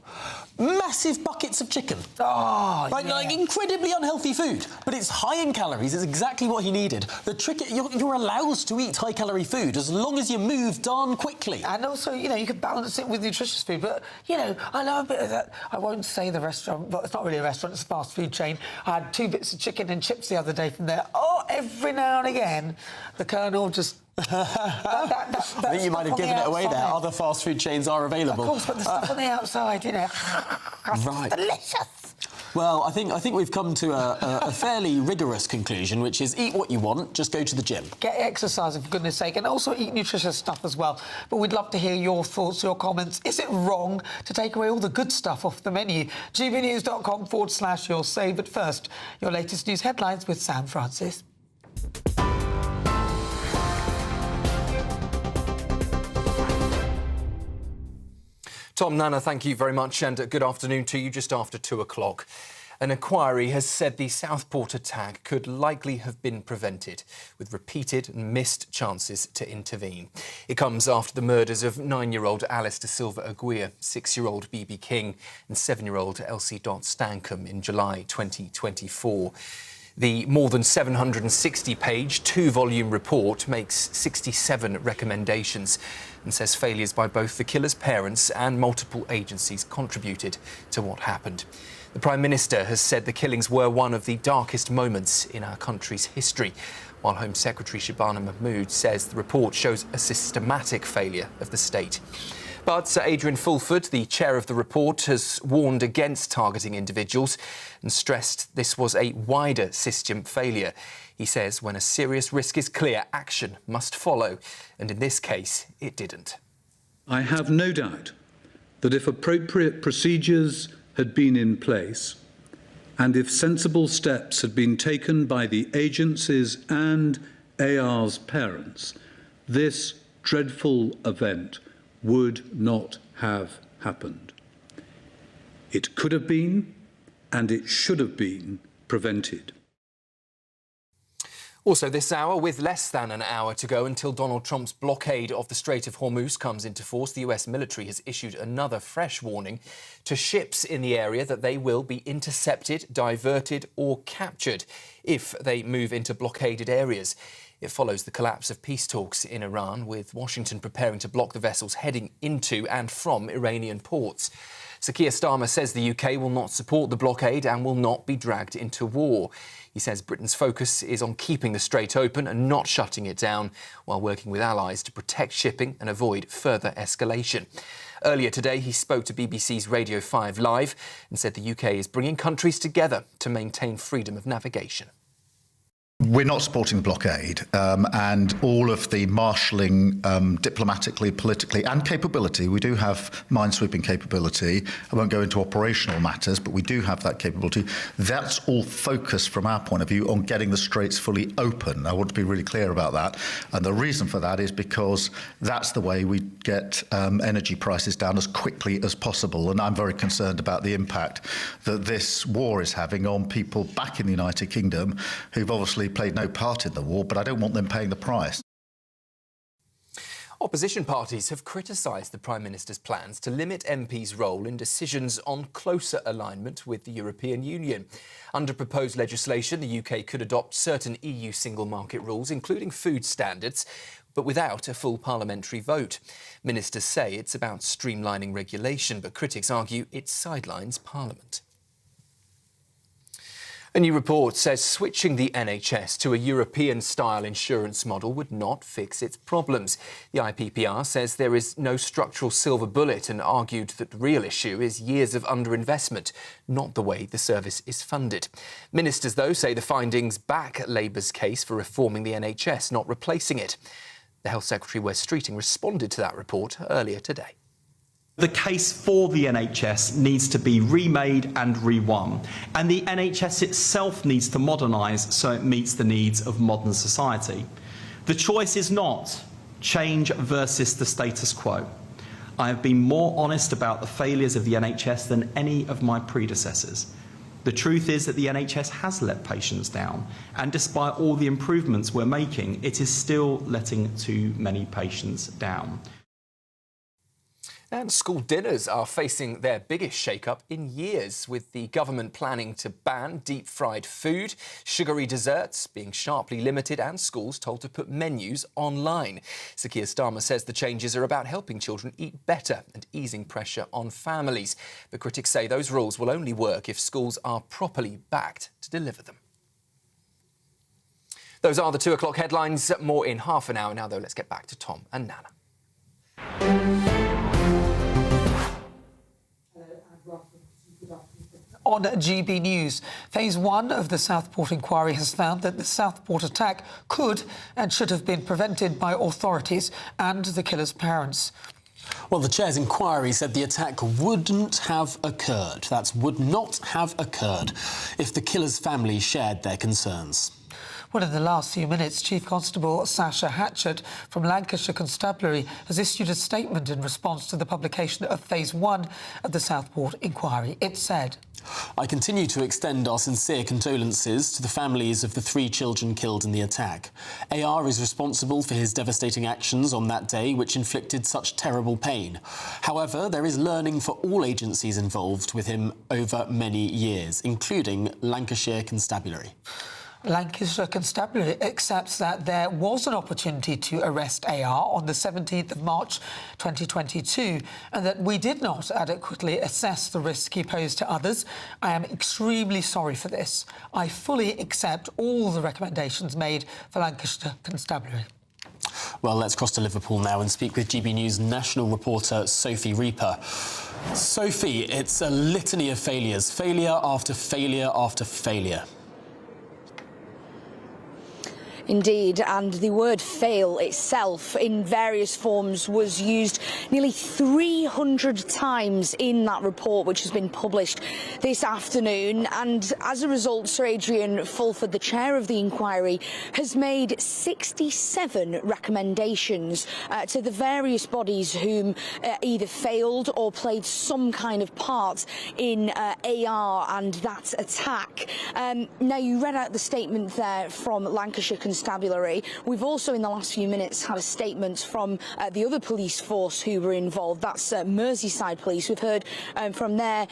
Massive buckets of chicken. Like incredibly unhealthy food, but it's high in calories. It's exactly what he needed. The trick, you're allowed to eat high-calorie food as long as you move darn quickly. And also, you can balance it with nutritious food. But, I love a bit of that. I won't say the restaurant, but it's not really a restaurant, it's a fast food chain. I had 2 bits of chicken and chips the other day from there. Every now and again, the Colonel just... I think you might have given it away there. Other fast food chains are available. Of course, but the stuff on the outside, Right. Delicious. Well, I think we've come to a fairly rigorous conclusion, which is eat what you want, just go to the gym. Get exercising, for goodness sake, and also eat nutritious stuff as well. But we'd love to hear your thoughts, your comments. Is it wrong to take away all the good stuff off the menu? gbnews.com/your say. But first, your latest news headlines with Sam Francis. Tom, Nana, thank you very much, and good afternoon to you. Just after 2 o'clock. An inquiry has said the Southport attack could likely have been prevented, with repeated and missed chances to intervene. It comes after the murders of 9-year-old Alice Da Silva Aguirre, 6-year-old BB King and 7-year-old Elsie Dot Stankham in July 2024. The more than 760-page, 2-volume report makes 67 recommendations and says failures by both the killer's parents and multiple agencies contributed to what happened. The Prime Minister has said the killings were one of the darkest moments in our country's history, while Home Secretary Shabana Mahmood says the report shows a systematic failure of the state. But Sir Adrian Fulford, the chair of the report, has warned against targeting individuals and stressed this was a wider system failure. He says when a serious risk is clear, action must follow, and in this case, it didn't. I have no doubt that if appropriate procedures had been in place, and if sensible steps had been taken by the agencies and AR's parents, this dreadful event would not have happened. It could have been, and it should have been, prevented. Also this hour, with less than an hour to go until Donald Trump's blockade of the Strait of Hormuz comes into force, the US military has issued another fresh warning to ships in the area that they will be intercepted, diverted or captured if they move into blockaded areas. It follows the collapse of peace talks in Iran, with Washington preparing to block the vessels heading into and from Iranian ports. Sir Keir Starmer says the UK will not support the blockade and will not be dragged into war. He says Britain's focus is on keeping the strait open and not shutting it down, while working with allies to protect shipping and avoid further escalation. Earlier today, he spoke to BBC's Radio 5 Live and said the UK is bringing countries together to maintain freedom of navigation. We're not supporting the blockade, and all of the marshalling diplomatically, politically and capability. We do have minesweeping capability. I won't go into operational matters, but we do have that capability. That's all focused from our point of view on getting the straits fully open. I want to be really clear about that. And the reason for that is because that's the way we get energy prices down as quickly as possible. And I'm very concerned about the impact that this war is having on people back in the United Kingdom who've obviously played no part in the war, but I don't want them paying the price. Opposition parties have criticised the Prime Minister's plans to limit MPs' role in decisions on closer alignment with the European Union. Under proposed legislation, the UK could adopt certain EU single market rules, including food standards, but without a full parliamentary vote. Ministers say it's about streamlining regulation, but critics argue it sidelines Parliament. A new report says switching the NHS to a European-style insurance model would not fix its problems. The IPPR says there is no structural silver bullet and argued that the real issue is years of underinvestment, not the way the service is funded. Ministers, though, say the findings back Labour's case for reforming the NHS, not replacing it. The Health Secretary, Wes Streeting, responded to that report earlier today. The case for the NHS needs to be remade and rewon, and the NHS itself needs to modernise so it meets the needs of modern society. The choice is not change versus the status quo. I have been more honest about the failures of the NHS than any of my predecessors. The truth is that the NHS has let patients down, and despite all the improvements we're making, it is still letting too many patients down. And school dinners are facing their biggest shake-up in years, with the government planning to ban deep-fried food, sugary desserts being sharply limited and schools told to put menus online. Sir Keir Starmer says the changes are about helping children eat better and easing pressure on families. But critics say those rules will only work if schools are properly backed to deliver them. Those are the 2 o'clock headlines. More in half an hour. Now, though, let's get back to Tom and Nana. On GB News, Phase 1 of the Southport inquiry has found that the Southport attack could and should have been prevented by authorities and the killer's parents. Well, the chair's inquiry said the attack wouldn't have occurred. That's would not have occurred if the killer's family shared their concerns. Well, in the last few minutes, Chief Constable Sasha Hatchett from Lancashire Constabulary has issued a statement in response to the publication of Phase 1 of the Southport inquiry. It said, "I continue to extend our sincere condolences to the families of the 3 children killed in the attack. AR is responsible for his devastating actions on that day, which inflicted such terrible pain. However, there is learning for all agencies involved with him over many years, including Lancashire Constabulary." Lancashire Constabulary accepts that there was an opportunity to arrest AR on the 17th of March 2022 and that we did not adequately assess the risk he posed to others. I am extremely sorry for this. I fully accept all the recommendations made for Lancashire Constabulary. Well, let's cross to Liverpool now and speak with GB News national reporter Sophie Reaper. Sophie, it's a litany of failures, failure after failure after failure. Indeed, and the word fail itself in various forms was used nearly 300 times in that report, which has been published this afternoon. And as a result, Sir Adrian Fulford, the chair of the inquiry, has made 67 recommendations to the various bodies whom either failed or played some kind of part in AR and that attack. Now, you read out the statement there from Lancashire Constabulary. We've also, in the last few minutes, had a statement from the other police force who were involved. That's Merseyside Police. We've heard from their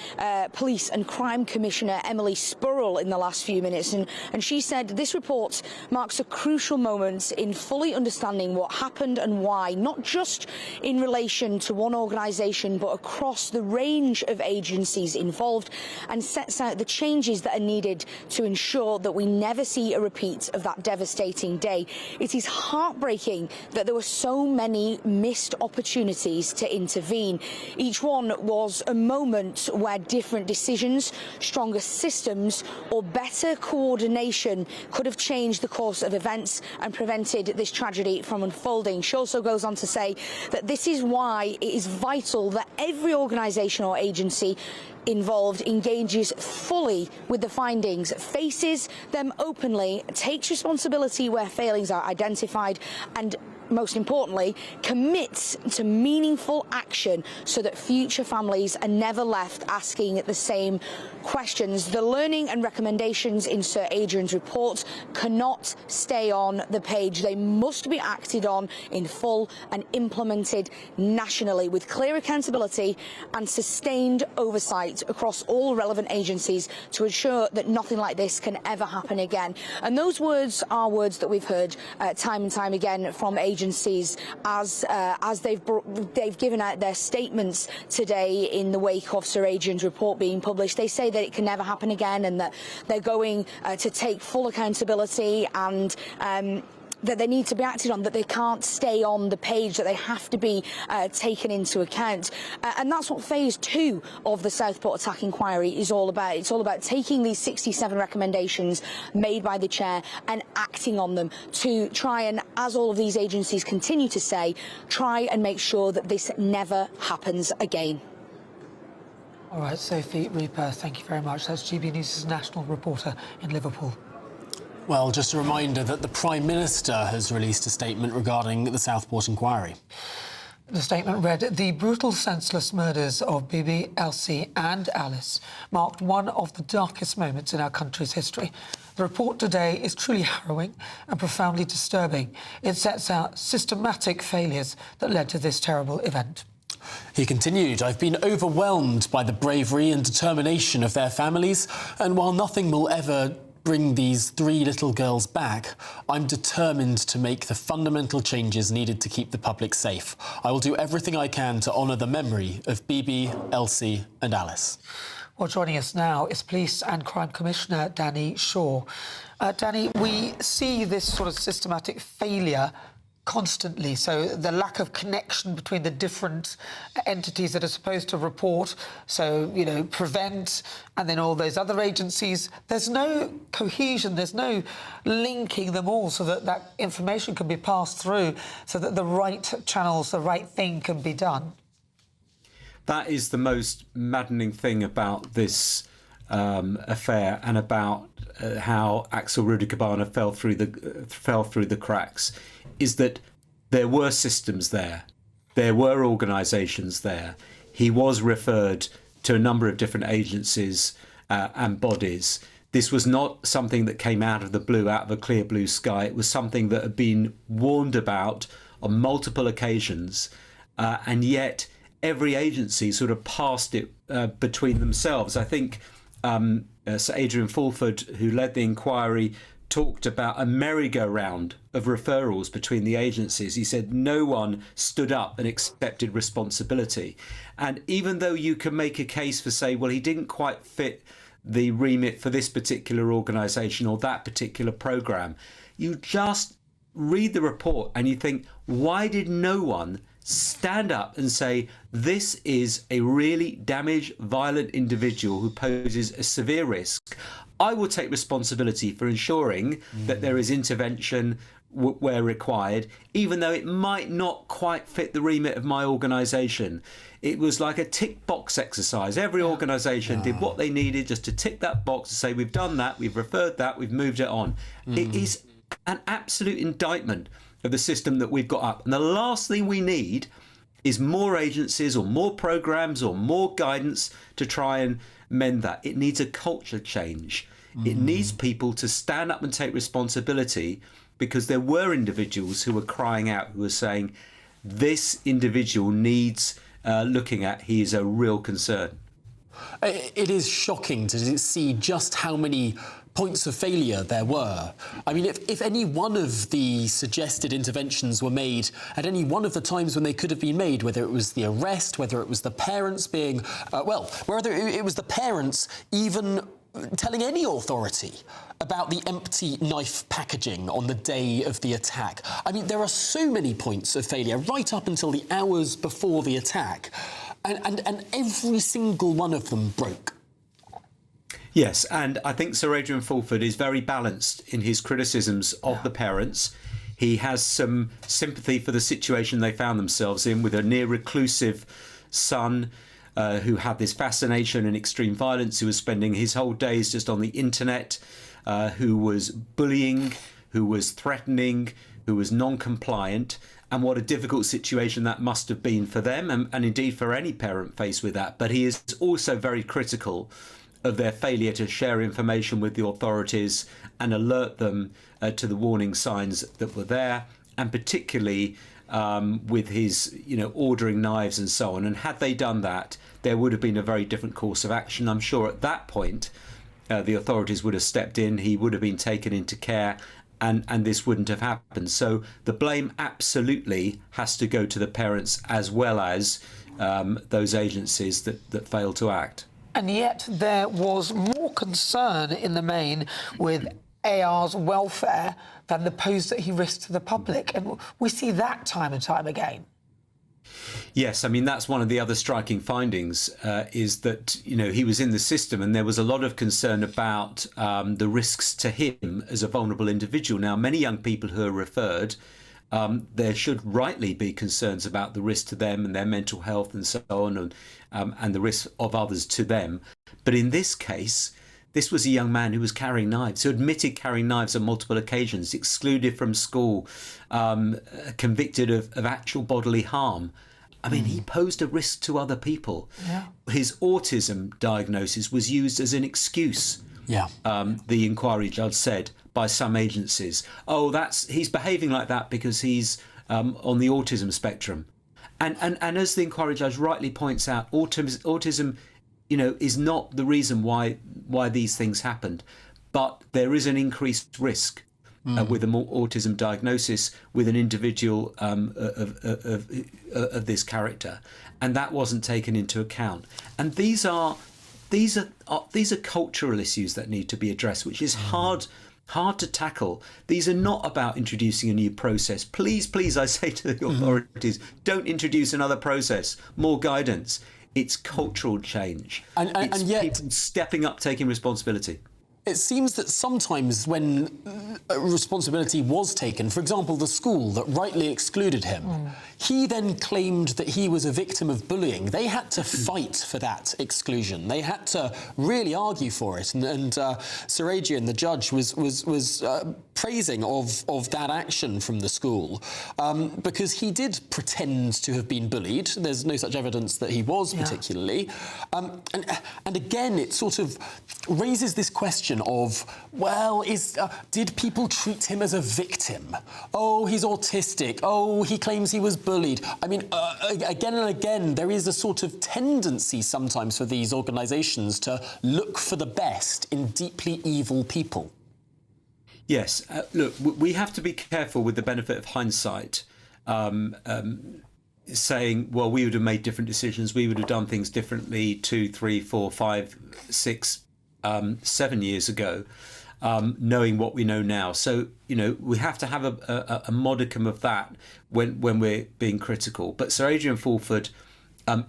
Police and Crime Commissioner, Emily Spurrell, in the last few minutes. And she said this report marks a crucial moment in fully understanding what happened and why, not just in relation to one organisation, but across the range of agencies involved, and sets out the changes that are needed to ensure that we never see a repeat of that devastating day. It is heartbreaking that there were so many missed opportunities to intervene. Each one was a moment where different decisions, stronger systems or better coordination could have changed the course of events and prevented this tragedy from unfolding. She also goes on to say that this is why it is vital that every organisation or agency involved engages fully with the findings, faces them openly, takes responsibility where failings are identified, and most importantly, commits to meaningful action so that future families are never left asking the same questions. The learning and recommendations in Sir Adrian's report cannot stay on the page. They must be acted on in full and implemented nationally with clear accountability and sustained oversight across all relevant agencies to ensure that nothing like this can ever happen again. And those words are words that we've heard time and time again from agencies as they've given out their statements today in the wake of Sir Adrian's report being published. They say that it can never happen again and that they're going to take full accountability and that they need to be acted on, that they can't stay on the page, that they have to be taken into account. And that's what Phase 2 of the Southport attack inquiry is all about. It's all about taking these 67 recommendations made by the chair and acting on them to try and, as all of these agencies continue to say, try and make sure that this never happens again. All right, Sophie Reaper, thank you very much. That's GB News' national reporter in Liverpool. Well, just a reminder that the Prime Minister has released a statement regarding the Southport inquiry. The statement read, "The brutal, senseless murders of Bibi, Elsie and Alice marked one of the darkest moments in our country's history. The report today is truly harrowing and profoundly disturbing. It sets out systematic failures that led to this terrible event." He continued, "I've been overwhelmed by the bravery and determination of their families, and while nothing will ever bring these 3 little girls back, I'm determined to make the fundamental changes needed to keep the public safe. I will do everything I can to honour the memory of Bibi, Elsie and Alice." Well, joining us now is Police and Crime Commissioner Danny Shaw. Danny, we see this sort of systematic failure constantly, so the lack of connection between the different entities that are supposed to report, so, you know, prevent, and then all those other agencies. There's no cohesion, there's no linking them all so that that information can be passed through so that the right channels, the right thing can be done. That is the most maddening thing about this affair and about how Axel Rudikabana fell through the cracks is that there were systems there, there were organisations there. He was referred to a number of different agencies and bodies. This was not something that came out of the blue, out of a clear blue sky. It was something that had been warned about on multiple occasions, and yet every agency sort of passed it between themselves. I think Sir Adrian Fulford, who led the inquiry, talked about a merry-go-round of referrals between the agencies. He said no one stood up and accepted responsibility. And even though you can make a case for, say, well, he didn't quite fit the remit for this particular organisation or that particular programme, you just read the report and you think, why did no one stand up and say, this is a really damaged, violent individual who poses a severe risk? I will take responsibility for ensuring that there is intervention where required, even though it might not quite fit the remit of my organisation. It was like a tick box exercise. Every organisation did what they needed just to tick that box to say, we've done that, we've referred that, we've moved it on. It is an absolute indictment of the system that we've got up. And the last thing we need is more agencies or more programmes or more guidance to try and mend that. It needs a culture change. It needs people to stand up and take responsibility, because there were individuals who were crying out, who were saying, this individual needs looking at. He is a real concern. It is shocking to see just how many points of failure there were. I mean, if any one of the suggested interventions were made at any one of the times when they could have been made, whether it was the arrest, whether it was the parents being, whether it was the parents even telling any authority about the empty knife packaging on the day of the attack. I mean, there are so many points of failure right up until the hours before the attack, and every single one of them broke. Yes, and I think Sir Adrian Fulford is very balanced in his criticisms of the parents. He has some sympathy for the situation they found themselves in, with a near reclusive son who had this fascination and extreme violence, who was spending his whole days just on the internet, who was bullying, who was threatening, who was non-compliant, and what a difficult situation that must have been for them, and indeed for any parent faced with that. But he is also very critical of their failure to share information with the authorities and alert them to the warning signs that were there, and particularly with his, ordering knives and so on. And had they done that, there would have been a very different course of action. I'm sure at that point, the authorities would have stepped in, he would have been taken into care, and this wouldn't have happened. So the blame absolutely has to go to the parents as well as those agencies that failed to act. And yet there was more concern in the main with AR's welfare than the pose that he risked to the public. And we see that time and time again. Yes, I mean, that's one of the other striking findings, is that, he was in the system and there was a lot of concern about the risks to him as a vulnerable individual. Now, many young people who are referred, there should rightly be concerns about the risk to them and their mental health and so on, and the risk of others to them. But in this case, this was a young man who was carrying knives, who admitted carrying knives on multiple occasions, excluded from school, convicted of actual bodily harm. I mean, he posed a risk to other people. Yeah. His autism diagnosis was used as an excuse. Yeah. The inquiry judge said by some agencies, he's behaving like that because he's on the autism spectrum. And as the inquiry judge rightly points out, autism, is not the reason why these things happened, but there is an increased risk with an autism diagnosis with an individual of this character, and that wasn't taken into account. And these are cultural issues that need to be addressed, which is hard to tackle. These are not about introducing a new process. Please, I say to the authorities, don't introduce another process, more guidance. It's cultural change. And it's yet, people stepping up, taking responsibility. It seems that sometimes when responsibility was taken, for example, the school that rightly excluded him, he then claimed that he was a victim of bullying. They had to fight for that exclusion. They had to really argue for it. And Sir Adrian, the judge, was praising of that action from the school because he did pretend to have been bullied. There's no such evidence that he was particularly. And again, it sort of raises this question of, well, did people treat him as a victim? Oh, he's autistic. Oh, he claims he was bullied. I mean, again and again, there is a sort of tendency sometimes for these organisations to look for the best in deeply evil people. Yes, look, we have to be careful with the benefit of hindsight, saying, well, we would have made different decisions, we would have done things differently 2, 3, 4, 5, 6, 7 years ago, knowing what we know now. So, we have to have a modicum of that when we're being critical. But Sir Adrian Fulford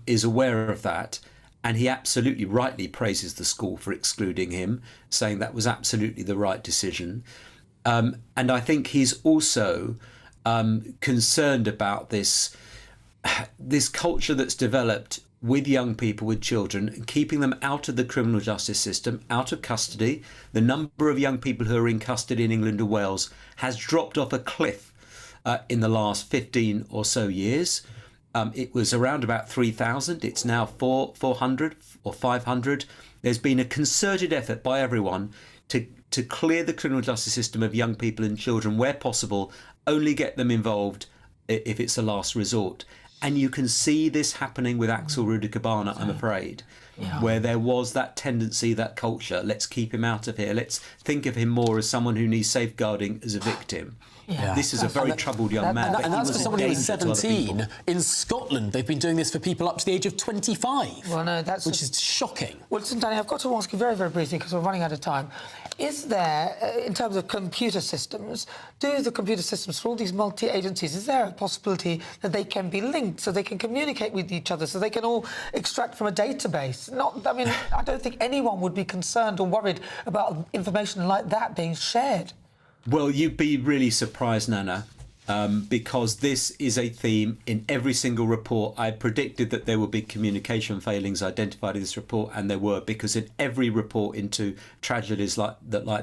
is aware of that, and he absolutely rightly praises the school for excluding him, saying that was absolutely the right decision. And I think he's also concerned about this culture that's developed with young people, with children, and keeping them out of the criminal justice system, out of custody. The number of young people who are in custody in England and Wales has dropped off a cliff in the last 15 or so years. It was around about 3,000. It's now 400 or 500. There's been a concerted effort by everyone to clear the criminal justice system of young people and children where possible, only get them involved if it's a last resort. And you can see this happening with Axel Rudikabana, I'm afraid, where there was that tendency, that culture, let's keep him out of here, let's think of him more as someone who needs safeguarding as a victim. This is a very troubled young man. And that's for someone who was 17. In Scotland, they've been doing this for people up to the age of 25. Well, no, which is shocking. Well, listen, Danny, I've got to ask you very, very briefly, because we're running out of time. Is there, in terms of computer systems, do the computer systems for all these multi-agencies, is there a possibility that they can be linked so they can communicate with each other, so they can all extract from a database? I don't think anyone would be concerned or worried about information like that being shared. Well, you'd be really surprised, Nana, because this is a theme in every single report. I predicted that there would be communication failings identified in this report, and there were, because in every report into tragedies like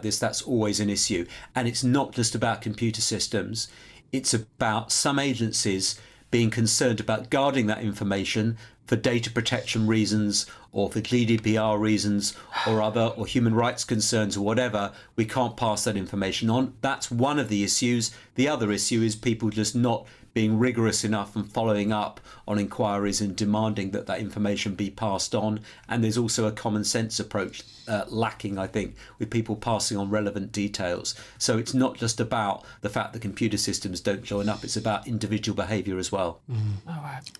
this, that's always an issue. And it's not just about computer systems. It's about some agencies being concerned about guarding that information for data protection reasons or for GDPR reasons or human rights concerns or whatever. We can't pass that information on. That's one of the issues. The other issue is people just not being rigorous enough and following up on inquiries and demanding that information be passed on. And there's also a common sense approach lacking, I think, with people passing on relevant details. So it's not just about the fact that computer systems don't join up, it's about individual behaviour as well. All right.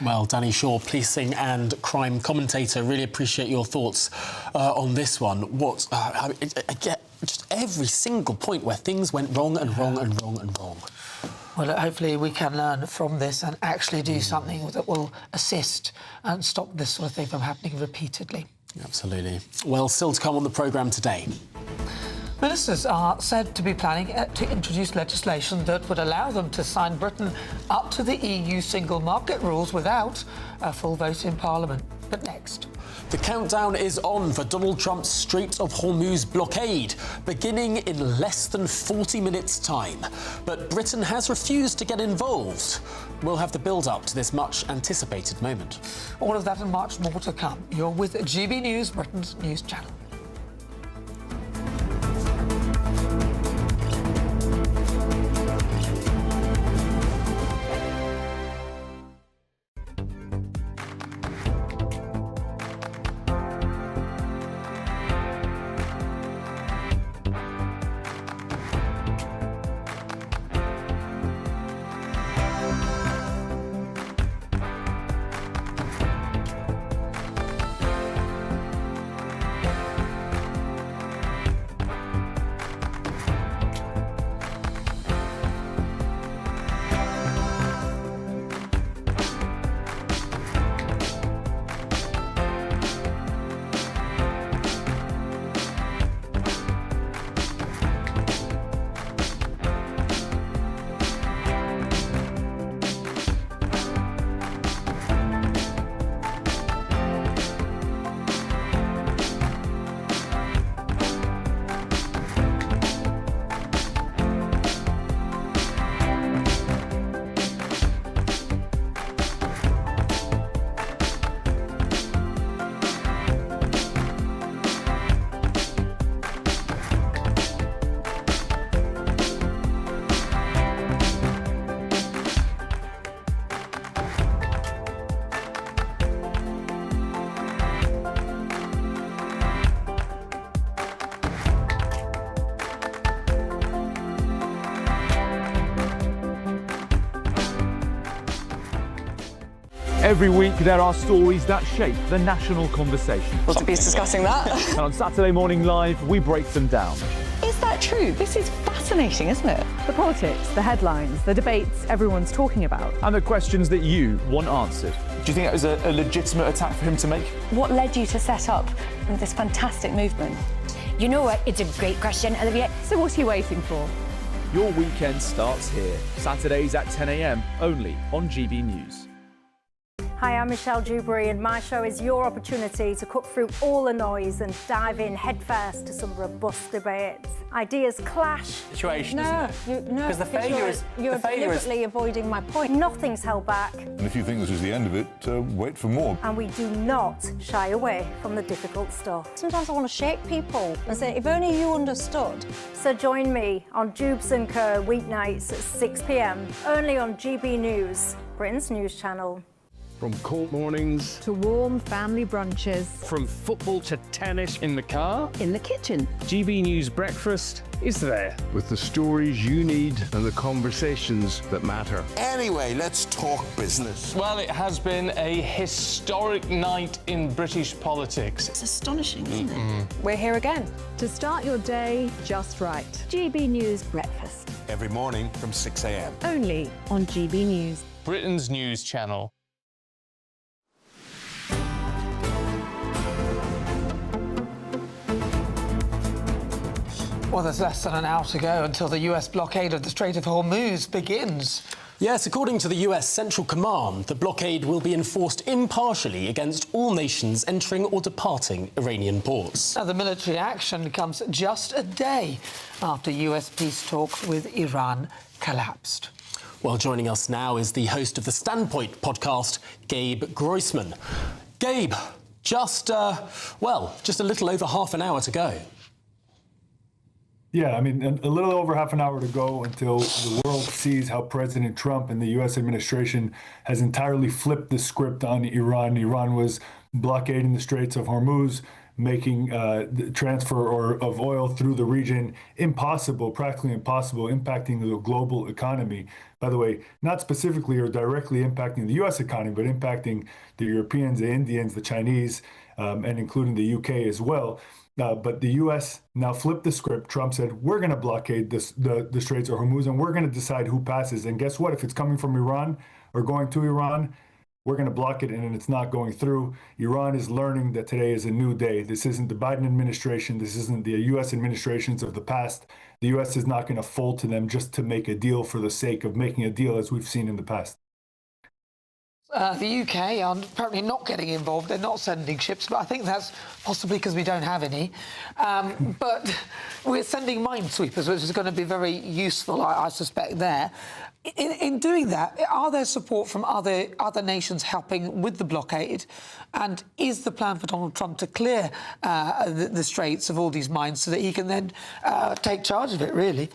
Well, Danny Shaw, policing and crime commentator, really appreciate your thoughts on this one. I get just every single point where things went wrong and wrong and wrong and wrong. Well, hopefully we can learn from this and actually do something that will assist and stop this sort of thing from happening repeatedly. Absolutely. Well, still to come on the programme today. Ministers are said to be planning to introduce legislation that would allow them to sign Britain up to the EU single market rules without a full vote in Parliament. But next. The countdown is on for Donald Trump's Strait of Hormuz blockade, beginning in less than 40 minutes' time. But Britain has refused to get involved. We'll have the build-up to this much-anticipated moment. All of that and much more to come. You're with GB News, Britain's news channel. Every week there are stories that shape the national conversation. We'll be discussing that. And on Saturday Morning Live, we break them down. Is that true? This is fascinating, isn't it? The politics, the headlines, the debates everyone's talking about. And the questions that you want answered. Do you think that was a legitimate attack for him to make? What led you to set up this fantastic movement? You know what? It's a great question, Olivia. So what are you waiting for? Your weekend starts here. Saturdays at 10 a.m. only on GB News. Hi, I'm Michelle Dewberry, and my show is your opportunity to cut through all the noise and dive in headfirst to some robust debates. Ideas clash. Situation, because the failure is You're deliberately avoiding my point. Nothing's held back. And if you think this is the end of it, wait for more. And we do not shy away from the difficult stuff. Sometimes I want to shake people and say, if only you understood. So join me on Jubes and Kerr weeknights at 6 p.m, only on GB News, Britain's news channel. From cold mornings to warm family brunches. From football to tennis in the car. In the kitchen. GB News Breakfast is there. With the stories you need and the conversations that matter. Anyway, let's talk business. Well, it has been a historic night in British politics. It's astonishing, isn't it? We're here again to start your day just right. GB News Breakfast. Every morning from 6 a.m. Only on GB News. Britain's news channel. Well, there's less than an hour to go until the US blockade of the Strait of Hormuz begins. Yes, according to the US Central Command, the blockade will be enforced impartially against all nations entering or departing Iranian ports. Now, the military action comes just a day after US peace talks with Iran collapsed. Well, joining us now is the host of the Standpoint podcast, Gabe Groisman. Gabe, just a little over half an hour to go. Yeah, I mean, a little over half an hour to go until the world sees how President Trump and the U.S. administration has entirely flipped the script on Iran. Iran was blockading the Straits of Hormuz, making the transfer of oil through the region impossible, practically impossible, impacting the global economy. By the way, not specifically or directly impacting the U.S. economy, but impacting the Europeans, the Indians, the Chinese, and including the U.K. as well. But the U.S. now flipped the script. Trump said, we're going to blockade the Straits of Hormuz, and we're going to decide who passes. And guess what? If it's coming from Iran or going to Iran, we're going to block it, and it's not going through. Iran is learning that today is a new day. This isn't the Biden administration. This isn't the U.S. administrations of the past. The U.S. is not going to fold to them just to make a deal for the sake of making a deal, as we've seen in the past. The UK are apparently not getting involved. They're not sending ships, but I think that's possibly because we don't have any. But we're sending minesweepers, which is going to be very useful, I suspect, there. In doing that, are there support from other nations helping with the blockade? And is the plan for Donald Trump to clear the straits of all these mines so that he can then take charge of it, really?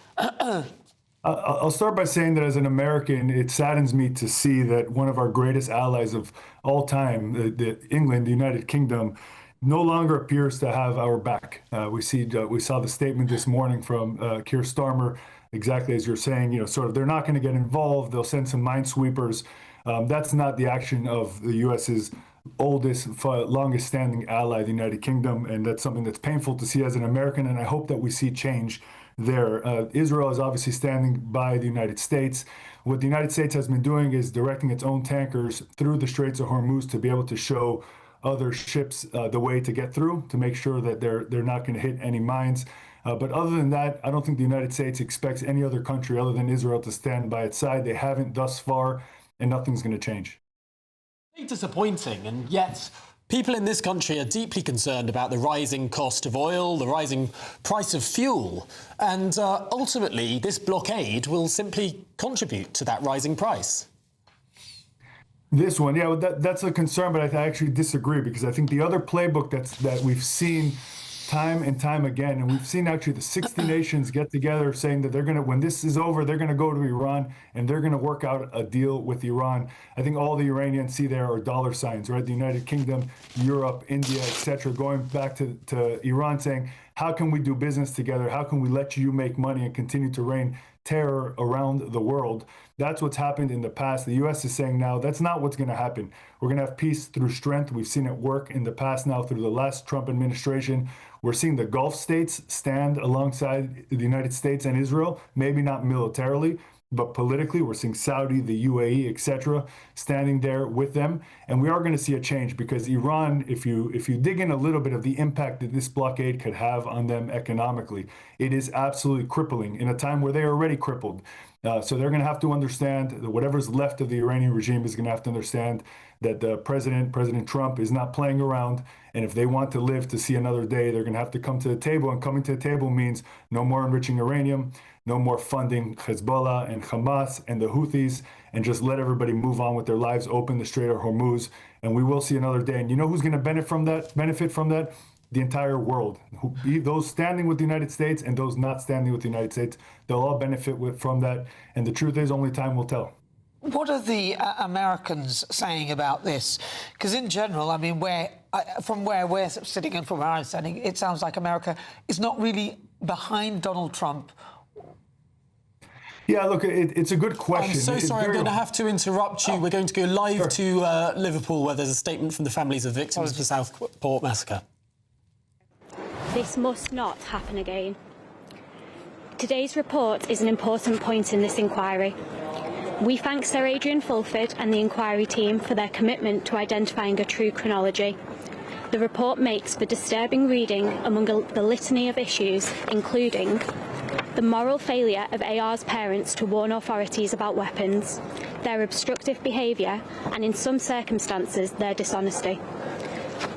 I'll start by saying that as an American, it saddens me to see that one of our greatest allies of all time, England, the United Kingdom, no longer appears to have our back. We saw the statement this morning from Keir Starmer, exactly as you're saying, sort of they're not going to get involved. They'll send some minesweepers. That's not the action of the U.S.'s oldest, longest standing ally, the United Kingdom. And that's something that's painful to see as an American. And I hope that we see change there. Israel is obviously standing by the United States. What the United States has been doing is directing its own tankers through the Straits of Hormuz to be able to show other ships the way to get through, to make sure that they're not going to hit any mines. But other than that, I don't think the United States expects any other country other than Israel to stand by its side. They haven't thus far, and nothing's going to change. Disappointing, and yet people in this country are deeply concerned about the rising cost of oil, the rising price of fuel, and ultimately this blockade will simply contribute to that rising price. This one, yeah, that's a concern, but I actually disagree, because I think the other playbook that we've seen time and time again, and we've seen actually the 60 nations get together saying that they're going to, when this is over, they're going to go to Iran and they're going to work out a deal with Iran. I think all the Iranians see there are dollar signs, right? The United Kingdom, Europe, India, etc., going back to Iran saying, how can we do business together? How can we let you make money and continue to reign terror around the world. That's what's happened in the past. The U.S. is saying now that's not what's going to happen. We're going to have peace through strength. We've seen it work in the past now through the last Trump administration. We're seeing the Gulf states stand alongside the United States and Israel, maybe not militarily, but politically. We're seeing Saudi, the UAE, etc., standing there with them. And we are going to see a change because Iran, if you dig in a little bit of the impact that this blockade could have on them economically, it is absolutely crippling in a time where they are already crippled. So they're going to have to understand that whatever's left of the Iranian regime is going to have to understand that President Trump is not playing around. And if they want to live to see another day, they're going to have to come to the table. And coming to the table means no more enriching uranium, no more funding Hezbollah and Hamas and the Houthis, and just let everybody move on with their lives, open the Strait of Hormuz, and we will see another day. And you know who's going to benefit from that? The entire world. Those standing with the United States and those not standing with the United States, they'll all benefit from that. And the truth is, only time will tell. What are the Americans saying about this? Because in general, I mean, from where we're sitting and from where I'm standing, it sounds like America is not really behind Donald Trump. Yeah, look, it's a good question. I'm so sorry, I'm going to have to interrupt you. We're going to go live to Liverpool, where there's a statement from the families of victims of the Southport massacre. This must not happen again. Today's report is an important point in this inquiry. We thank Sir Adrian Fulford and the inquiry team for their commitment to identifying a true chronology. The report makes for disturbing reading among the litany of issues, including the moral failure of AR's parents to warn authorities about weapons, their obstructive behaviour, and in some circumstances, their dishonesty.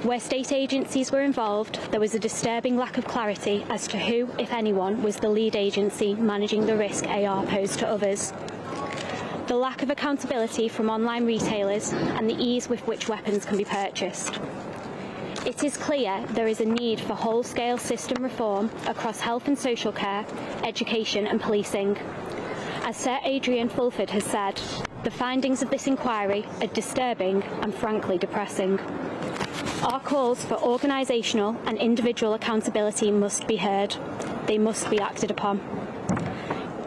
Where state agencies were involved, there was a disturbing lack of clarity as to who, if anyone, was the lead agency managing the risk AR posed to others. The lack of accountability from online retailers and the ease with which weapons can be purchased. It is clear there is a need for whole-scale system reform across health and social care, education and policing. As Sir Adrian Fulford has said, the findings of this inquiry are disturbing and frankly depressing. Our calls for organisational and individual accountability must be heard. They must be acted upon.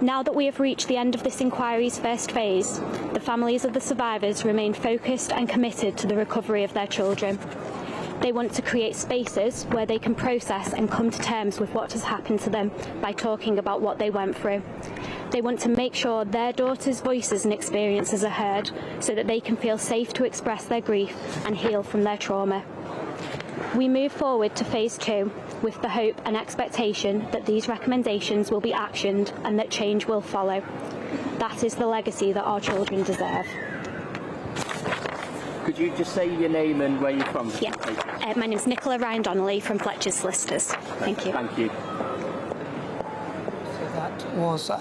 Now that we have reached the end of this inquiry's first phase, the families of the survivors remain focused and committed to the recovery of their children. They want to create spaces where they can process and come to terms with what has happened to them by talking about what they went through. They want to make sure their daughters' voices and experiences are heard so that they can feel safe to express their grief and heal from their trauma. We move forward to phase 2 with the hope and expectation that these recommendations will be actioned and that change will follow. That is the legacy that our children deserve. Could you just say your name and where you're from? Yeah. My name is Nicola Ryan Donnelly from Fletcher's Solicitors. Thank you. Thank you. So that was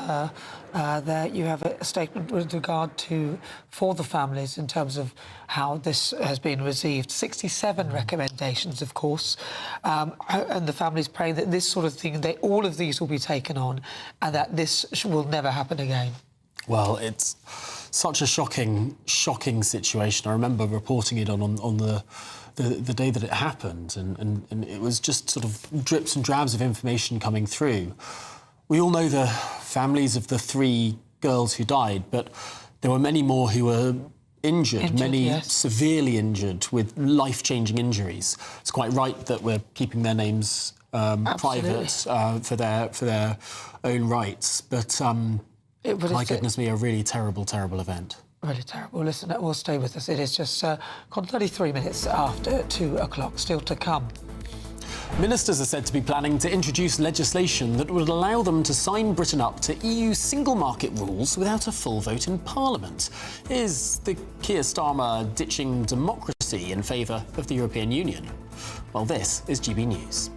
there you have a statement with regard to for the families in terms of how this has been received. 67 recommendations, of course, and the families praying that this sort of thing, all of these will be taken on and that this will never happen again. Well, it's such a shocking situation. I remember reporting it on the day that it happened, and it was just sort of drips and drabs of information coming through. We all know the families of the 3 girls who died, but there were many more who were injured, many yes. severely injured with life-changing injuries. It's quite right that we're keeping their names private for their own rights, but my goodness me, a really terrible event. Really terrible. Listen, it will stay with us. It is just gone 33 minutes after 2 o'clock, still to come. Ministers are said to be planning to introduce legislation that would allow them to sign Britain up to EU single market rules without a full vote in Parliament. Is the Keir Starmer ditching democracy in favour of the European Union? Well, this is GB News.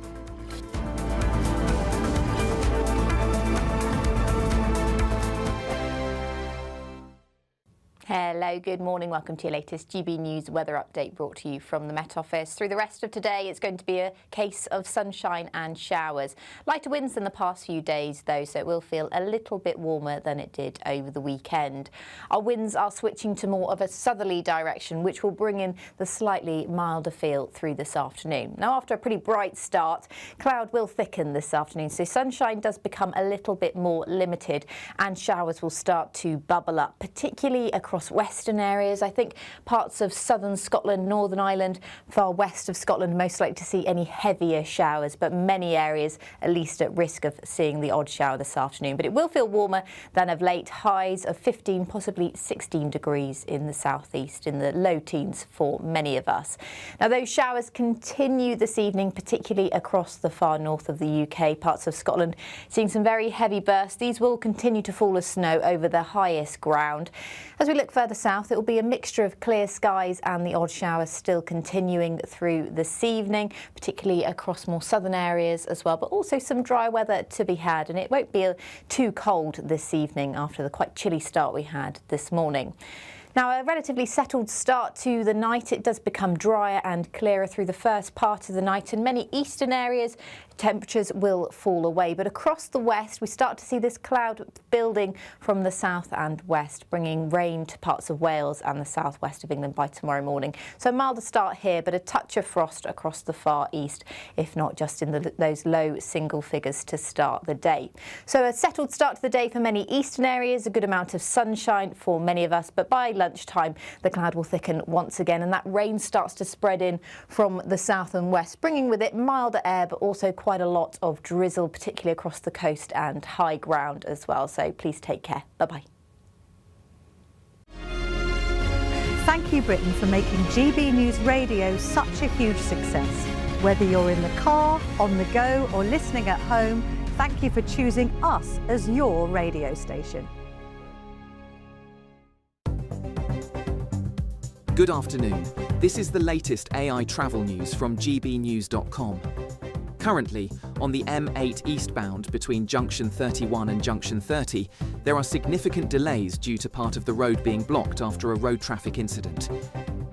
Hello, good morning. Welcome to your latest GB News weather update brought to you from the Met Office. Through the rest of today, it's going to be a case of sunshine and showers. Lighter winds than the past few days, though, so it will feel a little bit warmer than it did over the weekend. Our winds are switching to more of a southerly direction, which will bring in the slightly milder feel through this afternoon. Now, after a pretty bright start, cloud will thicken this afternoon, so sunshine does become a little bit more limited and showers will start to bubble up, particularly across western areas. I think parts of southern Scotland, Northern Ireland, far west of Scotland, most likely to see any heavier showers, but many areas at least at risk of seeing the odd shower this afternoon. But it will feel warmer than of late, highs of 15, possibly 16 degrees in the southeast, in the low teens for many of us. Now, those showers continue this evening, particularly across the far north of the UK, parts of Scotland seeing some very heavy bursts. These will continue to fall as snow over the highest ground. As we look further south, it will be a mixture of clear skies and the odd showers still continuing through this evening, particularly across more southern areas as well, but also some dry weather to be had, and it won't be too cold this evening after the quite chilly start we had this morning. Now, a relatively settled start to the night. It does become drier and clearer through the first part of the night. In many eastern areas, temperatures will fall away. But across the west, we start to see this cloud building from the south and west, bringing rain to parts of Wales and the southwest of England by tomorrow morning. So a milder start here, but a touch of frost across the far east, if not just in those low single figures to start the day. So a settled start to the day for many eastern areas, a good amount of sunshine for many of us, but by lunchtime, the cloud will thicken once again, and that rain starts to spread in from the south and west, bringing with it milder air, but also quite a lot of drizzle, particularly across the coast and high ground as well. So please take care. Bye-bye. Thank you, Britain, for making GB News Radio such a huge success. Whether you're in the car, on the go, or listening at home, thank you for choosing us as your radio station. Good afternoon. This is the latest AI travel news from gbnews.com. Currently, on the M8 eastbound between Junction 31 and Junction 30, there are significant delays due to part of the road being blocked after a road traffic incident.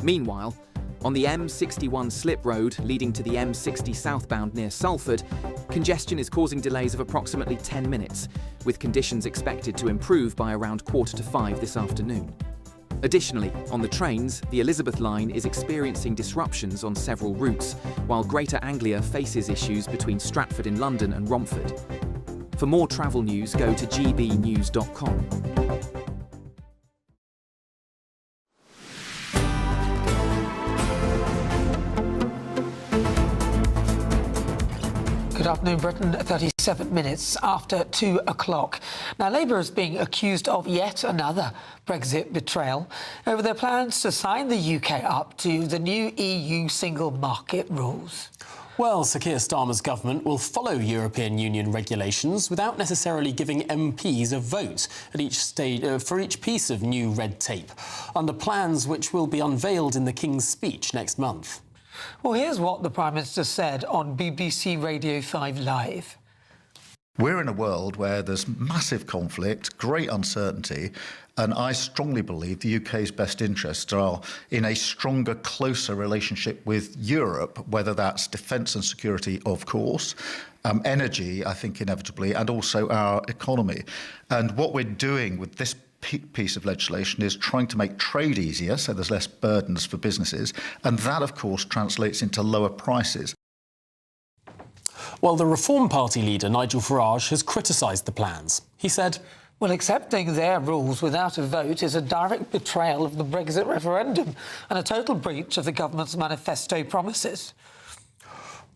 Meanwhile, on the M61 slip road leading to the M60 southbound near Salford, congestion is causing delays of approximately 10 minutes, with conditions expected to improve by around 4:45 this afternoon. Additionally, on the trains, the Elizabeth line is experiencing disruptions on several routes, while Greater Anglia faces issues between Stratford in London and Romford. For more travel news, go to gbnews.com. Good afternoon, Britain. 37 minutes after 2 o'clock. Now, Labour is being accused of yet another Brexit betrayal over their plans to sign the UK up to the new EU single market rules. Well, Sir Keir Starmer's government will follow European Union regulations without necessarily giving MPs a vote at each stage for each piece of new red tape, under plans which will be unveiled in the King's speech next month. Well, here's what the Prime Minister said on BBC Radio 5 Live. We're in a world where there's massive conflict, great uncertainty, and I strongly believe the UK's best interests are in a stronger, closer relationship with Europe, whether that's defence and security, of course, energy, I think, inevitably, and also our economy. And what we're doing with this piece of legislation is trying to make trade easier, so there's less burdens for businesses, and that, of course, translates into lower prices. Well, the Reform Party leader, Nigel Farage, has criticised the plans. He said, well, accepting their rules without a vote is a direct betrayal of the Brexit referendum and a total breach of the government's manifesto promises.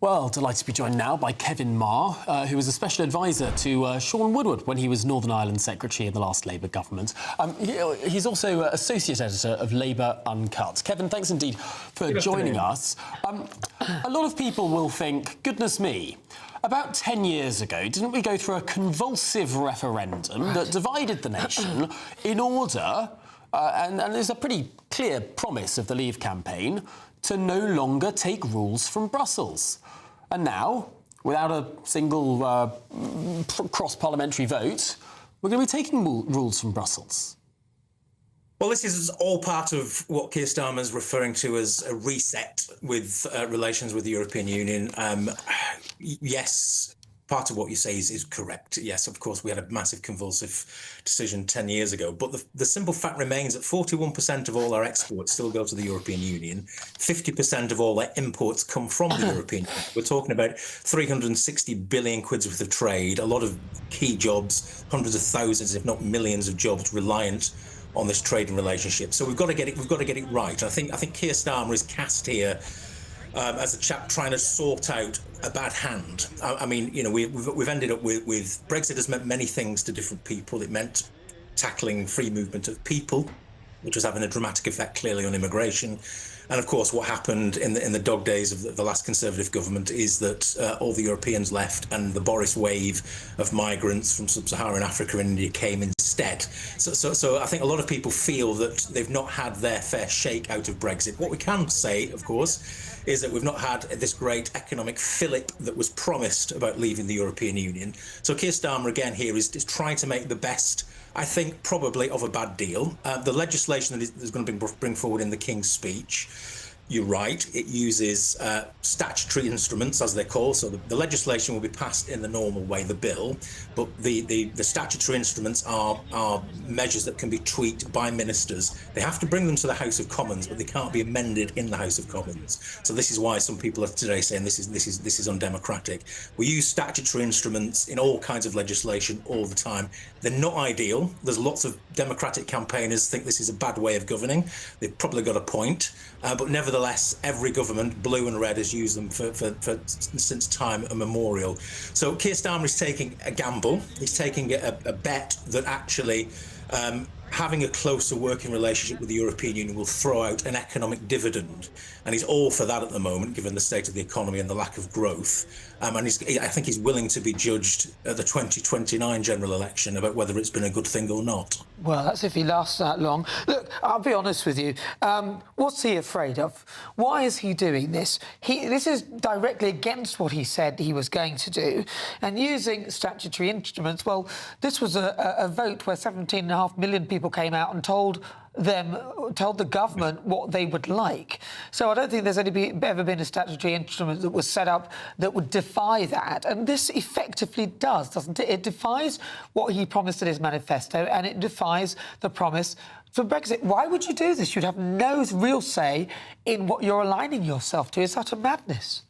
Well, delighted to be joined now by Kevin Marr, who was a special advisor to Sean Woodward when he was Northern Ireland Secretary in the last Labour government. He's also Associate Editor of Labour Uncut. Kevin, thanks indeed for joining us. A lot of people will think, goodness me, about 10 years ago, didn't we go through a convulsive referendum that divided the nation in order, and there's a pretty clear promise of the Leave campaign, to no longer take rules from Brussels. And now, without a single cross-parliamentary vote, we're going to be taking rules from Brussels. Well, this is all part of what Keir Starmer is referring to as a reset with relations with the European Union. Yes, part of what you say is correct. Yes, of course, we had a massive convulsive decision 10 years ago. But the simple fact remains that 41% of all our exports still go to the European Union. 50% of all our imports come from the European Union. We're talking about 360 billion quid's worth of trade, a lot of key jobs, hundreds of thousands, if not millions of jobs reliant on this trading relationship. So we've got to get it. We've got to get it right. I think Keir Starmer is cast here as a chap trying to sort out a bad hand. I mean, you know, we've ended up with Brexit has meant many things to different people. It meant tackling free movement of people, which was having a dramatic effect clearly on immigration. And of course, what happened in the dog days of the last Conservative government is that all the Europeans left, and the Boris wave of migrants from sub-Saharan Africa and India came instead. So I think a lot of people feel that they've not had their fair shake out of Brexit. What we can say, of course, is that we've not had this great economic fillip that was promised about leaving the European Union. So Keir Starmer again here is trying to make the best, I think, probably of a bad deal. The legislation that is going to bring forward in the King's speech, you're right, it uses statutory instruments, as they're called. So the legislation will be passed in the normal way, the bill, but the statutory instruments are measures that can be tweaked by ministers. They have to bring them to the House of Commons, but they can't be amended in the House of Commons. So this is why some people are today saying this is undemocratic. We use statutory instruments in all kinds of legislation all the time. They're not ideal. There's lots of Democratic campaigners think this is a bad way of governing. They've probably got a point, but nevertheless, every government, blue and red, has used them since time immemorial. So Keir Starmer is taking a gamble. He's taking a bet that actually having a closer working relationship with the European Union will throw out an economic dividend. And he's all for that at the moment, given the state of the economy and the lack of growth. And I think he's willing to be judged at the 2029 general election about whether it's been a good thing or not. Well, that's if he lasts that long. Look, I'll be honest with you. What's he afraid of? Why is he doing this? This is directly against what he said he was going to do. And using statutory instruments, well, this was a vote where 17.5 million people came out and told the government what they would like. So I don't think there's ever been a statutory instrument that was set up that would defy that. And this effectively does, doesn't it? It defies what he promised in his manifesto, and it defies the promise for Brexit. Why would you do this? You'd have no real say in what you're aligning yourself to. It's utter madness.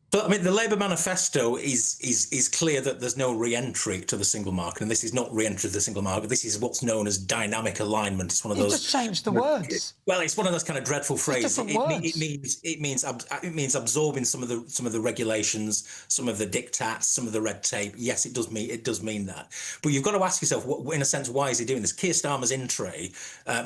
But I mean, the Labour manifesto is clear that there's no re-entry to the single market, and this is not re-entry to the single market. This is what's known as dynamic alignment. It's one of those. You just changed the words. Well, it's one of those kind of dreadful phrases. It means absorbing some of the regulations, some of the diktats, some of the red tape. Yes, it does mean that. But you've got to ask yourself, in a sense, why is he doing this? Keir Starmer's in-tray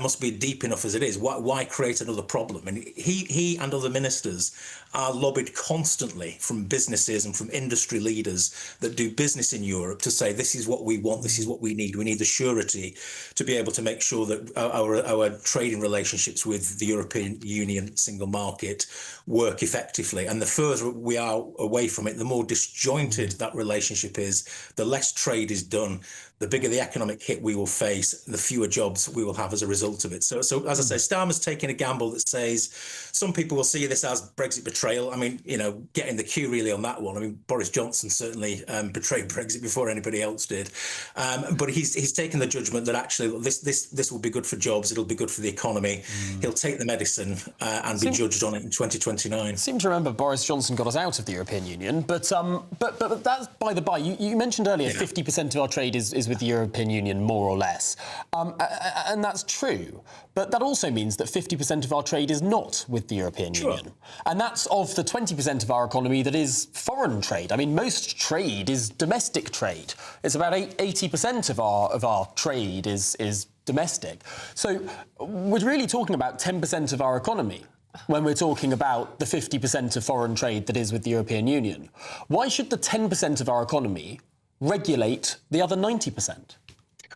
must be deep enough as it is. Why create another problem? And he and other ministers are lobbied constantly from businesses and from industry leaders that do business in Europe to say, this is what we want, this is what we need. We need the surety to be able to make sure that our trading relationships with the European Union single market work effectively. And the further we are away from it, the more disjointed that relationship is, the less trade is done, the bigger the economic hit we will face, the fewer jobs we will have as a result of it. So as I say, Starmer's taking a gamble that says some people will see this as Brexit betrayal. I mean, you know, getting the cue really on that one. I mean, Boris Johnson certainly betrayed Brexit before anybody else did. But he's taken the judgment that actually this will be good for jobs. It'll be good for the economy. He'll take the medicine and be judged on it in 2029. I seem to remember Boris Johnson got us out of the European Union, but that's by the by. You mentioned earlier 50% of our trade is with the European Union, more or less. And that's true. But that also means that 50% of our trade is not with the European Union. And that's of the 20% of our economy that is foreign trade. I mean, most trade is domestic trade. It's about 80% of our trade is domestic. So we're really talking about 10% of our economy when we're talking about the 50% of foreign trade that is with the European Union. Why should the 10% of our economy regulate the other 90%?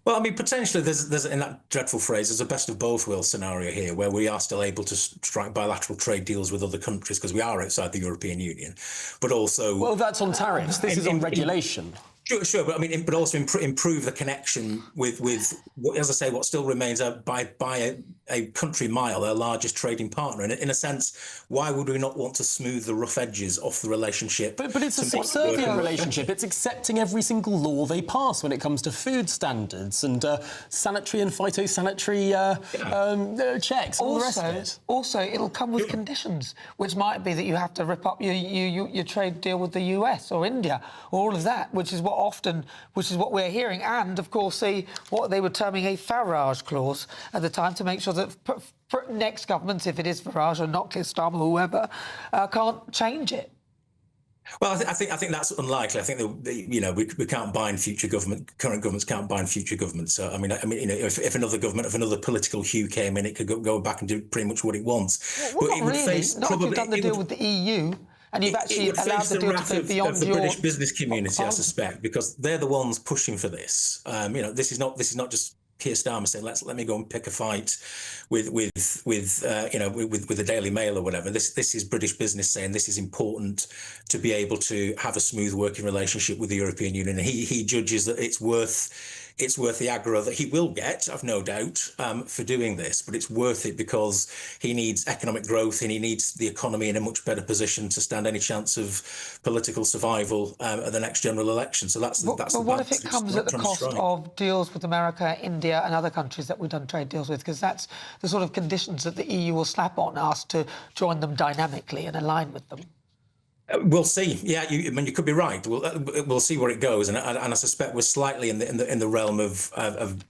Well, I mean, potentially there's in that dreadful phrase, there's a best of both worlds scenario here where we are still able to strike bilateral trade deals with other countries because we are outside the European Union, but also... Well, that's on tariffs. This is on regulation. Sure, but I mean, but also improve the connection with, as I say, what still remains by a country mile their largest trading partner. And in a sense, why would we not want to smooth the rough edges off the relationship? But it's a subservient relationship. It's accepting every single law they pass when it comes to food standards and sanitary and phytosanitary checks, all the rest of it. Also, it'll come with conditions, which might be that you have to rip up your trade deal with the US or India, or all of that, which is what we're hearing, and of course what they were terming a Farage clause at the time, to make sure that next governments, if it is Farage or not Keir Starmer or whoever, can't change it. Well, I think that's unlikely. I think that we can't bind future government. Current governments can't bind future governments. So I mean, if another government of another political hue came in, it could go back and do pretty much what it wants. Well, but it would face not probably, if you've done the deal with the EU. And you've actually allowed the deal to go beyond the British business community, I suspect, because they're the ones pushing for this. This is not just Keir Starmer saying, let me go and pick a fight with the Daily Mail or whatever. This is British business saying this is important to be able to have a smooth working relationship with the European Union. And he judges that it's worth the aggro that he will get, I've no doubt, for doing this, but it's worth it because he needs economic growth and he needs the economy in a much better position to stand any chance of political survival at the next general election. So that's But what if it comes at the cost of deals with America, India and other countries that we've done trade deals with? Because that's the sort of conditions that the EU will slap on us to join them dynamically and align with them. We'll see. Yeah, you could be right. We'll see where it goes, and I suspect we're slightly in the realm of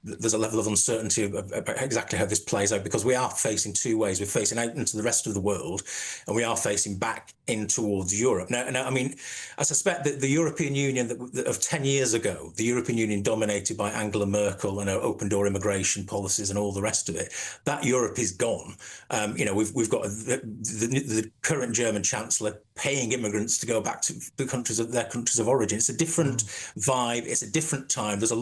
there's a level of uncertainty about exactly how this plays out, because we are facing two ways. We're facing out into the rest of the world, and we are facing back in towards Europe. Now, I mean, I suspect that the European Union of 10 years ago, the European Union dominated by Angela Merkel and her open door immigration policies and all the rest of it, that Europe is gone. We've got the current German Chancellor paying immigrants to go back to their countries of origin. It's a different vibe. It's a different time. There's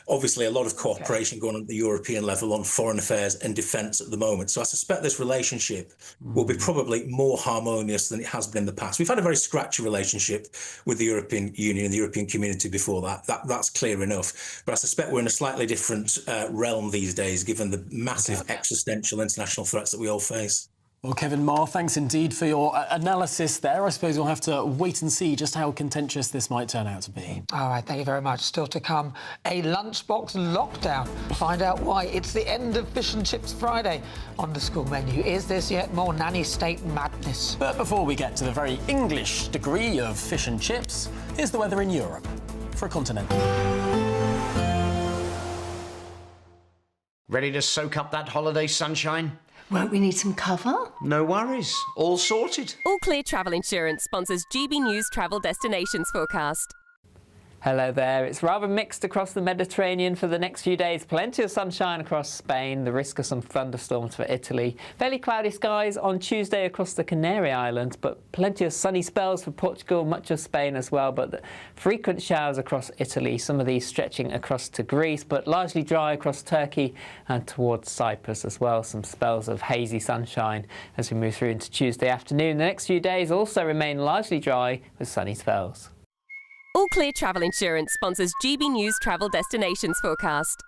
obviously a lot of cooperation going on at the European level on foreign affairs and defence at the moment. So I suspect this relationship will be probably more harmonious than it has been in the past. We've had a very scratchy relationship with the European Union and the European community before that. That's clear enough. But I suspect we're in a slightly different realm these days, given the massive existential international threats that we all face. Well, Kevin Marr, thanks indeed for your analysis there. I suppose we'll have to wait and see just how contentious this might turn out to be. All right, thank you very much. Still to come, a lunchbox lockdown. Find out why. It's the end of Fish and Chips Friday on the school menu. Is this yet more nanny state madness? But before we get to the very English degree of fish and chips, here's the weather in Europe for a continental. Ready to soak up that holiday sunshine? Won't we need some cover? No worries. All sorted. All Clear Travel Insurance sponsors GB News Travel Destinations Forecast. Hello there. It's rather mixed across the Mediterranean for the next few days. Plenty of sunshine across Spain, the risk of some thunderstorms for Italy. Fairly cloudy skies on Tuesday across the Canary Islands, but plenty of sunny spells for Portugal, much of Spain as well, but frequent showers across Italy, some of these stretching across to Greece, but largely dry across Turkey and towards Cyprus as well. Some spells of hazy sunshine as we move through into Tuesday afternoon. The next few days also remain largely dry with sunny spells. All Clear Travel Insurance sponsors GB News Travel Destinations Forecast.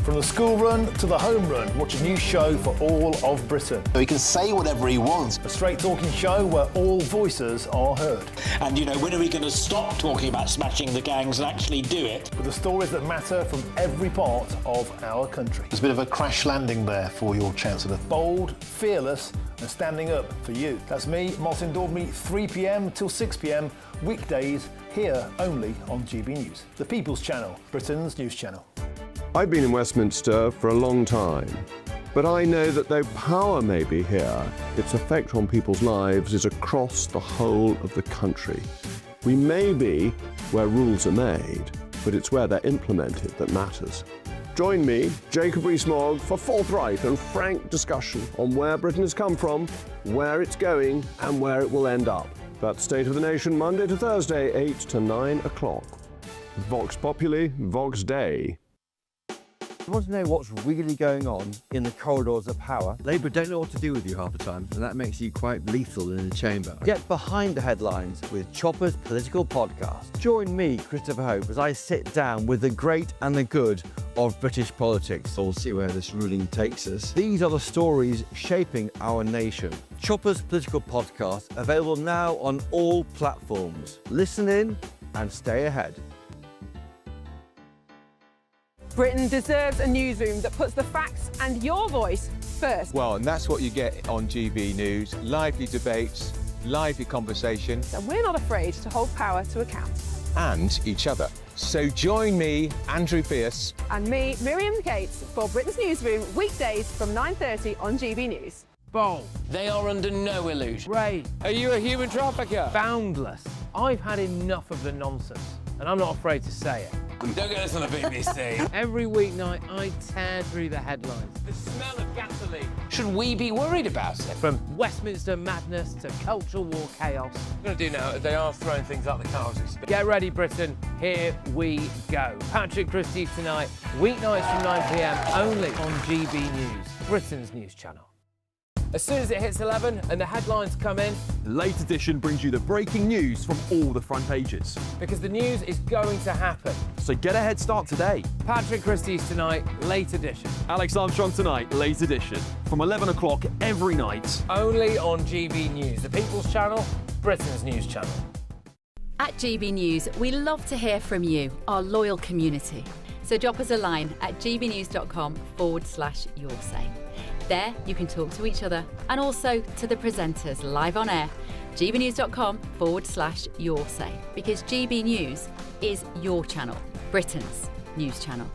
From the school run to the home run, watch a new show for all of Britain. He can say whatever he wants. A straight talking show where all voices are heard. And, when are we going to stop talking about smashing the gangs and actually do it? With the stories that matter from every part of our country. There's a bit of a crash landing there for your Chancellor. Bold, fearless and standing up for you. That's me, Martin Daubney, 3 p.m. till 6 p.m, weekdays, here only on GB News. The People's Channel, Britain's news channel. I've been in Westminster for a long time, but I know that though power may be here, its effect on people's lives is across the whole of the country. We may be where rules are made, but it's where they're implemented that matters. Join me, Jacob Rees-Mogg, for forthright and frank discussion on where Britain has come from, where it's going, and where it will end up. That's State of the Nation, Monday to Thursday, 8 to 9 o'clock. Vox Populi, Vox Dei. You want to know what's really going on in the corridors of power? Labour don't know what to do with you half the time, and that makes you quite lethal in the chamber. Get behind the headlines with Chopper's Political Podcast. Join me, Christopher Hope, as I sit down with the great and the good of British politics. We'll see where this ruling takes us. These are the stories shaping our nation. Chopper's Political Podcast, available now on all platforms. Listen in and stay ahead. Britain deserves a newsroom that puts the facts and your voice first. Well, and that's what you get on GB News. Lively debates, lively conversation. And we're not afraid to hold power to account. And each other. So join me, Andrew Pearce. And me, Miriam Gates, for Britain's Newsroom, weekdays from 9:30 on GB News. Bold. They are under no illusion. Ray. Are you a human trafficker? Boundless. I've had enough of the nonsense, and I'm not afraid to say it. Don't get this on the BBC. Every weeknight, I tear through the headlines. The smell of gasoline. Should we be worried about it? From Westminster madness to cultural war chaos. What I'm going to do now is they are throwing things out the car as we speak. Get ready, Britain. Here we go. Patrick Christie's tonight, weeknights from 9 p.m, only on GB News, Britain's news channel. As soon as it hits 11 and the headlines come in, the late edition brings you the breaking news from all the front pages. Because the news is going to happen. So get a head start today. Patrick Christie's tonight, late edition. Alex Armstrong tonight, late edition. From 11 o'clock every night. Only on GB News, the People's Channel, Britain's news channel. At GB News, we love to hear from you, our loyal community. So drop us a line at gbnews.com/yoursay. There, you can talk to each other and also to the presenters live on air. gbnews.com/yoursay, because GB News is your channel, Britain's news channel.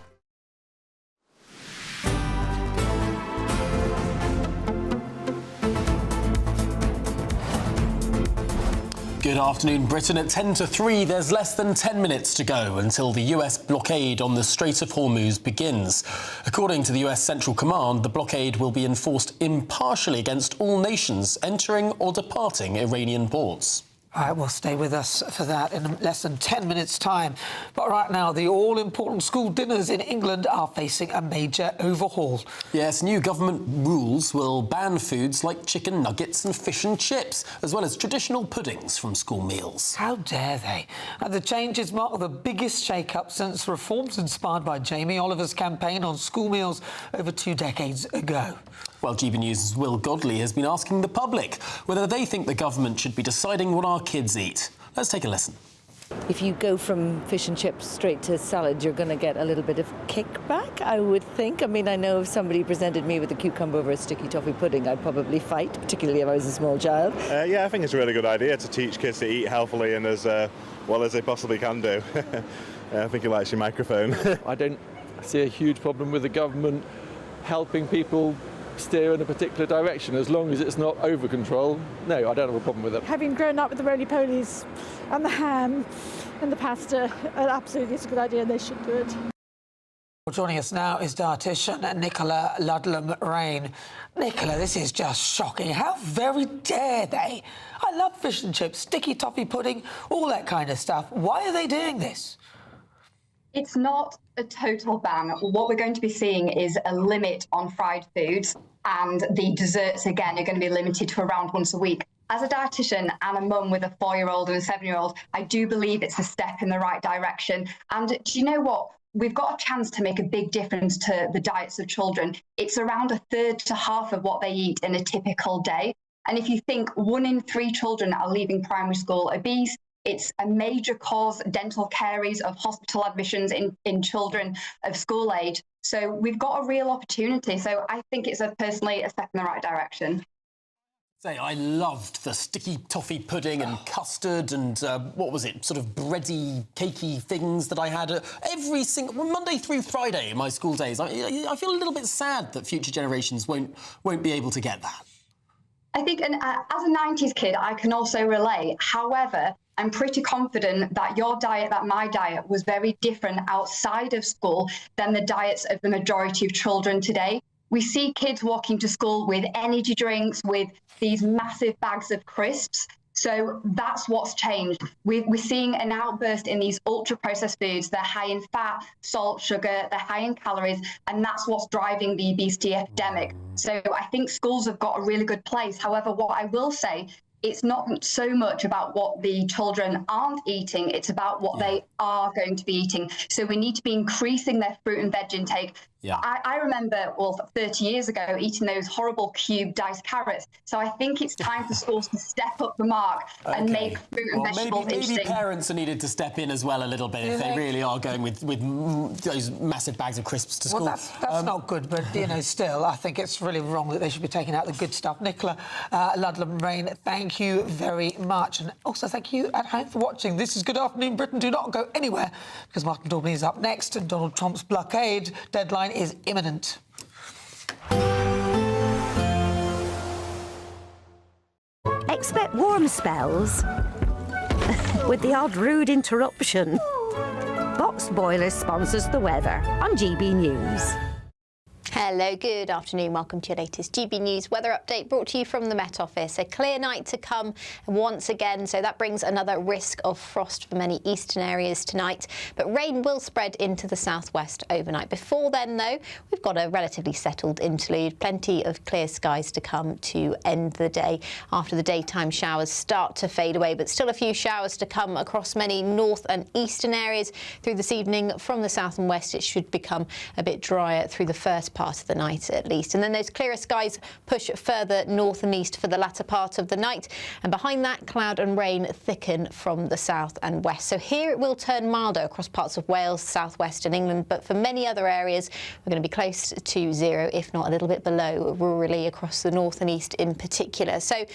Good afternoon, Britain. At 10 to 3, there's less than 10 minutes to go until the US blockade on the Strait of Hormuz begins. According to the US Central Command, the blockade will be enforced impartially against all nations entering or departing Iranian ports. All right, well, stay with us for that in less than 10 minutes' time. But right now, the all-important school dinners in England are facing a major overhaul. Yes, new government rules will ban foods like chicken nuggets and fish and chips, as well as traditional puddings from school meals. How dare they? And the changes mark the biggest shake-up since reforms inspired by Jamie Oliver's campaign on school meals over 2 decades ago. Well, GB News' Will Godley has been asking the public whether they think the government should be deciding what our kids eat. Let's take a listen. If you go from fish and chips straight to salad, you're going to get a little bit of kickback, I would think. I mean, I know if somebody presented me with a cucumber over a sticky toffee pudding, I'd probably fight, particularly if I was a small child. Yeah, I think it's a really good idea to teach kids to eat healthily and as well as they possibly can do. I think he likes your microphone. I don't see a huge problem with the government helping people steer in a particular direction, as long as it's not over control. No, I don't have a problem with it. Having grown up with the roly-polies and the ham and the pasta, absolutely it's a good idea and they should do it. Well, joining us now is dietitian Nicola Ludlam-Rain. Nicola, this is just shocking. How very dare they? I love fish and chips, sticky toffee pudding, all that kind of stuff. Why are they doing this? It's not a total ban. What we're going to be seeing is a limit on fried foods, and the desserts, again, are going to be limited to around once a week. As a dietitian and a mum with a 4-year-old and a 7-year-old, I do believe it's a step in the right direction. And do you know what? We've got a chance to make a big difference to the diets of children. It's around a third to half of what they eat in a typical day. And if you think 1 in 3 children are leaving primary school obese, it's a major cause, dental caries, of hospital admissions in children of school age. So we've got a real opportunity. So I think it's personally a step in the right direction. I loved the sticky toffee pudding and custard and what was it, sort of bready, cakey things that I had every single Monday through Friday in my school days. I feel a little bit sad that future generations won't be able to get that. I think, as a 90s kid, I can also relate. However, I'm pretty confident that your diet, that my diet, was very different outside of school than the diets of the majority of children today. We see kids walking to school with energy drinks, with these massive bags of crisps. So that's what's changed. We're seeing an outburst in these ultra-processed foods. They're high in fat, salt, sugar, they're high in calories, and that's what's driving the obesity epidemic. So I think schools have got a really good place. However, what I will say, it's not so much about what the children aren't eating, it's about what they are going to be eating. So we need to be increasing their fruit and veg intake. Yeah. I remember, 30 years ago, eating those horrible cube diced carrots. So I think it's time for schools to step up the mark and make fruit and vegetables interesting. Maybe parents are needed to step in as well a little bit if they really are going with those massive bags of crisps to school. Well, that's not good, but, still, I think it's really wrong that they should be taking out the good stuff. Nicola, Ludlam, Rain, thank you very much. And also thank you at home for watching. This is Good Afternoon Britain. Do not go anywhere, because Martin Daubney is up next, and Donald Trump's blockade deadline is imminent. Expect warm spells with the odd rude interruption. Box Boilers sponsors the weather on GB News. Hello, good afternoon. Welcome to your latest GB News weather update brought to you from the Met Office. A clear night to come once again, so that brings another risk of frost for many eastern areas tonight. But rain will spread into the southwest overnight. Before then, though, we've got a relatively settled interlude. Plenty of clear skies to come to end the day after the daytime showers start to fade away. But still a few showers to come across many north and eastern areas through this evening. From the south and west, it should become a bit drier through the first part of the night at least. And then those clearer skies push further north and east for the latter part of the night. And behind that, cloud and rain thicken from the south and west. So here it will turn milder across parts of Wales, southwest and England. But for many other areas, we're going to be close to zero, if not a little bit below, rurally across the north and east in particular. So